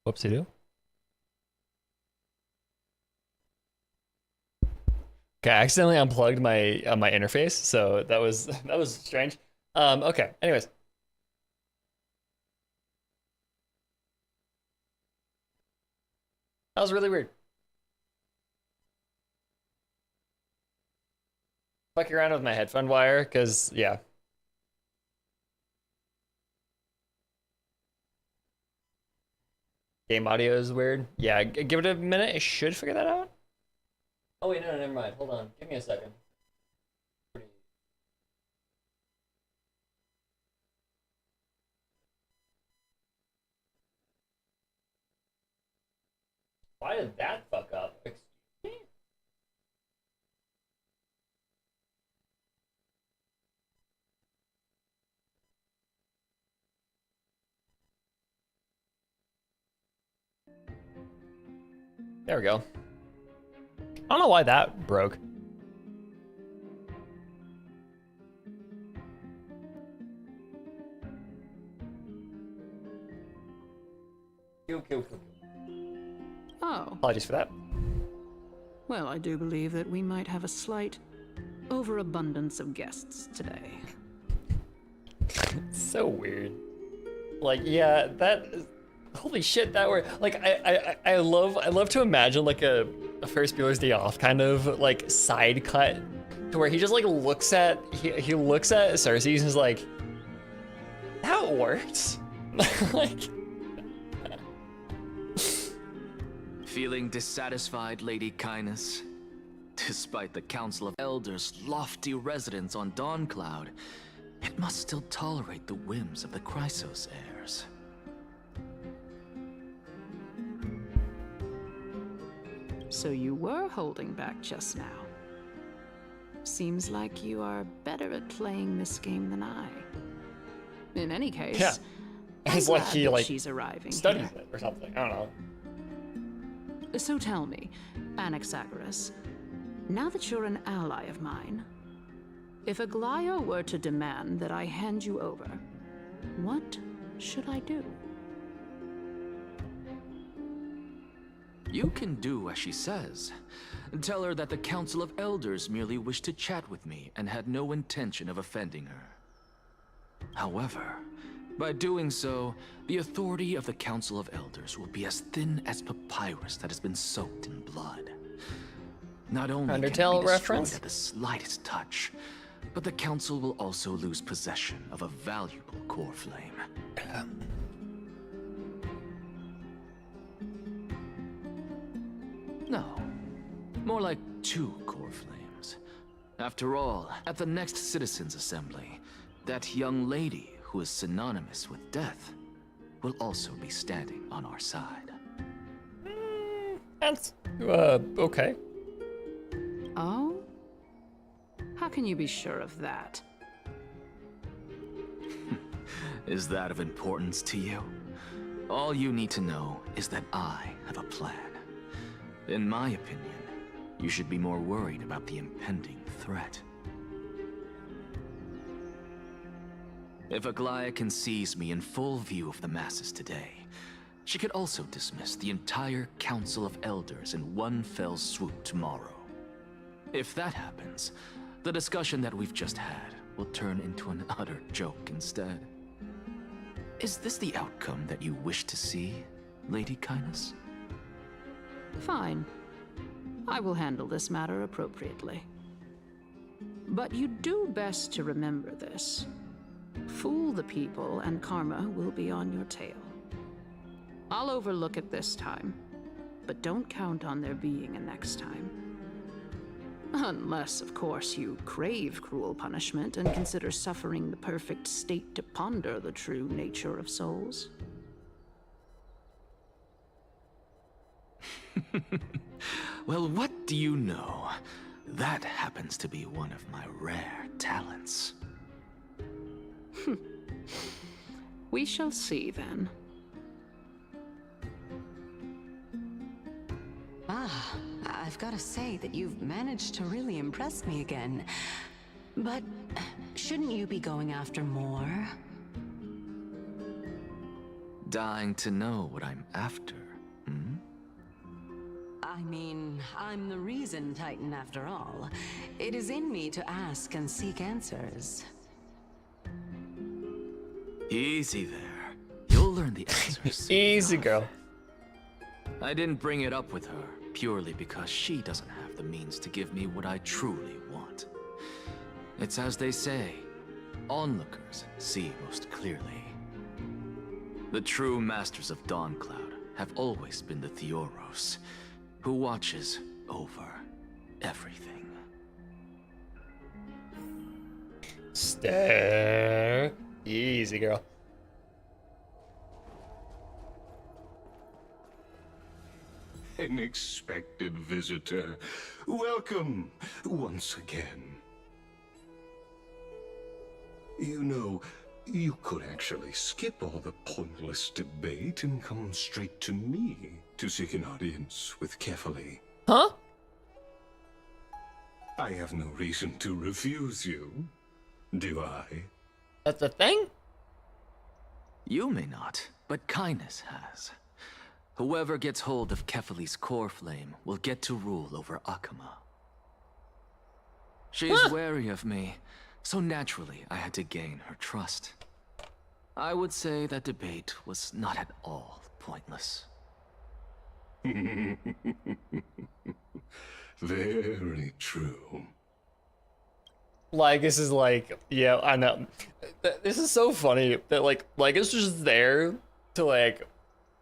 Whoopsie-doo. Okay, I accidentally unplugged my my interface, so that was strange. Okay. Anyways, that was really weird. Fucking around with my headphone wire, cause yeah. Game audio is weird. Yeah, give it a minute. It should figure that out. Oh wait, no, never mind. Hold on. Give me a second. Why did that fuck up? Excuse me? There we go. I don't know why that broke. Cool. Oh. Apologies for that. Well, I do believe that we might have a slight overabundance of guests today. So weird. Like, yeah, that is, holy shit, that were like I love to imagine like a Ferris Bueller's Day Off kind of like side cut to where he just like looks at he looks at Cersei and is like, that worked. Like, Feeling dissatisfied, Lady Kindness? Despite the Council of Elders' lofty residence on Dawncloud, it must still tolerate the whims of the Chrysos heirs. So you were holding back just now. Seems like you are better at playing this game than I. In any case, yeah. It's like he like she's arriving studies here. it or something. I don't know. So tell me, Anaxagoras, now that you're an ally of mine, if Aglaya were to demand that I hand you over, what should I do? You can do as she says. Tell her that the Council of Elders merely wished to chat with me and had no intention of offending her. However, by doing so, the authority of the Council of Elders will be as thin as papyrus that has been soaked in blood. Not only can it be Undertale destroyed reference? at the slightest touch, but the Council will also lose possession of a valuable core flame. No, more like 2 core flames. After all, at the next Citizens' Assembly, that young lady who is synonymous with death will also be standing on our side. That's, okay. Oh? How can you be sure of that? Is that of importance to you? All you need to know is that I have a plan. In my opinion, you should be more worried about the impending threat. If Aglaia sees me in full view of the masses today, she could also dismiss the entire Council of Elders in one fell swoop tomorrow. If that happens, the discussion that we've just had will turn into an utter joke instead. Is this the outcome that you wish to see, Lady Kindness? Fine. I will handle this matter appropriately. But you do best to remember this. Fool the people and karma will be on your tail. I'll overlook it this time, but don't count on there being a next time. Unless, of course, you crave cruel punishment and consider suffering the perfect state to ponder the true nature of souls. Well, what do you know? That happens to be one of my rare talents. We shall see, then. Ah, I've got to say that you've managed to really impress me again. But shouldn't you be going after more? Dying to know what I'm after, hmm? I mean, I'm the reason Titan after all. It is in me to ask and seek answers. Easy there. You'll learn the answers. Easy, girl. I didn't bring it up with her purely because she doesn't have the means to give me what I truly want. It's as they say, onlookers see most clearly. The true masters of Dawncloud have always been the Theoros, who watches over everything. Stare. Easy, girl. An expected visitor. Welcome once again. You know, you could actually skip all the pointless debate and come straight to me to seek an audience with Kefali. Huh? I have no reason to refuse you, do I? That's a thing? You may not, but Kindness has. Whoever gets hold of Kefali's core flame will get to rule over Akama. She is wary of me, so naturally I had to gain her trust. I would say that debate was not at all pointless. Very true. Like, this is like, yeah, I know. This is so funny that like it's just there to like,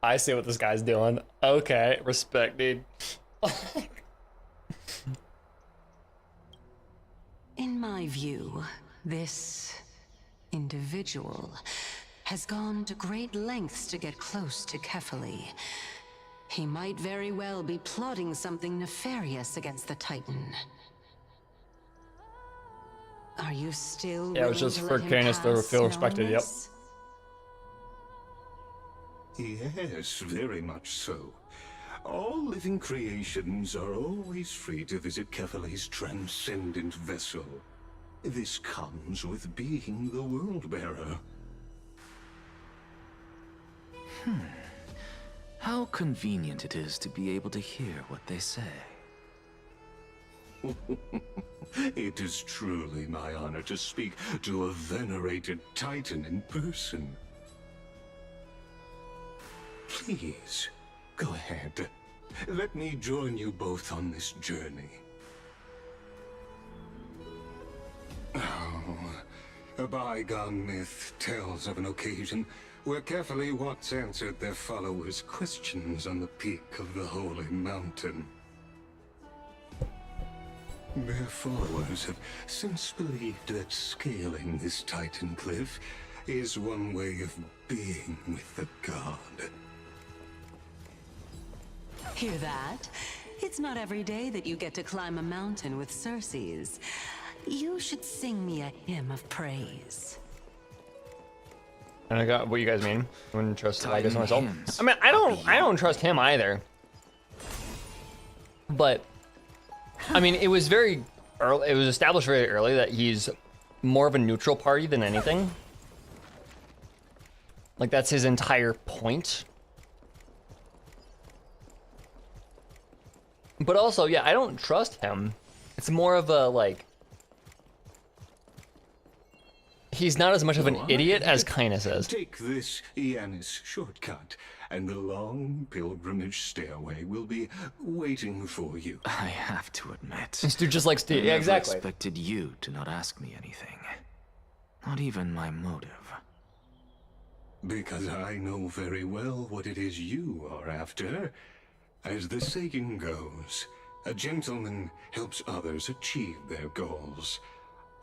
I see what this guy's doing. Okay, respect, dude. In my view, this individual has gone to great lengths to get close to Kefali. He might very well be plotting something nefarious against the Titan. Are you still Yeah, it was just for Canis to feel respected, yep. Yes, very much so. All living creations are always free to visit Kefali's transcendent vessel. This comes with being the World-Bearer. How convenient it is to be able to hear what they say. It is truly my honor to speak to a venerated Titan in person. Please, go ahead. Let me join you both on this journey. Oh, a bygone myth tells of an occasion where Kefali once answered their followers' questions on the peak of the Holy Mountain. Their followers have since believed that scaling this Titan cliff is one way of being with the god. Hear that? It's not every day that you get to climb a mountain with Circes. You should sing me a hymn of praise. And I got what you guys mean. I wouldn't trust Titus myself. I mean, I don't trust him either. But I mean, it was very early. It was established very early that he's more of a neutral party than anything. Like that's his entire point. But also, yeah, I don't trust him. It's more of a like. He's not as much of an idiot as Kyna says. Take this Yanis shortcut, and the long pilgrimage stairway will be waiting for you. I have to admit, This dude just likes to. Yeah, exactly. I expected you to not ask me anything. Not even my motive. Because I know very well what it is you are after. As the saying goes, a gentleman helps others achieve their goals.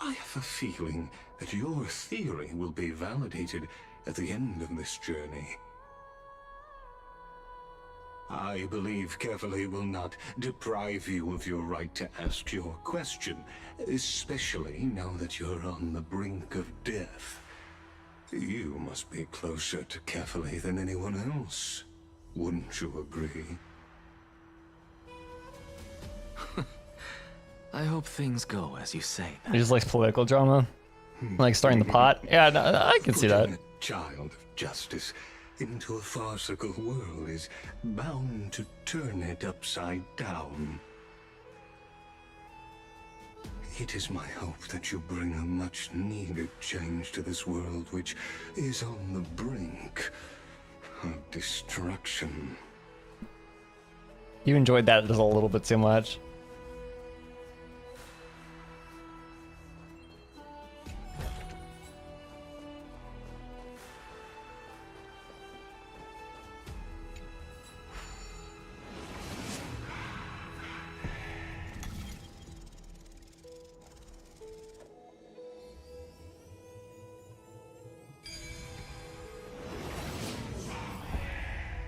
I have a feeling that your theory will be validated at the end of this journey. I believe Kefali will not deprive you of your right to ask your question, especially now that you're on the brink of death. You must be closer to Kefali than anyone else. Wouldn't you agree? I hope things go as you say. He just likes political drama, like stirring the pot. Yeah, no, I can see that. Putting a child of justice into a farcical world is bound to turn it upside down. It is my hope that you bring a much-needed change to this world, which is on the brink of destruction. You enjoyed that just a little bit too much.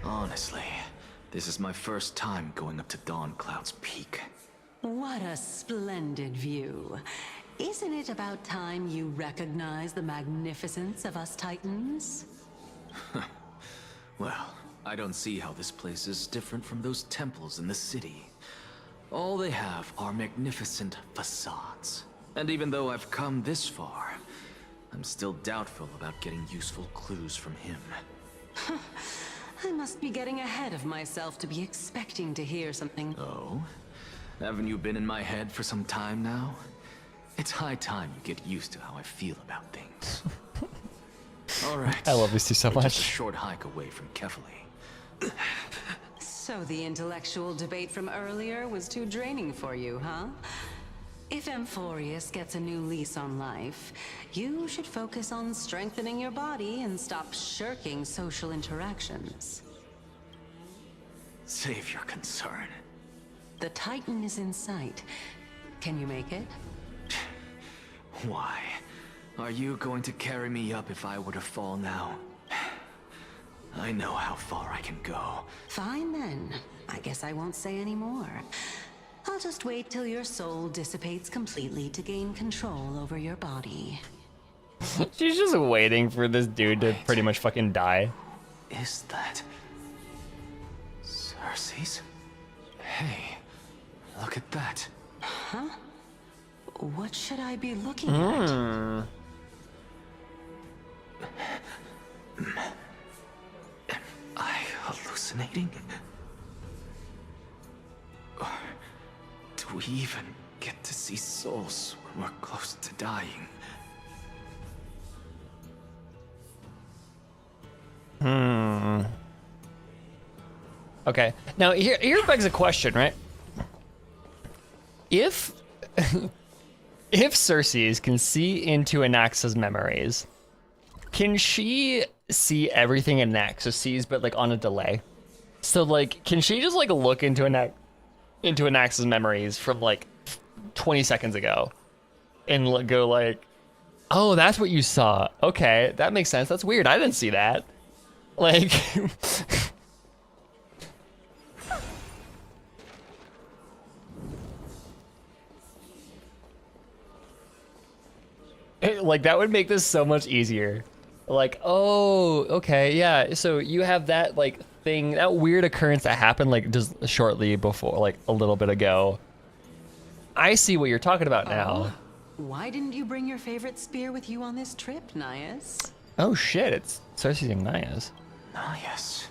Honestly, this is my first time going up to Dawncloud's peak. What a splendid view. Isn't it about time you recognize the magnificence of us Titans? Well, I don't see how this place is different from those temples in the city. All they have are magnificent facades. And even though I've come this far, I'm still doubtful about getting useful clues from him. I must be getting ahead of myself to be expecting to hear something. Oh? Haven't you been in my head for some time now? It's high time you get used to how I feel about things. Alright. I love these two so we're much. Just a short hike away from Kefali. So the intellectual debate from earlier was too draining for you, huh? If Amphorius gets a new lease on life, you should focus on strengthening your body and stop shirking social interactions. Save your concern. The Titan is in sight. Can you make it? Why? Are you going to carry me up if I were to fall now? I know how far I can go. Fine then. I guess I won't say any more. I'll just wait till your soul dissipates completely to gain control over your body. She's just waiting for this dude to pretty much fucking die. Is that Circes? Hey, look at that. Huh? What should I be looking at? Am I hallucinating? Or do we even get to see souls when we're close to dying? Okay. Now here begs a question, right? If if Circes can see into Anaxa's memories, can she see everything Anaxa sees but like on a delay? So like can she just like look into Anaxa's memories from like 20 seconds ago and go like, oh, that's what you saw. Okay, that makes sense. That's weird. I didn't see that. Like, like that would make this so much easier. Like, oh, okay, yeah. So you have that like thing, that weird occurrence that happened like just shortly before, like a little bit ago. I see what you're talking about now. Why didn't you bring your favorite spear with you on this trip, Nias? Oh shit, it's Cersei and Nias. Nias.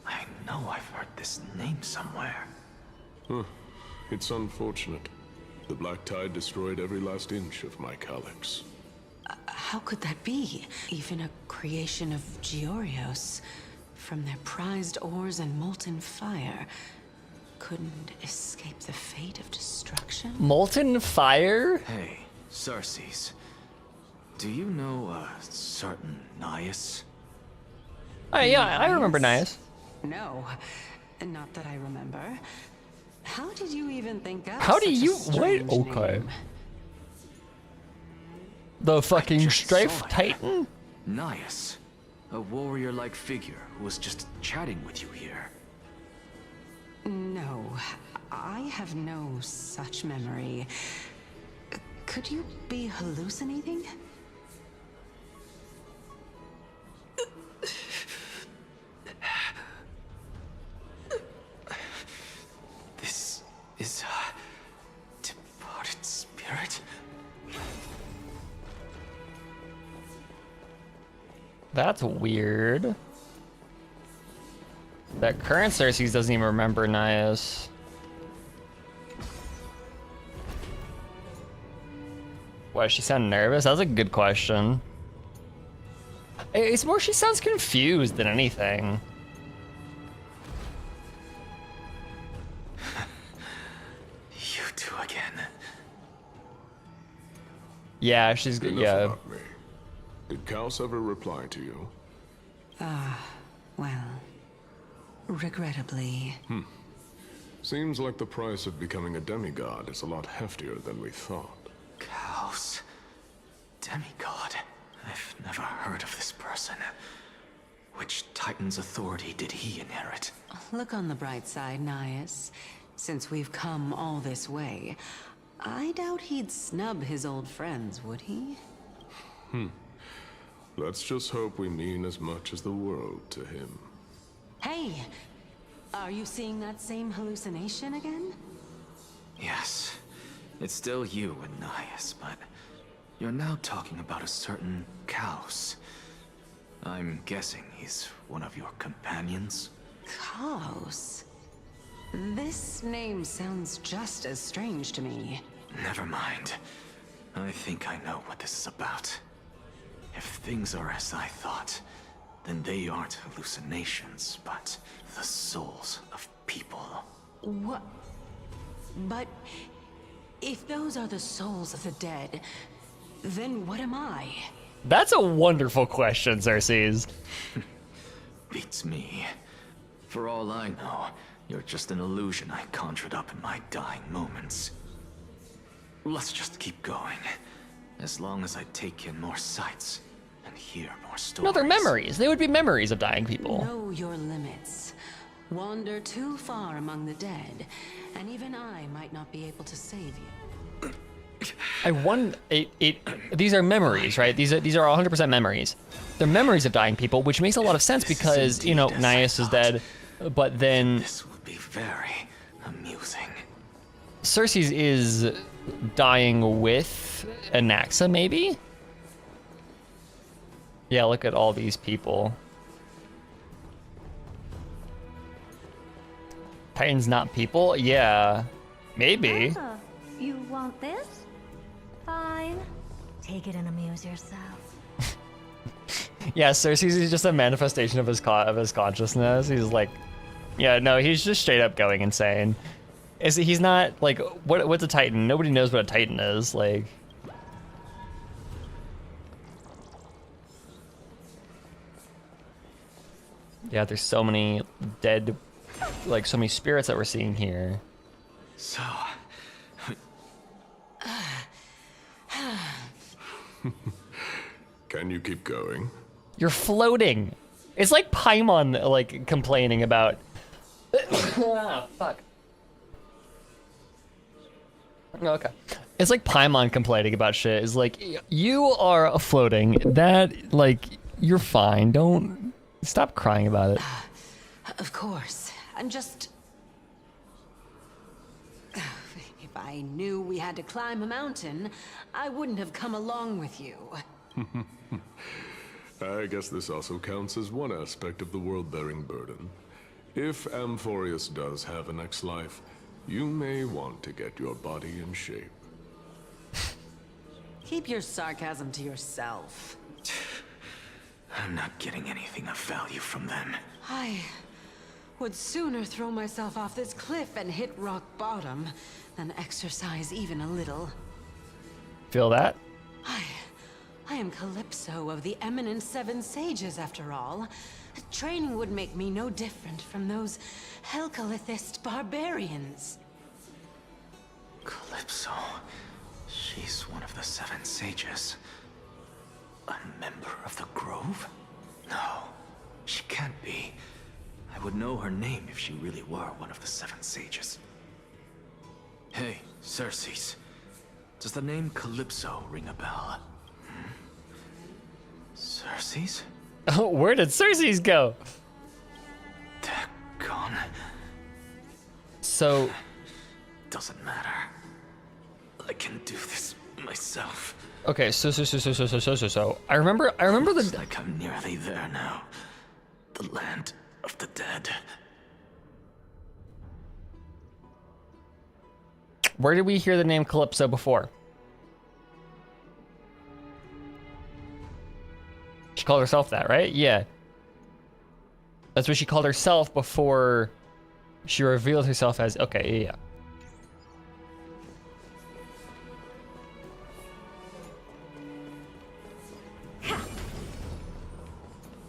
I know I've heard this name somewhere. Huh. It's unfortunate. The Black Tide destroyed every last inch of my calyx. How could that be? Even a creation of Georios, from their prized ores and molten fire, couldn't escape the fate of destruction? Molten fire? Hey, Cersei's. Do you know a certain Nias? Oh yeah, I remember Nias. No, not that I remember. How did you even think of How do such a you wait? strange Okay. name? The fucking Strife Titan? Nias, a warrior-like figure who was just chatting with you here. No, I have no such memory. Could you be hallucinating? This is a departed spirit? That's weird. That current Cersei doesn't even remember Nias. Why does she sound nervous? That's a good question. It's more she sounds confused than anything. You two again. Yeah, she's good. Enough Yeah. about me. Did Kaos ever reply to you? Well, regrettably. Seems like the price of becoming a demigod is a lot heftier than we thought. Chaos. Demigod. I've never heard of this person. Which Titan's authority did he inherit? Look on the bright side, Nias. Since we've come all this way, I doubt he'd snub his old friends, would he? Let's just hope we mean as much as the world to him. Hey! Are you seeing that same hallucination again? Yes. It's still you and Nias, but you're now talking about a certain Chaos. I'm guessing he's one of your companions? Chaos? This name sounds just as strange to me. Never mind. I think I know what this is about. If things are as I thought, then they aren't hallucinations, but the souls of people. What? But if those are the souls of the dead, then what am I? That's a wonderful question, Cersei's. Beats me. For all I know, you're just an illusion I conjured up in my dying moments. Let's just keep going. As long as I take in more sights and hear more stories. No, they're memories. They would be memories of dying people. Know your limits. Wander too far among the dead, and even I might not be able to save you. These are memories, right? These are 100% memories. They're memories of dying people, which makes a lot of sense because, you know, Nias is dead, but then This will be very amusing. Cersei's is dying with Anaxa, maybe? Yeah, look at all these people. Titans not people? Yeah, maybe. Oh, you want this? Fine. Take it and amuse yourself. Yeah, Cersei's is just a manifestation of his consciousness. He's like, yeah, no, he's just straight up going insane. He's not like what's a Titan? Nobody knows what a Titan is. Like, yeah, there's so many dead, like so many spirits that we're seeing here. So, Can you keep going? You're floating. It's like Paimon, like, complaining about... ah, fuck. Okay. It's like Paimon complaining about shit. It's like, you are floating. That, like, you're fine. Don't... Stop crying about it. Of course. I'm just... If I knew we had to climb a mountain, I wouldn't have come along with you. I guess this also counts as one aspect of the world-bearing burden. If Amphorius does have a next life, you may want to get your body in shape. Keep your sarcasm to yourself. I'm not getting anything of value from them. I would sooner throw myself off this cliff and hit rock bottom than exercise even a little. Feel that? I am Calypso of the eminent Seven Sages, after all. Training would make me no different from those Helcalithist barbarians. Calypso. She's one of the Seven Sages. A member of the Grove? No, she can't be. I would know her name if she really were one of the Seven Sages. Hey, Cersei's. Does the name Calypso ring a bell? Cersei's? Oh, where did Cersei's go? They're gone. So... Doesn't matter. I can do this myself. Okay, so. I remember the... Looks like I'm nearly there now. The land of the dead. Where did we hear the name Calypso before? She called herself that, right? Yeah. That's what she called herself before she revealed herself as... Okay, yeah.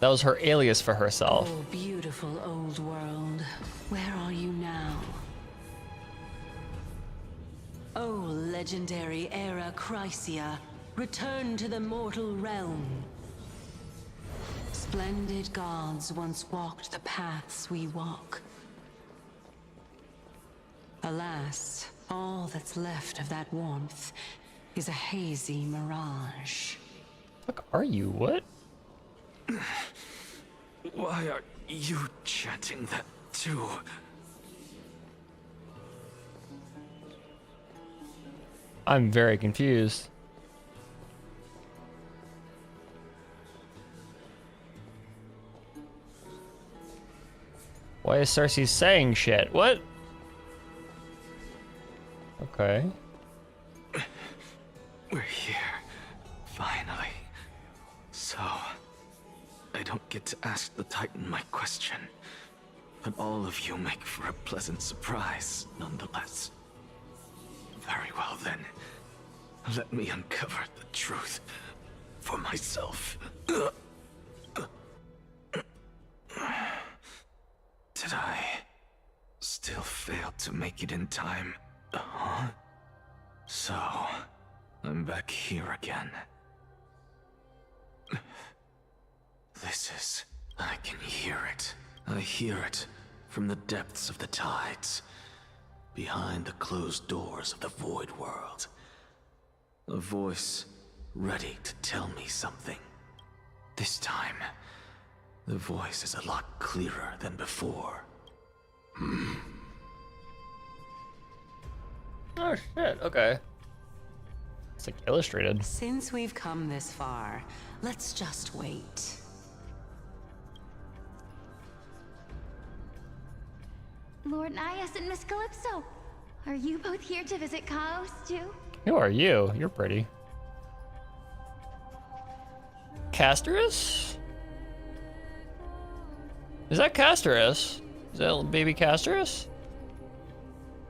That was her alias for herself. Oh, beautiful old world. Where are you now? Oh, legendary era Chrysia, return to the mortal realm. Splendid gods once walked the paths we walk. Alas, all that's left of that warmth is a hazy mirage. Fuck are you? What? Why are you chanting that too? I'm very confused. Why is Cersei saying shit? What? Okay. We're here. Finally. So... I don't get to ask the Titan my question, but all of you make for a pleasant surprise, nonetheless. Very well then. Let me uncover the truth for myself. Did I still fail to make it in time? Huh? So, I'm back here again. This is... I can hear it. I hear it from the depths of the tides, behind the closed doors of the void world. A voice ready to tell me something. This time, the voice is a lot clearer than before. Oh shit, okay. It's like illustrated. Since we've come this far, let's just wait. Lord Nias and Miss Calypso, are you both here to visit Chaos too? Who are you? You're pretty. Casterus? Is that Casterus? Is that baby Casterus?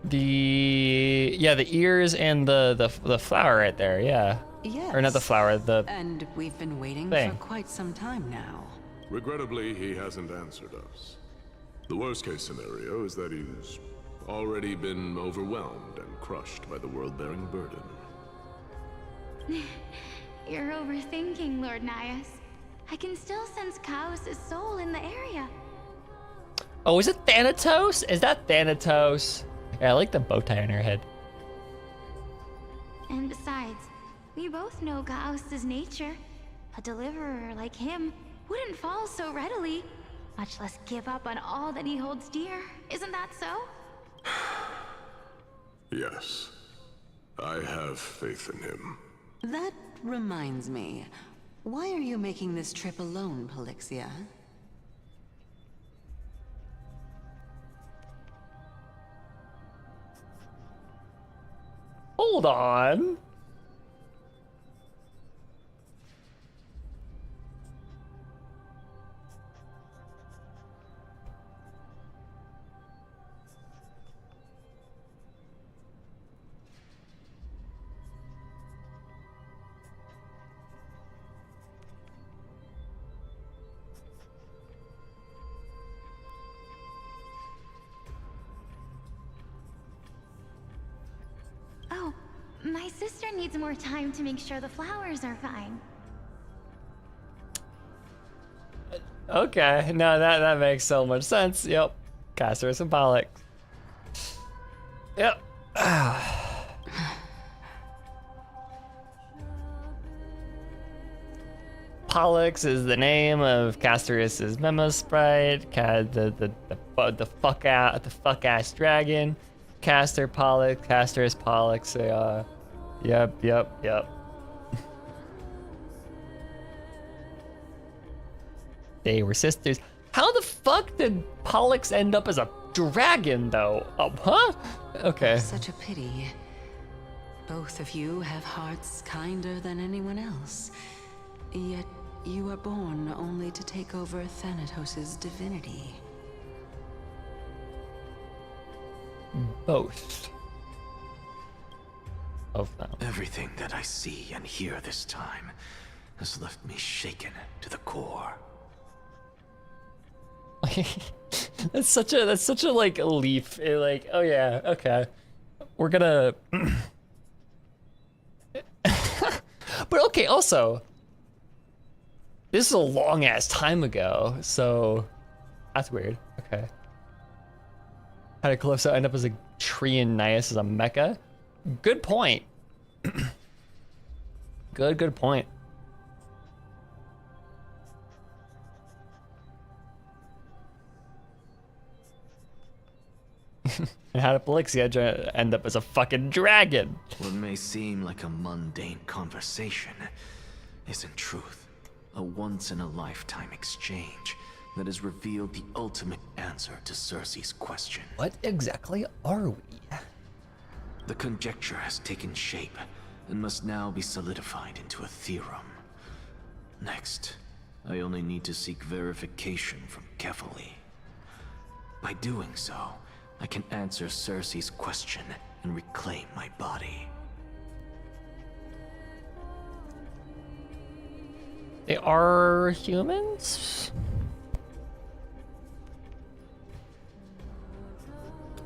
The ears and the flower right there, yeah. Yes. Or not the flower, the And we've been waiting thing. for quite some time now. Regrettably, he hasn't answered us. The worst-case scenario is that he's already been overwhelmed and crushed by the world-bearing burden. You're overthinking, Lord Nias. I can still sense Chaos' soul in the area. Oh, is it Thanatos? Is that Thanatos? Yeah, I like the bow tie on her head. And besides, we both know Chaos' nature. A deliverer like him wouldn't fall so readily, much less give up on all that he holds dear. Isn't that so? Yes. I have faith in him. That reminds me. Why are you making this trip alone, Polixia? Hold on. Oh, my sister needs more time to make sure the flowers are fine. Okay, no, that makes so much sense. Yep. Casterus and Pollux. Yep. Pollux is the name of Casterus's memo sprite. The fuck ass dragon. Caster Pollux, Casterus Pollux. Yep. They were sisters. How the fuck did Pollux end up as a dragon, though? Huh? Okay. Such a pity. Both of you have hearts kinder than anyone else. Yet you were born only to take over Thanatos' divinity. Both of them. Everything that I see and hear this time has left me shaken to the core. that's such a like leaf. Like, oh yeah, okay, we're gonna. But okay, also, this is a long ass time ago, so that's weird. Okay. How did Calypso end up as a tree and Nias as a mecha? Good point. Good point. And how did Polixia end up as a fucking dragon? What may seem like a mundane conversation is in truth a once-in-a-lifetime exchange that has revealed the ultimate answer to Cersei's question. What exactly are we? The conjecture has taken shape and must now be solidified into a theorem. Next, I only need to seek verification from Kefali. By doing so, I can answer Cersei's question and reclaim my body. They are humans?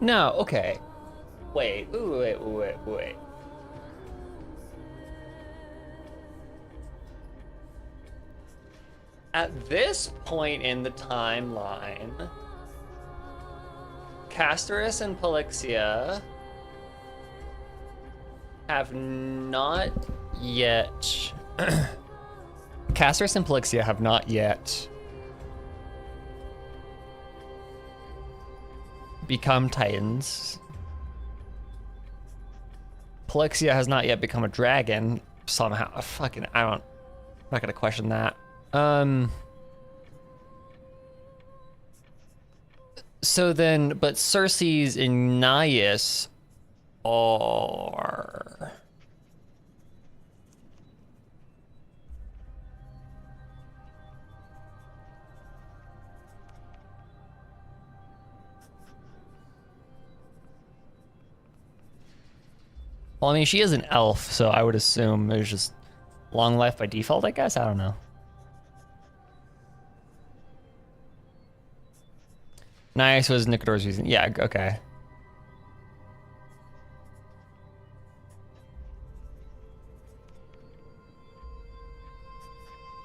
No, okay. Wait. At this point in the timeline, Casterus and Polixia have not yet... Casterus and Polixia have not yet become Titans. Polixia has not yet become a dragon somehow. I'm not gonna question that. So then, but Cersei's and Nias are... Well, I mean, she is an elf, so I would assume there's just long life by default, I guess? I don't know. Nice was Nicodor's reason. Yeah, okay.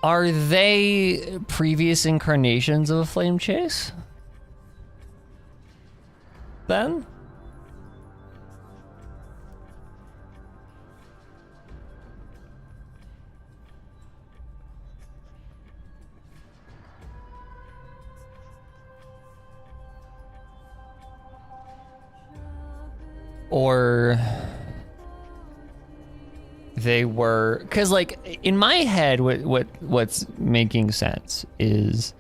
Are they previous incarnations of a flame chase? Then? Or they were, because like in my head, what's making sense is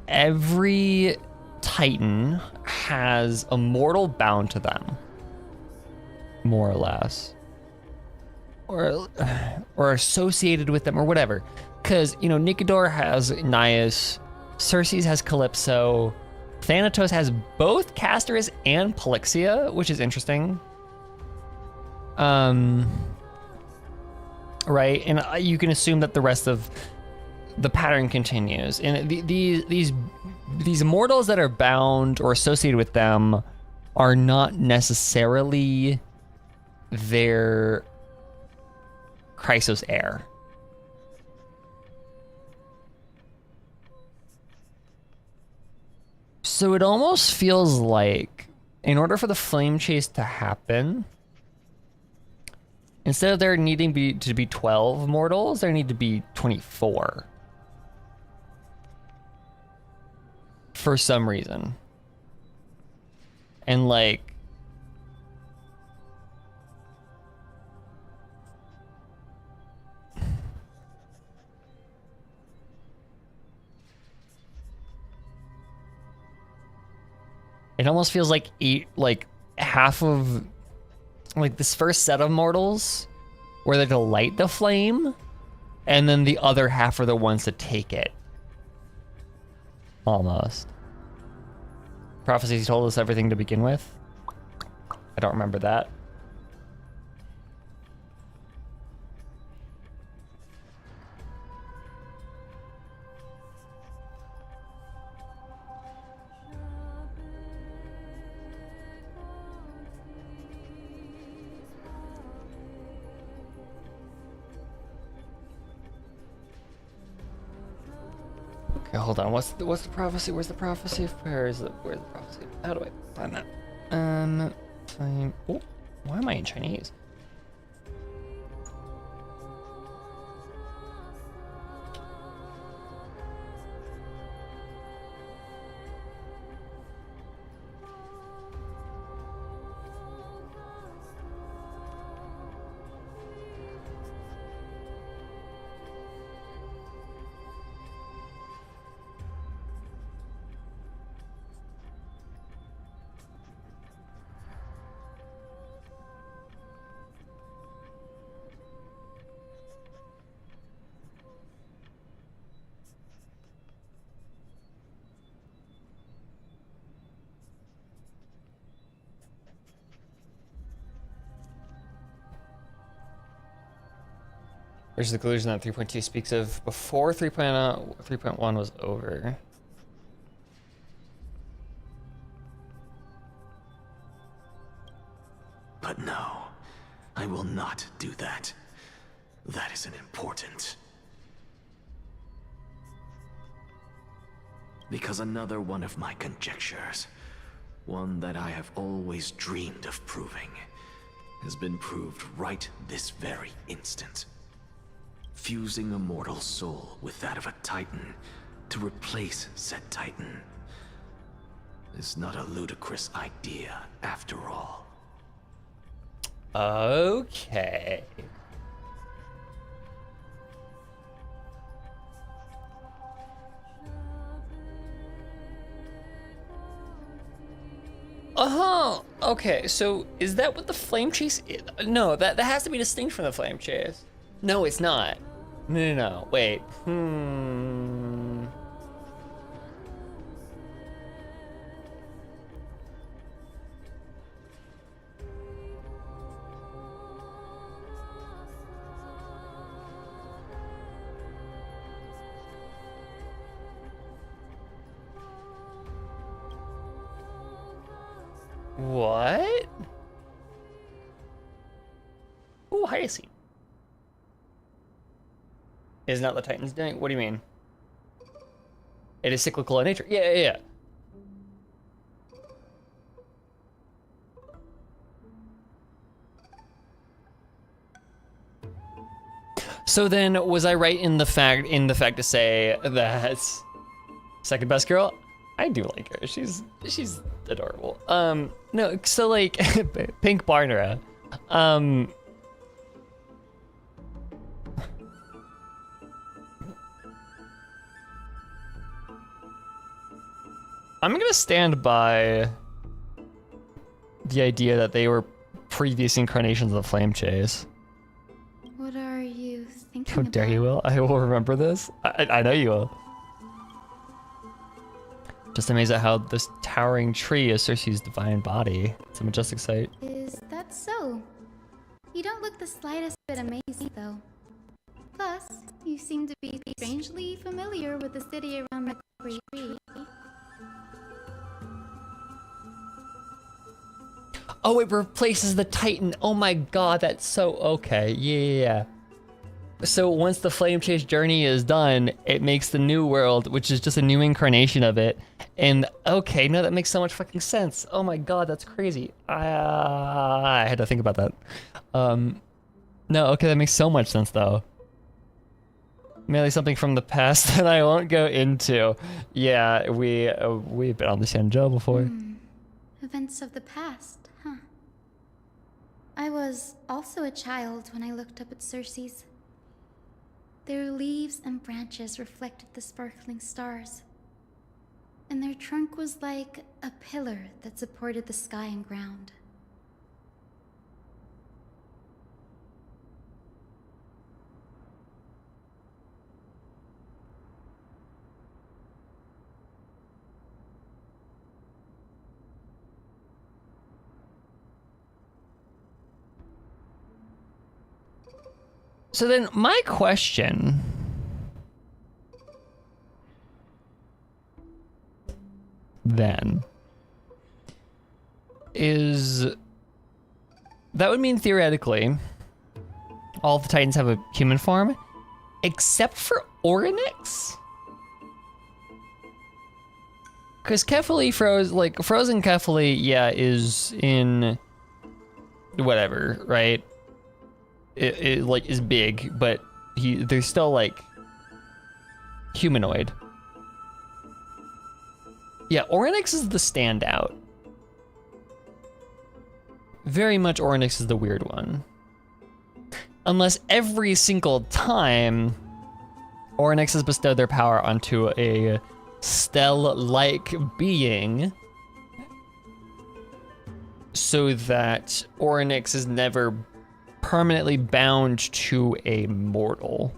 every Titan has a mortal bound to them, more or less, or associated with them, or whatever. Because Nikodor has Naias, Circes has Calypso, Thanatos has both Casterus and Polixia, which is interesting. Right, and you can assume that the rest of the pattern continues. And these mortals that are bound or associated with them are not necessarily their Chrysos heir. So it almost feels like, in order for the flame chase to happen, instead of there needing to be 12 mortals, there need to be 24. For some reason. And like, it almost feels like half of like this first set of mortals where they're to light the flame, and then the other half are the ones to take it. Almost. Prophecies told us everything to begin with. I don't remember that. Okay, hold on. What's the prophecy? Where's the prophecy? Where's the prophecy? How do I find that? Oh, why am I in Chinese? There's the conclusion that 3.2 speaks of before 3.1 was over. But no, I will not do that. That isn't important. Because another one of my conjectures, one that I have always dreamed of proving, has been proved right this very instant. Fusing a mortal soul with that of a Titan to replace said Titan is not a ludicrous idea after all. Okay. Okay, so is that what the flame chase is? No, that has to be distinct from the flame chase. No, it's not. No. Wait. What? Oh, Hyacinth. is not the Titans doing. What do you mean? It is cyclical in nature. Yeah. So then, was I right in the fact to say that second best girl? I do like her. She's adorable. No, so like Pink Barnera. I'm gonna stand by the idea that they were previous incarnations of the Flame Chase. What are you thinking How dare you, Will? I will remember this. I know you will. Just amazed at how this towering tree is Cersei's divine body. It's a majestic sight. Is that so? You don't look the slightest bit amazed, though. Plus, you seem to be strangely familiar with the city around the great tree. Oh, it replaces the Titan. Oh my god, that's so okay. Yeah. So once the Flame Chase journey is done, it makes the new world, which is just a new incarnation of it. And okay, no, that makes so much fucking sense. Oh my god, that's crazy. I had to think about that. No, okay, that makes so much sense though. Merely something from the past that I won't go into. Yeah, we've been on the Sanjo before. Events of the past, huh? I was also a child when I looked up at Cersei's. Their leaves and branches reflected the sparkling stars, and their trunk was like a pillar that supported the sky and ground. So then my question then is, that would mean theoretically all the Titans have a human form except for Orynyx? Because Kefali frozen Kefali, yeah, is in whatever, right? It like is big, but they're still like humanoid. Yeah, Orynyx is the standout. Very much Orynyx is the weird one. Unless every single time Orynyx has bestowed their power onto a Stell-like being, so that Orynyx is never permanently bound to a mortal.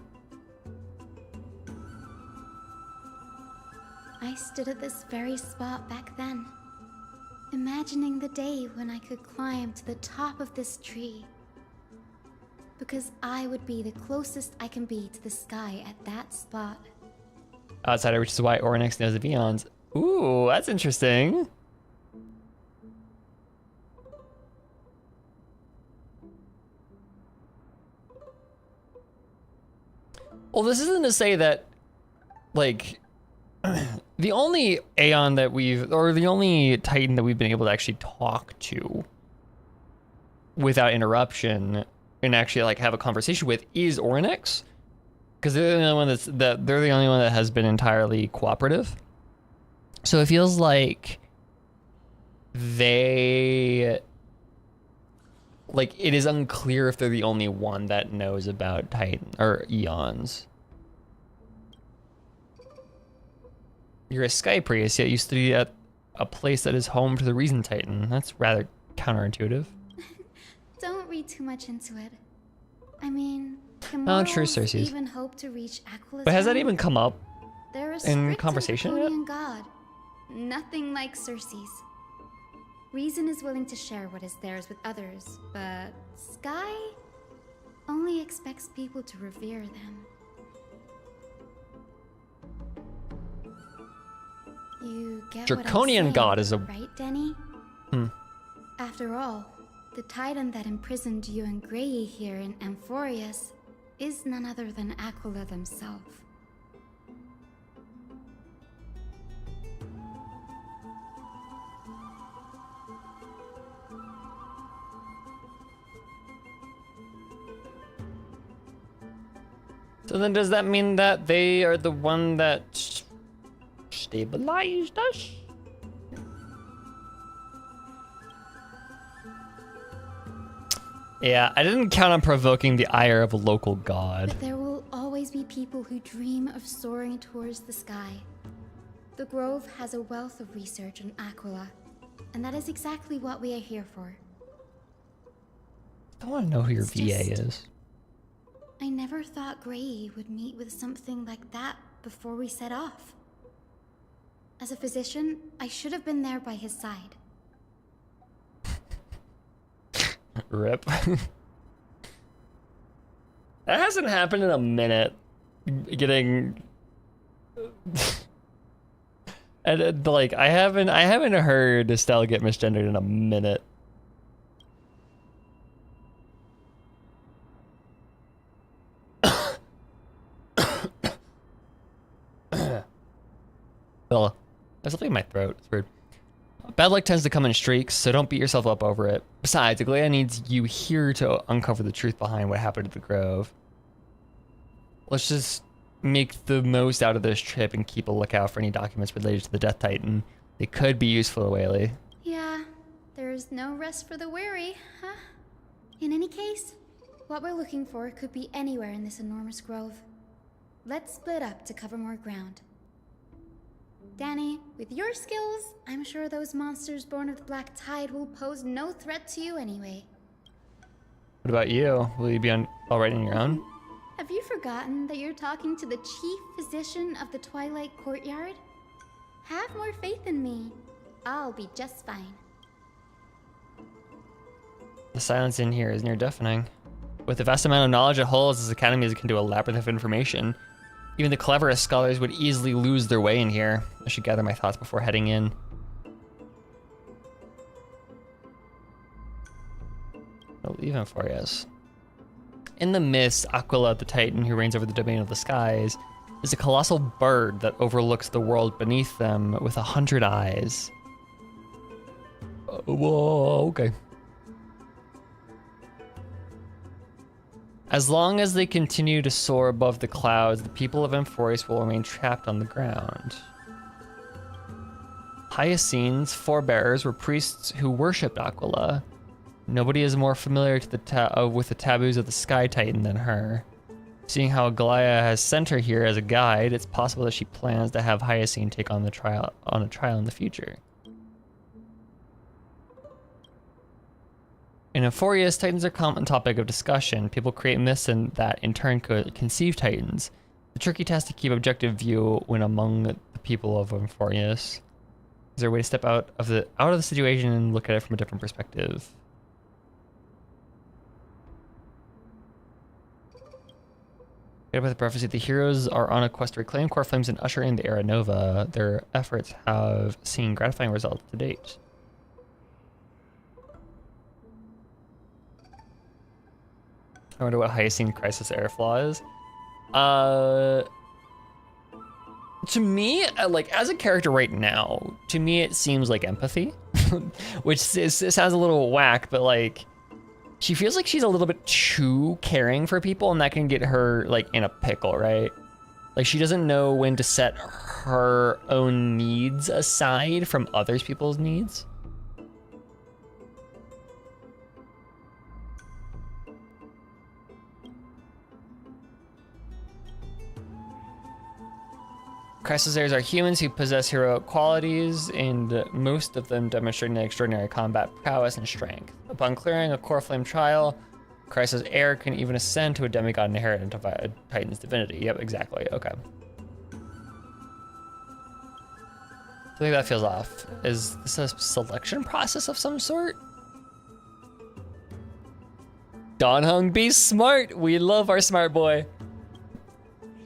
I stood at this very spot back then, imagining the day when I could climb to the top of this tree. Because I would be the closest I can be to the sky at that spot. Outsider, which is why Orynyx knows the Beyonds. Ooh, that's interesting. Well, this isn't to say that, like, the only Aeon that the only Titan that we've been able to actually talk to without interruption and actually like have a conversation with is Orynyx, because they're the only one they're the only one that has been entirely cooperative. So it feels like it is unclear if they're the only one that knows about Titan or Eons. You're a Sky Priest, yet you study at a place that is home to the Reason Titan. That's rather counterintuitive. Don't read too much into it. I mean, can Oh, true, mortals Cersei's. even hope to reach Aquilus? But has that even come up They're a in strict conversation and yet? draconian god. Nothing like Cersei's. Reason is willing to share what is theirs with others, but Sky only expects people to revere them. You get Draconian what I'm god saying, is a- right, Denny? After all, the Titan that imprisoned you and Grey here in Amphorius is none other than Aquila themselves. So then does that mean that they are the one that stabilized us? Yeah, I didn't count on provoking the ire of a local god. But there will always be people who dream of soaring towards the sky. The Grove has a wealth of research on Aquila, and that is exactly what we are here for. I want to know who your It's VA just- is. I never thought Gray would meet with something like that before we set off. As a physician, I should have been there by his side. Rip. That hasn't happened in a minute. Getting and like I haven't heard Estelle get misgendered in a minute. Ugh. There's something in my throat. It's weird. Bad luck tends to come in streaks, so don't beat yourself up over it. Besides, Aglaya needs you here to uncover the truth behind what happened at the Grove. Let's just make the most out of this trip and keep a lookout for any documents related to the Death Titan. They could be useful to Whaley. Yeah, there's no rest for the weary, huh? In any case, what we're looking for could be anywhere in this enormous grove. Let's split up to cover more ground. Danny, with your skills, I'm sure those monsters born of the Black Tide will pose no threat to you anyway. What about you? Will you be all right on your own? Have you forgotten that you're talking to the chief physician of the Twilight Courtyard? Have more faith in me. I'll be just fine. The silence in here is near deafening. With the vast amount of knowledge it holds, this academy is akin to a labyrinth of information. Even the cleverest scholars would easily lose their way in here. I should gather my thoughts before heading in. I'll leave him for us. In the myths, Aquila, the Titan who reigns over the domain of the skies, is a colossal bird that overlooks the world beneath them with 100 eyes. Whoa, okay. As long as they continue to soar above the clouds, the people of Emphorius will remain trapped on the ground. Hyacin's forebears were priests who worshipped Aquila. Nobody is more familiar to with the taboos of the Sky Titan than her. Seeing how Aglaya has sent her here as a guide, it's possible that she plans to have Hyacine take on a trial in the future. In Emphorius, Titans are a common topic of discussion. People create myths and that in turn could conceive Titans. The tricky task to keep objective view when among the people of Emphorius. Is there a way to step out of the situation and look at it from a different perspective? Get about the prophecy. The heroes are on a quest to reclaim core flames and usher in the Era Nova. Their efforts have seen gratifying results to date. I wonder what Hyacinth Crisis Air Flaw is. To me, like, as a character right now, to me it seems like empathy. Which sounds a little whack, but like, she feels like she's a little bit too caring for people, and that can get her, like, in a pickle, right? Like, she doesn't know when to set her own needs aside from other people's needs. Chrysosairs are humans who possess heroic qualities, and most of them demonstrating extraordinary combat prowess and strength. Upon clearing a core flame trial, Chrysos heir can even ascend to a demigod inherent of a Titan's divinity. Yep, exactly. Okay. I think that feels off. Is this a selection process of some sort? Donhung, be smart! We love our smart boy.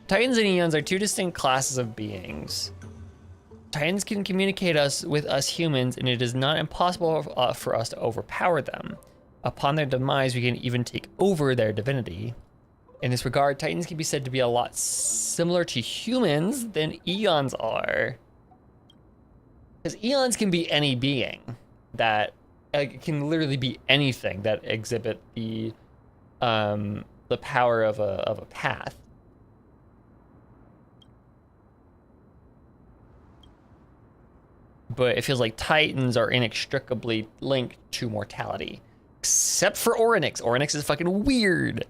Titans and Eons are two distinct classes of beings. Titans can communicate with us humans, and it is not impossible for us to overpower them. Upon their demise, we can even take over their divinity. In this regard, Titans can be said to be a lot similar to humans than Eons are. Because Eons can be any being that can literally be anything that exhibit the power of a path. But it feels like Titans are inextricably linked to mortality. Except for Orynyx. Orynyx is fucking weird.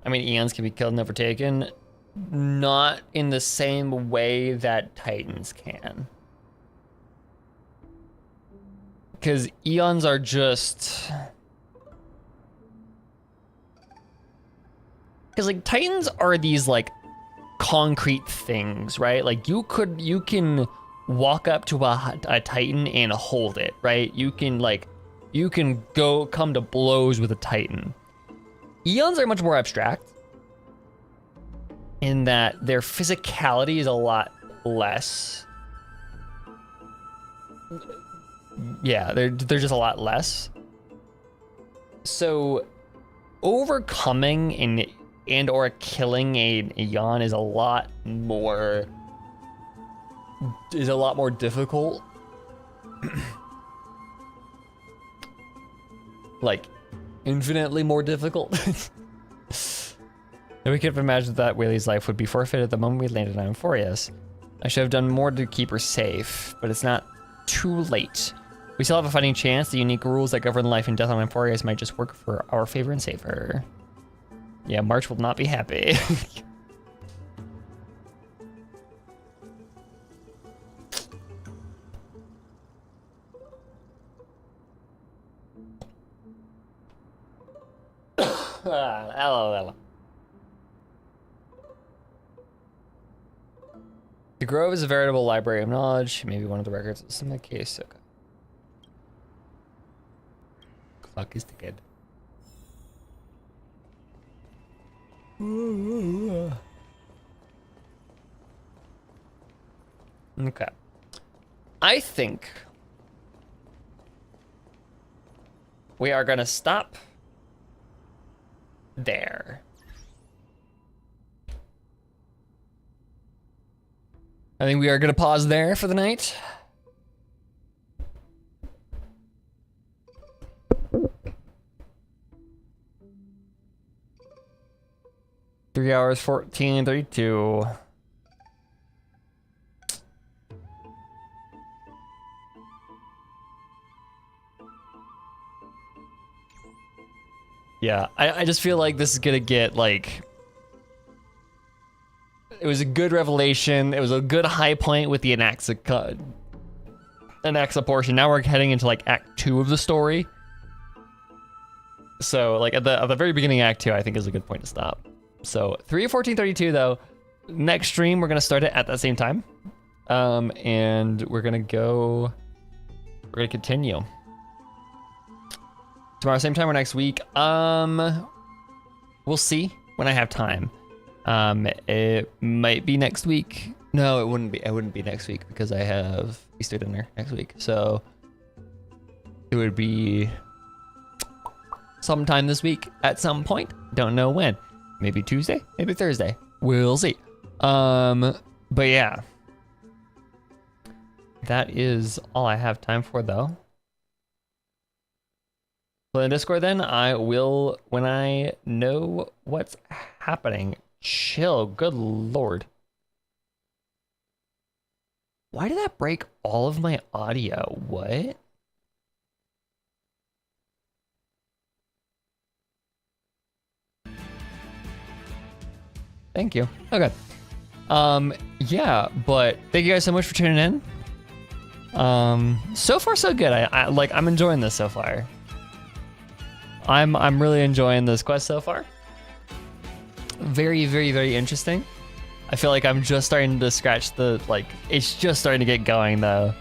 I mean, Eons can be killed and overtaken. Not in the same way that Titans can. Because Eons are just... Because, like, Titans are these, like, concrete things, right? Like, you can walk up to a Titan and hold it, right? You can come to blows with a Titan. Eons are much more abstract in that their physicality is a lot less. Yeah, they're just a lot less. So overcoming and or killing an Eon is a lot more difficult. Like infinitely more difficult. And we could have imagined that Whaley's life would be forfeited the moment we landed on Amphorius. I should have done more to keep her safe, but it's not too late. We still have a fighting chance. The unique rules that govern life and death on Amphorius might just work for our favor and save her. Yeah, March will not be happy. Hello. The Grove is a veritable library of knowledge. Maybe one of the records is in the case. Okay. Clock is ticking. Okay. I think we are gonna stop there. I think we are gonna pause there for the night. Three hours, 14:32. Yeah, I just feel like this is gonna get like... It was a good revelation. It was a good high point with the Anaxa portion. Now we're heading into like Act 2 of the story. So like at the very beginning of Act 2, I think is a good point to stop. So 3:14:32 though. Next stream, we're gonna start it at that same time. And we're gonna continue. Tomorrow, same time or next week? We'll see when I have time. It might be next week. No, it wouldn't be. It wouldn't be next week because I have Easter dinner next week. So it would be sometime this week at some point. Don't know when. Maybe Tuesday, maybe Thursday. We'll see. But yeah. That is all I have time for though. Well, in Discord then, I will, when I know what's happening. Chill, good lord. Why did that break all of my audio? What? Thank you. Okay. Yeah, but thank you guys so much for tuning in. So far so good. I'm enjoying this so far. I'm really enjoying this quest so far. Very, very, very interesting. I feel like I'm just starting to scratch the, it's just starting to get going though.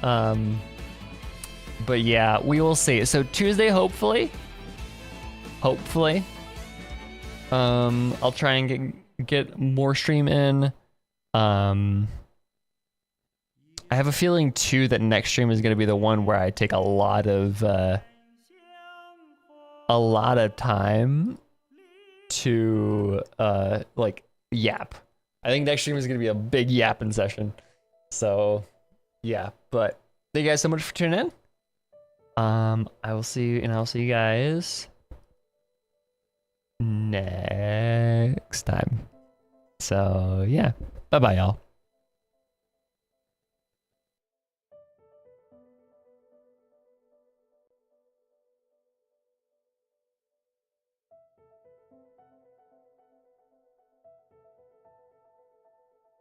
But yeah, we will see. So Tuesday, hopefully, I'll try and get more stream in. I have a feeling too that next stream is gonna be the one where I take a lot of time to like yap. I think next stream is gonna be a big yapping session. So yeah, but thank you guys so much for tuning in. I'll see you guys next time. So yeah, bye bye y'all.